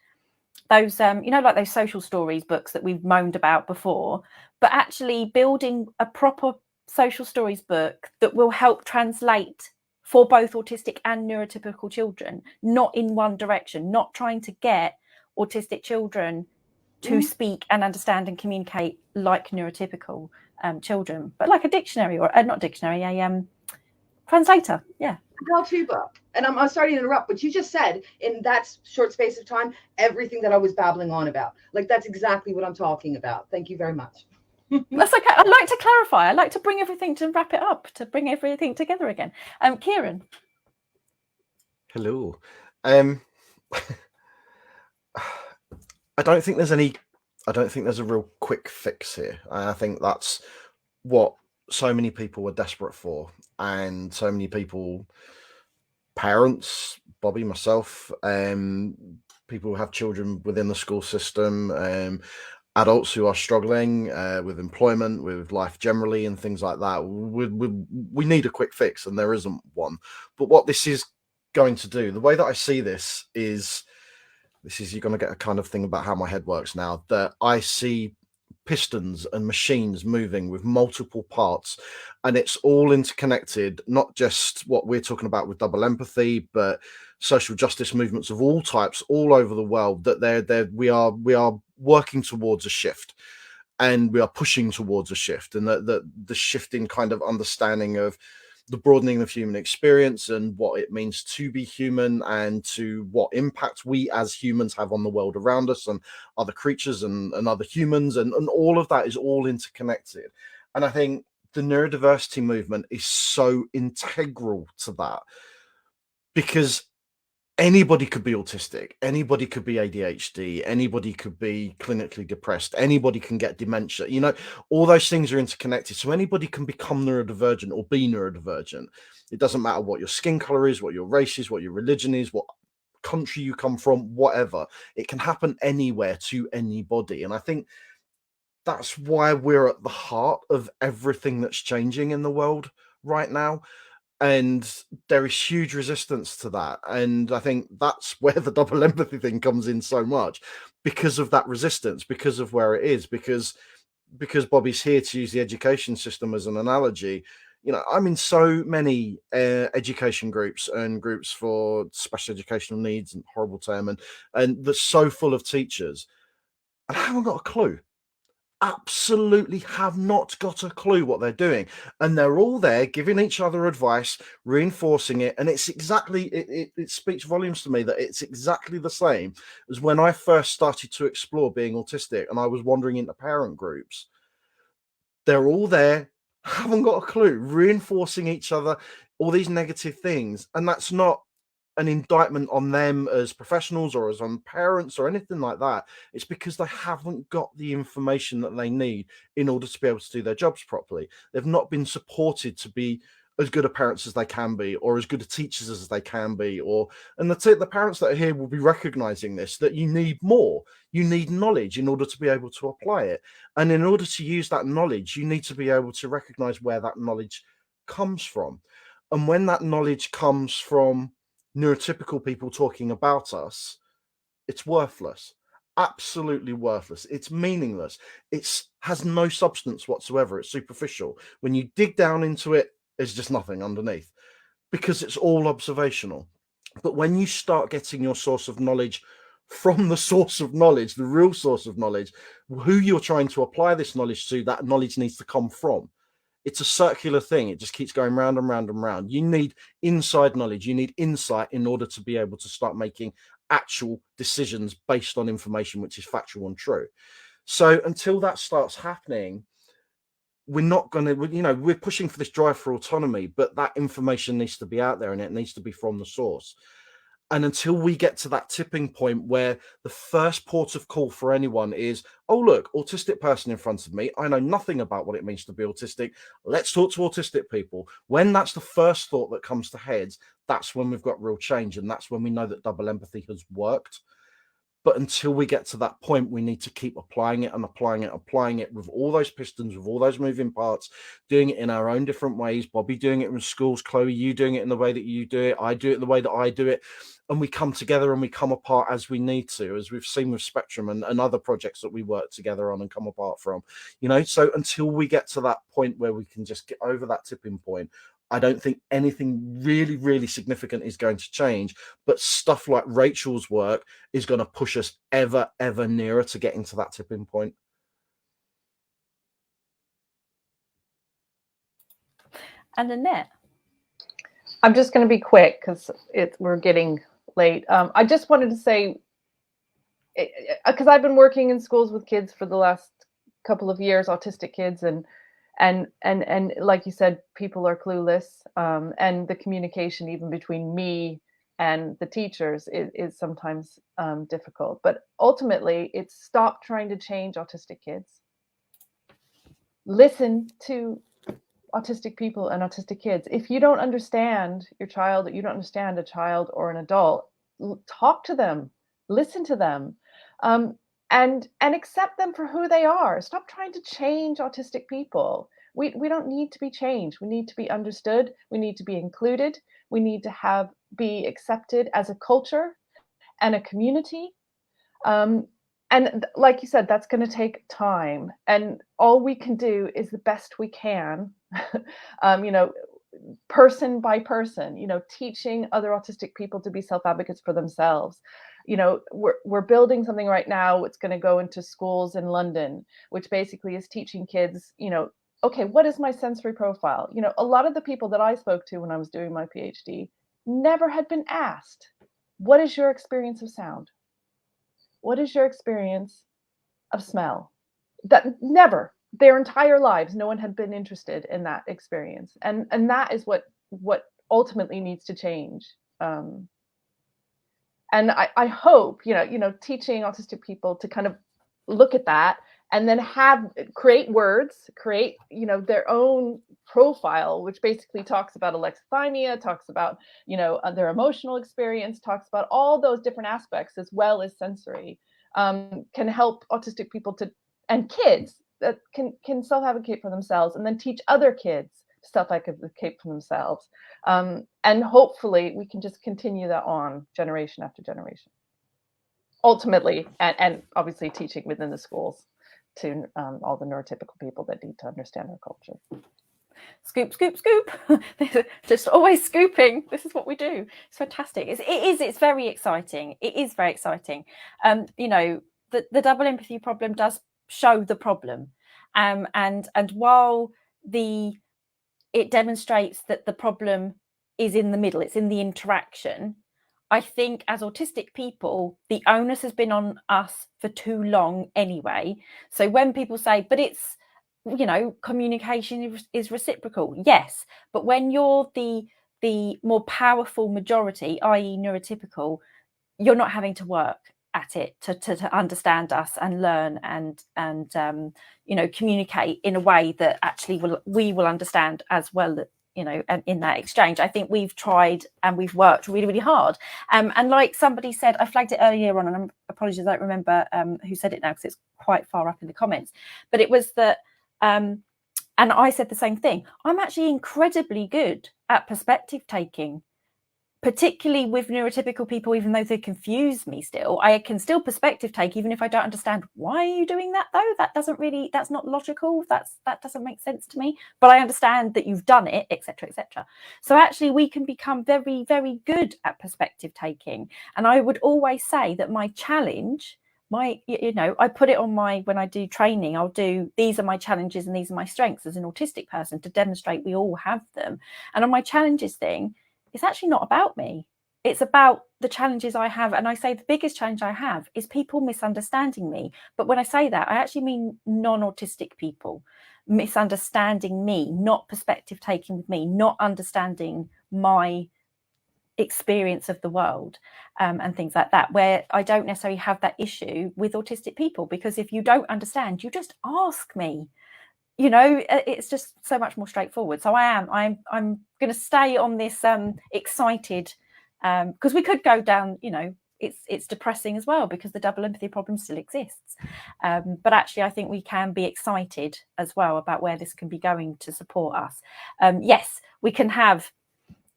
those, like those social stories books that we've moaned about before, but actually building a proper social stories book that will help translate for both autistic and neurotypical children, not in one direction, not trying to get autistic children to speak and understand and communicate like neurotypical children, but like a dictionary or not dictionary, a translator. Yeah. How-to book. And I'm sorry to interrupt, but you just said in that short space of time, everything that I was babbling on about. Like, that's exactly what I'm talking about. Thank you very much. That's okay. I like to clarify. I like to bring everything, to wrap it up, to bring everything together again. Kieran. Hello. I don't think there's a real quick fix here. I think that's what so many people were desperate for, and so many people, parents, Bobbi, myself, people who have children within the school system, adults who are struggling with employment, with life generally, and things like that. We need a quick fix, and there isn't one. But what this is going to do, the way that I see this is you're going to get a kind of thing about how my head works now, that I see pistons and machines moving with multiple parts, and it's all interconnected, not just what we're talking about with double empathy, but social justice movements of all types all over the world, that we are working towards a shift, and we are pushing towards a shift, and that the shift in kind of understanding of the broadening of human experience and what it means to be human, and to what impact we as humans have on the world around us and other creatures and other humans, and all of that is all interconnected. And I think the neurodiversity movement is so integral to that, because anybody could be autistic, anybody could be ADHD, anybody could be clinically depressed, anybody can get dementia. You know, all those things are interconnected. So anybody can become neurodivergent or be neurodivergent. It doesn't matter what your skin color is, what your race is, what your religion is, what country you come from, whatever. It can happen anywhere to anybody. And I think that's why we're at the heart of everything that's changing in the world right now. And there is huge resistance to that. And I think that's where the double empathy thing comes in so much, because of that resistance, because of where it is, because Bobbi's here to use the education system as an analogy. You know, I'm in so many education groups and groups for special educational needs, and horrible term, and they're so full of teachers, and I haven't got a clue. Absolutely have not got a clue what they're doing, and they're all there giving each other advice, reinforcing it, and it's exactly it speaks volumes to me that it's exactly the same as when I first started to explore being autistic and I was wandering into parent groups. They're all there, haven't got a clue, reinforcing each other, all these negative things, and that's not an indictment on them as professionals or as on parents or anything like that. It's because they haven't got the information that they need in order to be able to do their jobs properly. They've not been supported to be as good a parents as they can be, or as good a teachers as they can be, and the parents that are here will be recognizing this, that you need more. You need knowledge in order to be able to apply it, and in order to use that knowledge, you need to be able to recognize where that knowledge comes from. And when that knowledge comes from neurotypical people talking about us, it's worthless, absolutely worthless. It's meaningless. It has no substance whatsoever. It's superficial. When you dig down into it, there's just nothing underneath, because it's all observational. But when you start getting your source of knowledge from the source of knowledge, the real source of knowledge, who you're trying to apply this knowledge to, that knowledge needs to come from. It's a circular thing. It just keeps going round and round and round. You need inside knowledge. You need insight in order to be able to start making actual decisions based on information which is factual and true. So until that starts happening, we're not going to, we're pushing for this drive for autonomy, but that information needs to be out there and it needs to be from the source. And until we get to that tipping point where the first port of call for anyone is, oh, look, autistic person in front of me. I know nothing about what it means to be autistic. Let's talk to autistic people. When that's the first thought that comes to heads, that's when we've got real change. And that's when we know that double empathy has worked. But until we get to that point, we need to keep applying it and applying it with all those pistons, with all those moving parts, doing it in our own different ways. Bobbi doing it in schools, Chloe, you doing it in the way that you do it, I do it in the way that I do it. And we come together and we come apart as we need to, as we've seen with Spectrum and other projects that we work together on and come apart from. So until we get to that point where we can just get over that tipping point, I don't think anything really, really significant is going to change. But stuff like Rachel's work is going to push us ever, ever nearer to getting to that tipping point. And Annette? I'm just going to be quick because we're getting late. I just wanted to say, because I've been working in schools with kids for the last couple of years, autistic kids, and like you said, people are clueless, and the communication even between me and the teachers is sometimes difficult. But ultimately, it's stop trying to change autistic kids. Listen to autistic people and autistic kids. If you don't understand your child, you don't understand a child or an adult, talk to them, listen to them, and accept them for who they are. Stop trying to change autistic people. We don't need to be changed. We need to be understood. We need to be included. We need to be accepted as a culture and a community. And like you said, that's going to take time. And all we can do is the best we can, person by person, teaching other autistic people to be self-advocates for themselves. We're building something right now. It's going to go into schools in London, which basically is teaching kids, okay, what is my sensory profile? A lot of the people that I spoke to when I was doing my PhD never had been asked, what is your experience of sound? What is your experience of smell? That never, their entire lives, no one had been interested in that experience. And that is what ultimately needs to change. And I hope, teaching autistic people to kind of look at that and then create words, create, their own profile, which basically talks about alexithymia, talks about, their emotional experience, talks about all those different aspects as well as sensory, can help autistic people and kids that can self-advocate for themselves, and then teach other kids to self-advocate for themselves. And hopefully we can just continue that on generation after generation. Ultimately, and obviously teaching within the schools to all the neurotypical people that need to understand our culture. Scoop, scoop, scoop. Just always scooping. This is what we do. It's fantastic. It's very exciting. It is very exciting. The double empathy problem does show the problem. And while it demonstrates that the problem is in the middle, it's in the interaction, I think as autistic people, the onus has been on us for too long anyway. So when people say, but it's, communication is reciprocal. Yes, but when you're the more powerful majority, i.e. neurotypical, you're not having to work at it to understand us and learn and communicate in a way that actually we will understand as well, and in that exchange. I think we've tried and we've worked really, really hard. And like somebody said, I flagged it earlier on, and apologies, I don't remember who said it now because it's quite far up in the comments, but it was that, and I said the same thing. I'm actually incredibly good at perspective taking, particularly with neurotypical people, even though they confuse me still. I can still perspective take, even if I don't understand why are you doing that though. That's not logical. That doesn't make sense to me. But I understand that you've done it, etc., etc. So actually we can become very, very good at perspective taking. And I would always say that my challenge, I put it on when I do training, I'll do, these are my challenges and these are my strengths as an autistic person to demonstrate we all have them. And on my challenges thing, it's actually not about me. It's about the challenges I have. And I say the biggest challenge I have is people misunderstanding me. But when I say that, I actually mean non-autistic people misunderstanding me, not perspective taking with me, not understanding my experience of the world, and things like that, where I don't necessarily have that issue with autistic people, because if you don't understand, you just ask me. It's just so much more straightforward. So I'm going to stay on this excited, because we could go down, it's depressing as well because the double empathy problem still exists. But actually, I think we can be excited as well about where this can be going to support us. Yes, we can have,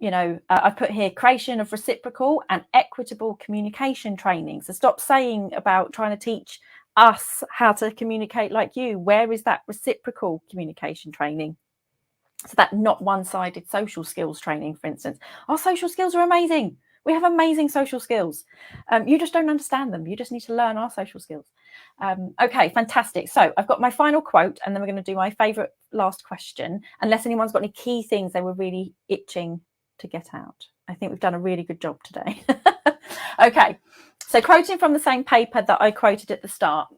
I put here creation of reciprocal and equitable communication training. So stop saying about trying to teach us how to communicate like you. Where is that reciprocal communication training? So that not one-sided social skills training, for instance. Our social skills are amazing. We have amazing social skills. You just don't understand them. You just need to learn our social skills. Okay, fantastic. So I've got my final quote, and then we're going to do my favourite last question, unless anyone's got any key things they were really itching to get out. I think we've done a really good job today. Okay, so quoting from the same paper that I quoted at the start.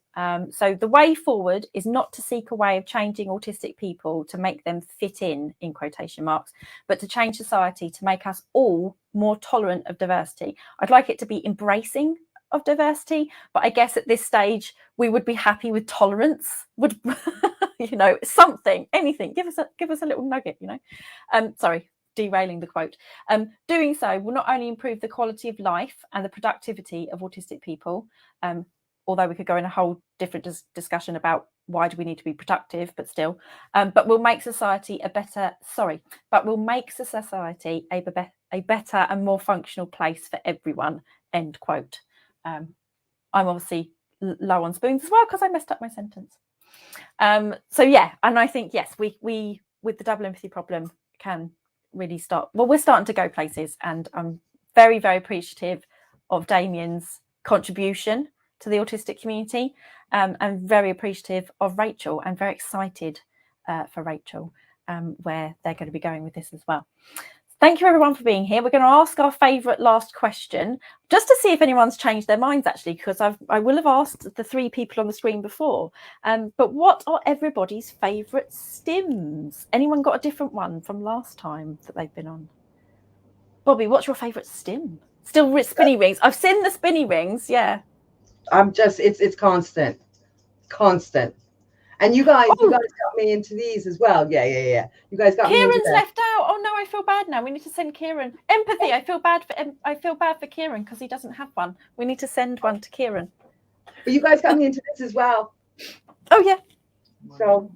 So the way forward is not to seek a way of changing autistic people to make them fit in quotation marks, but to change society to make us all more tolerant of diversity. I'd like it to be embracing of diversity, but I guess at this stage we would be happy with tolerance. Would something, anything. Give us a little nugget. Sorry, derailing the quote. Doing so will not only improve the quality of life and the productivity of autistic people, although we could go in a whole different discussion about why do we need to be productive, but still, but will make society a better and more functional place for everyone, end quote. I'm obviously low on spoons as well because I messed up my sentence. So yeah, and I think, yes, we with the double empathy problem can really start. Well, we're starting to go places, and I'm very, very appreciative of Damian's contribution to the autistic community, and very appreciative of Rachel, and very excited for Rachel, where they're going to be going with this as well. Thank you everyone for being here. We're going to ask our favourite last question, just to see if anyone's changed their minds, actually, because I will have asked the three people on the screen before. But what are everybody's favourite stims? Anyone got a different one from last time that they've been on? Bobbi, what's your favourite stim? Still spinny rings. I've seen the spinny rings. Yeah. I'm just, it's constant. And you guys got me into these as well. Yeah. You guys got me into Kieran's that. left out. Oh no, I feel bad now. We need to send Kieran empathy. I feel bad for Kieran because he doesn't have one. We need to send one to Kieran. But you guys got me into this as well. Oh yeah. So,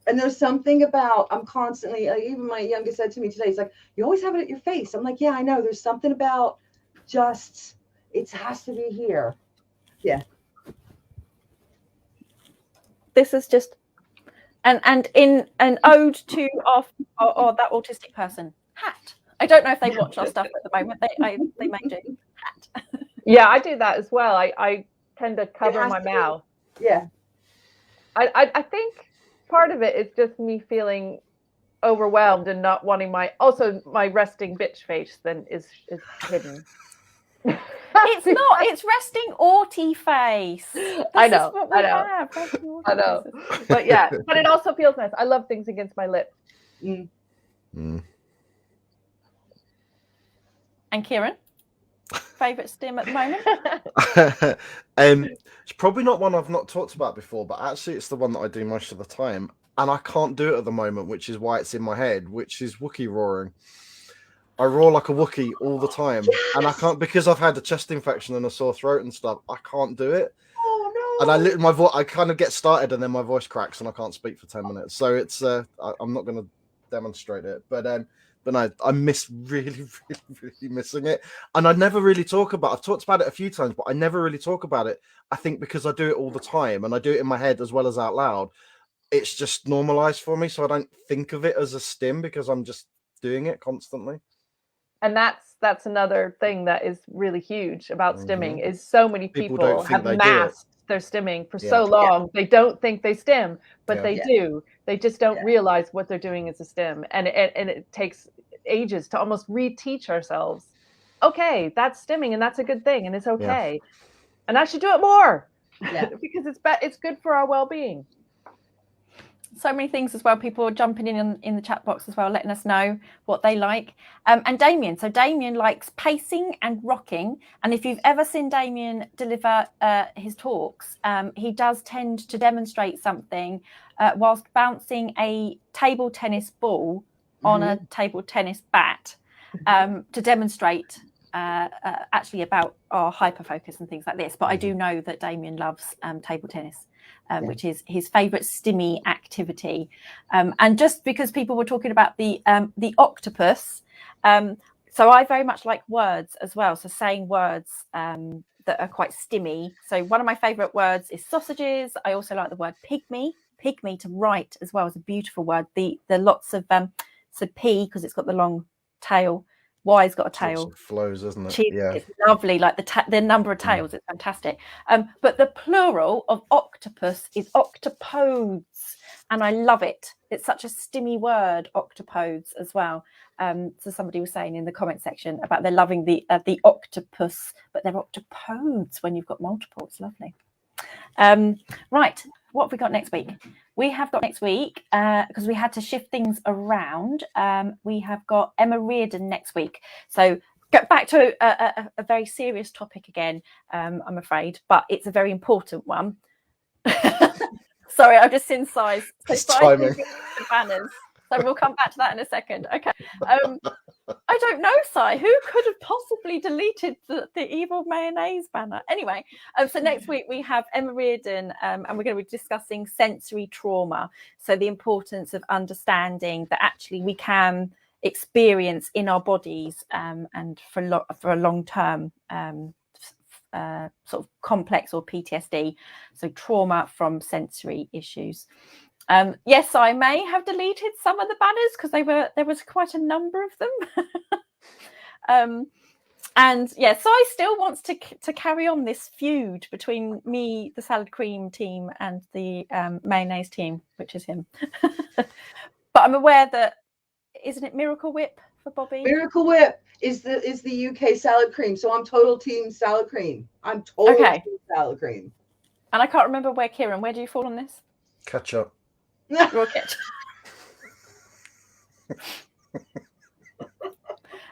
and there's something about, I'm constantly, like, even my youngest said to me today, he's like, you always have it at your face. I'm like, yeah, I know. There's something about just, it has to be here. Yeah. This is just, and in an ode to that autistic person hat. I don't know if they watch our stuff at the moment. They may do. Hat. Yeah, I do that as well. I tend to cover my mouth. Yeah. I think part of it is just me feeling overwhelmed and not wanting my resting bitch face then is hidden. It's not, it's resting autie face. I know. But yeah, but it also feels nice. I love things against my lip. And Kieran, favorite stim at the moment? It's probably not one I've not talked about before, but actually it's the one that I do most of the time, and I can't do it at the moment, which is why it's in my head, which is Wookiee roaring. I roar like a Wookiee all the time, and I can't, because I've had a chest infection and a sore throat and stuff. I can't do it. Oh no! And I kind of get started, and then my voice cracks, and I can't speak for 10 minutes. So it's I'm not going to demonstrate it, but no, I miss really missing it, and I never really talk about. I've talked about it a few times, but I never really talk about it. I think because I do it all the time, and I do it in my head as well as out loud. It's just normalized for me, so I don't think of it as a stim because I'm just doing it constantly. And that's another thing that is really huge about stimming is so many people have masked their stimming for so long. They don't think they stim, but they do. They just don't realize what they're doing is a stim. And it takes ages to almost reteach ourselves. Okay, that's stimming and that's a good thing and it's okay. And I should do it more because it's good for our well-being. So many things as well. People are jumping in the chat box as well, letting us know what they like. And Damian. So Damian likes pacing and rocking. And if you've ever seen Damian deliver his talks, he does tend to demonstrate something whilst bouncing a table tennis ball on a table tennis bat to demonstrate actually about our hyperfocus and things like this. But I do know that Damian loves table tennis. Which is his favourite stimmy activity, and just because people were talking about the octopus, so I very much like words as well. So saying words that are quite stimmy. So one of my favourite words is sausages. I also like the word pygmy. Pygmy to write as well is a beautiful word. The lots of so P because it's got the long tail. Y's got a tail. It flows, isn't it? It's lovely, like the number of tails. It's fantastic. But the plural of octopus is octopodes, and I love it. It's such a stimmy word, octopodes as well. So somebody was saying in the comment section about they're loving the octopus, but they're octopodes when you've got multiple. It's lovely. Right, what have we got next week? We have got next week, because we had to shift things around, we have got Emma Reardon next week. So get back to a very serious topic again, I'm afraid, but it's a very important one. Sorry, I've just seen size. So timing. The banners. So we'll come back to that in a second. Okay. I don't know, Si. Who could have possibly deleted the evil mayonnaise banner? Anyway, so next week we have Emma Reardon, and we're going to be discussing sensory trauma. So the importance of understanding that actually we can experience in our bodies, and for a long term sort of complex or PTSD. So trauma from sensory issues. Yes, I may have deleted some of the banners because there was quite a number of them. And yes, I still wants to carry on this feud between me, the salad cream team, and the mayonnaise team, which is him. But I'm aware that isn't it Miracle Whip for Bobbi? Miracle Whip is the UK salad cream, so I'm total team salad cream. I'm total team salad cream. And I can't remember where do you fall on this? Ketchup. Raw ketchup.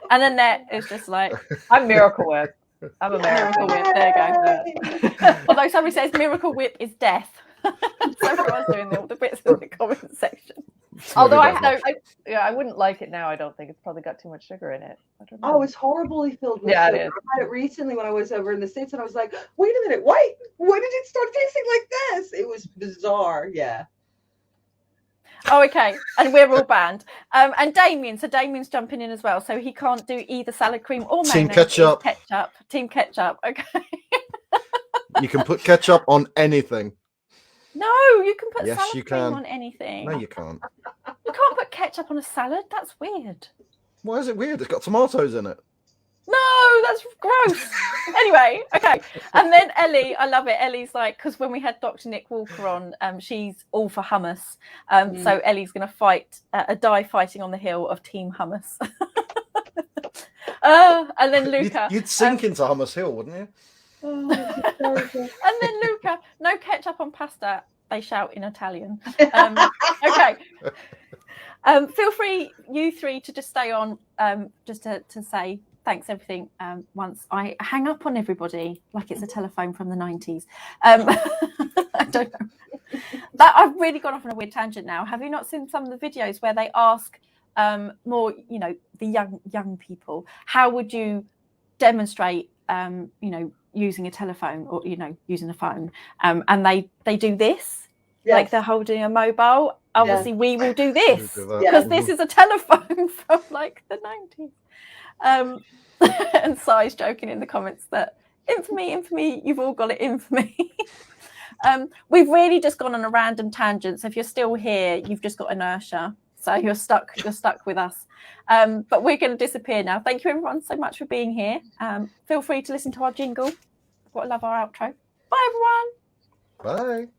And Annette is just like, I'm Miracle Whip. I'm a Miracle Miracle Whip. There you go. Although somebody says Miracle Whip is death. So everyone's doing all the bits in the comment section. Although Maybe that's I wouldn't like it now. I don't think it's probably got too much sugar in it. I don't know. Oh, it's horribly filled with Yeah, it sugar. is. I had it recently when I was over in the States, and I was like, wait a minute, why did it start tasting like this? It was bizarre. Yeah. Oh, okay. And we're all banned. And Damien, so Damien's jumping in as well. So he can't do either salad cream or Team mayonnaise. ketchup. Ketchup. Team ketchup. Okay. You can put ketchup on anything. No, you can put Yes, salad you cream can. on anything. No, you can't. You can't put ketchup on a salad. That's weird. Why is it weird? It's got tomatoes in it. No, that's gross. Anyway, okay. And then Ellie, I love it. Ellie's like, because when we had Dr. Nick Walker on, she's all for hummus. So Ellie's going to fight, die fighting on the hill of Team Hummus. And then Luca. You'd sink into Hummus Hill, wouldn't you? And then Luca, no ketchup on pasta, they shout in Italian. Okay. Feel free, you three, to just stay on, just to say thanks everything once I hang up on everybody like it's a telephone from the 90s. I don't know. That I've really gone off on a weird tangent now. Have you not seen some of the videos where they ask more, you know, the young people, how would you demonstrate, you know, using a telephone or, you know, using a phone, and they do this, like they're holding a mobile. Obviously, we will do this because this is a telephone from like the 90s. And Sai's joking in the comments that infamy, you've all got it, infamy. We've really just gone on a random tangent. So if you're still here, you've just got inertia. So you're stuck with us. But we're going to disappear now. Thank you everyone so much for being here. Feel free to listen to our jingle. I've got to love our outro. Bye everyone. Bye.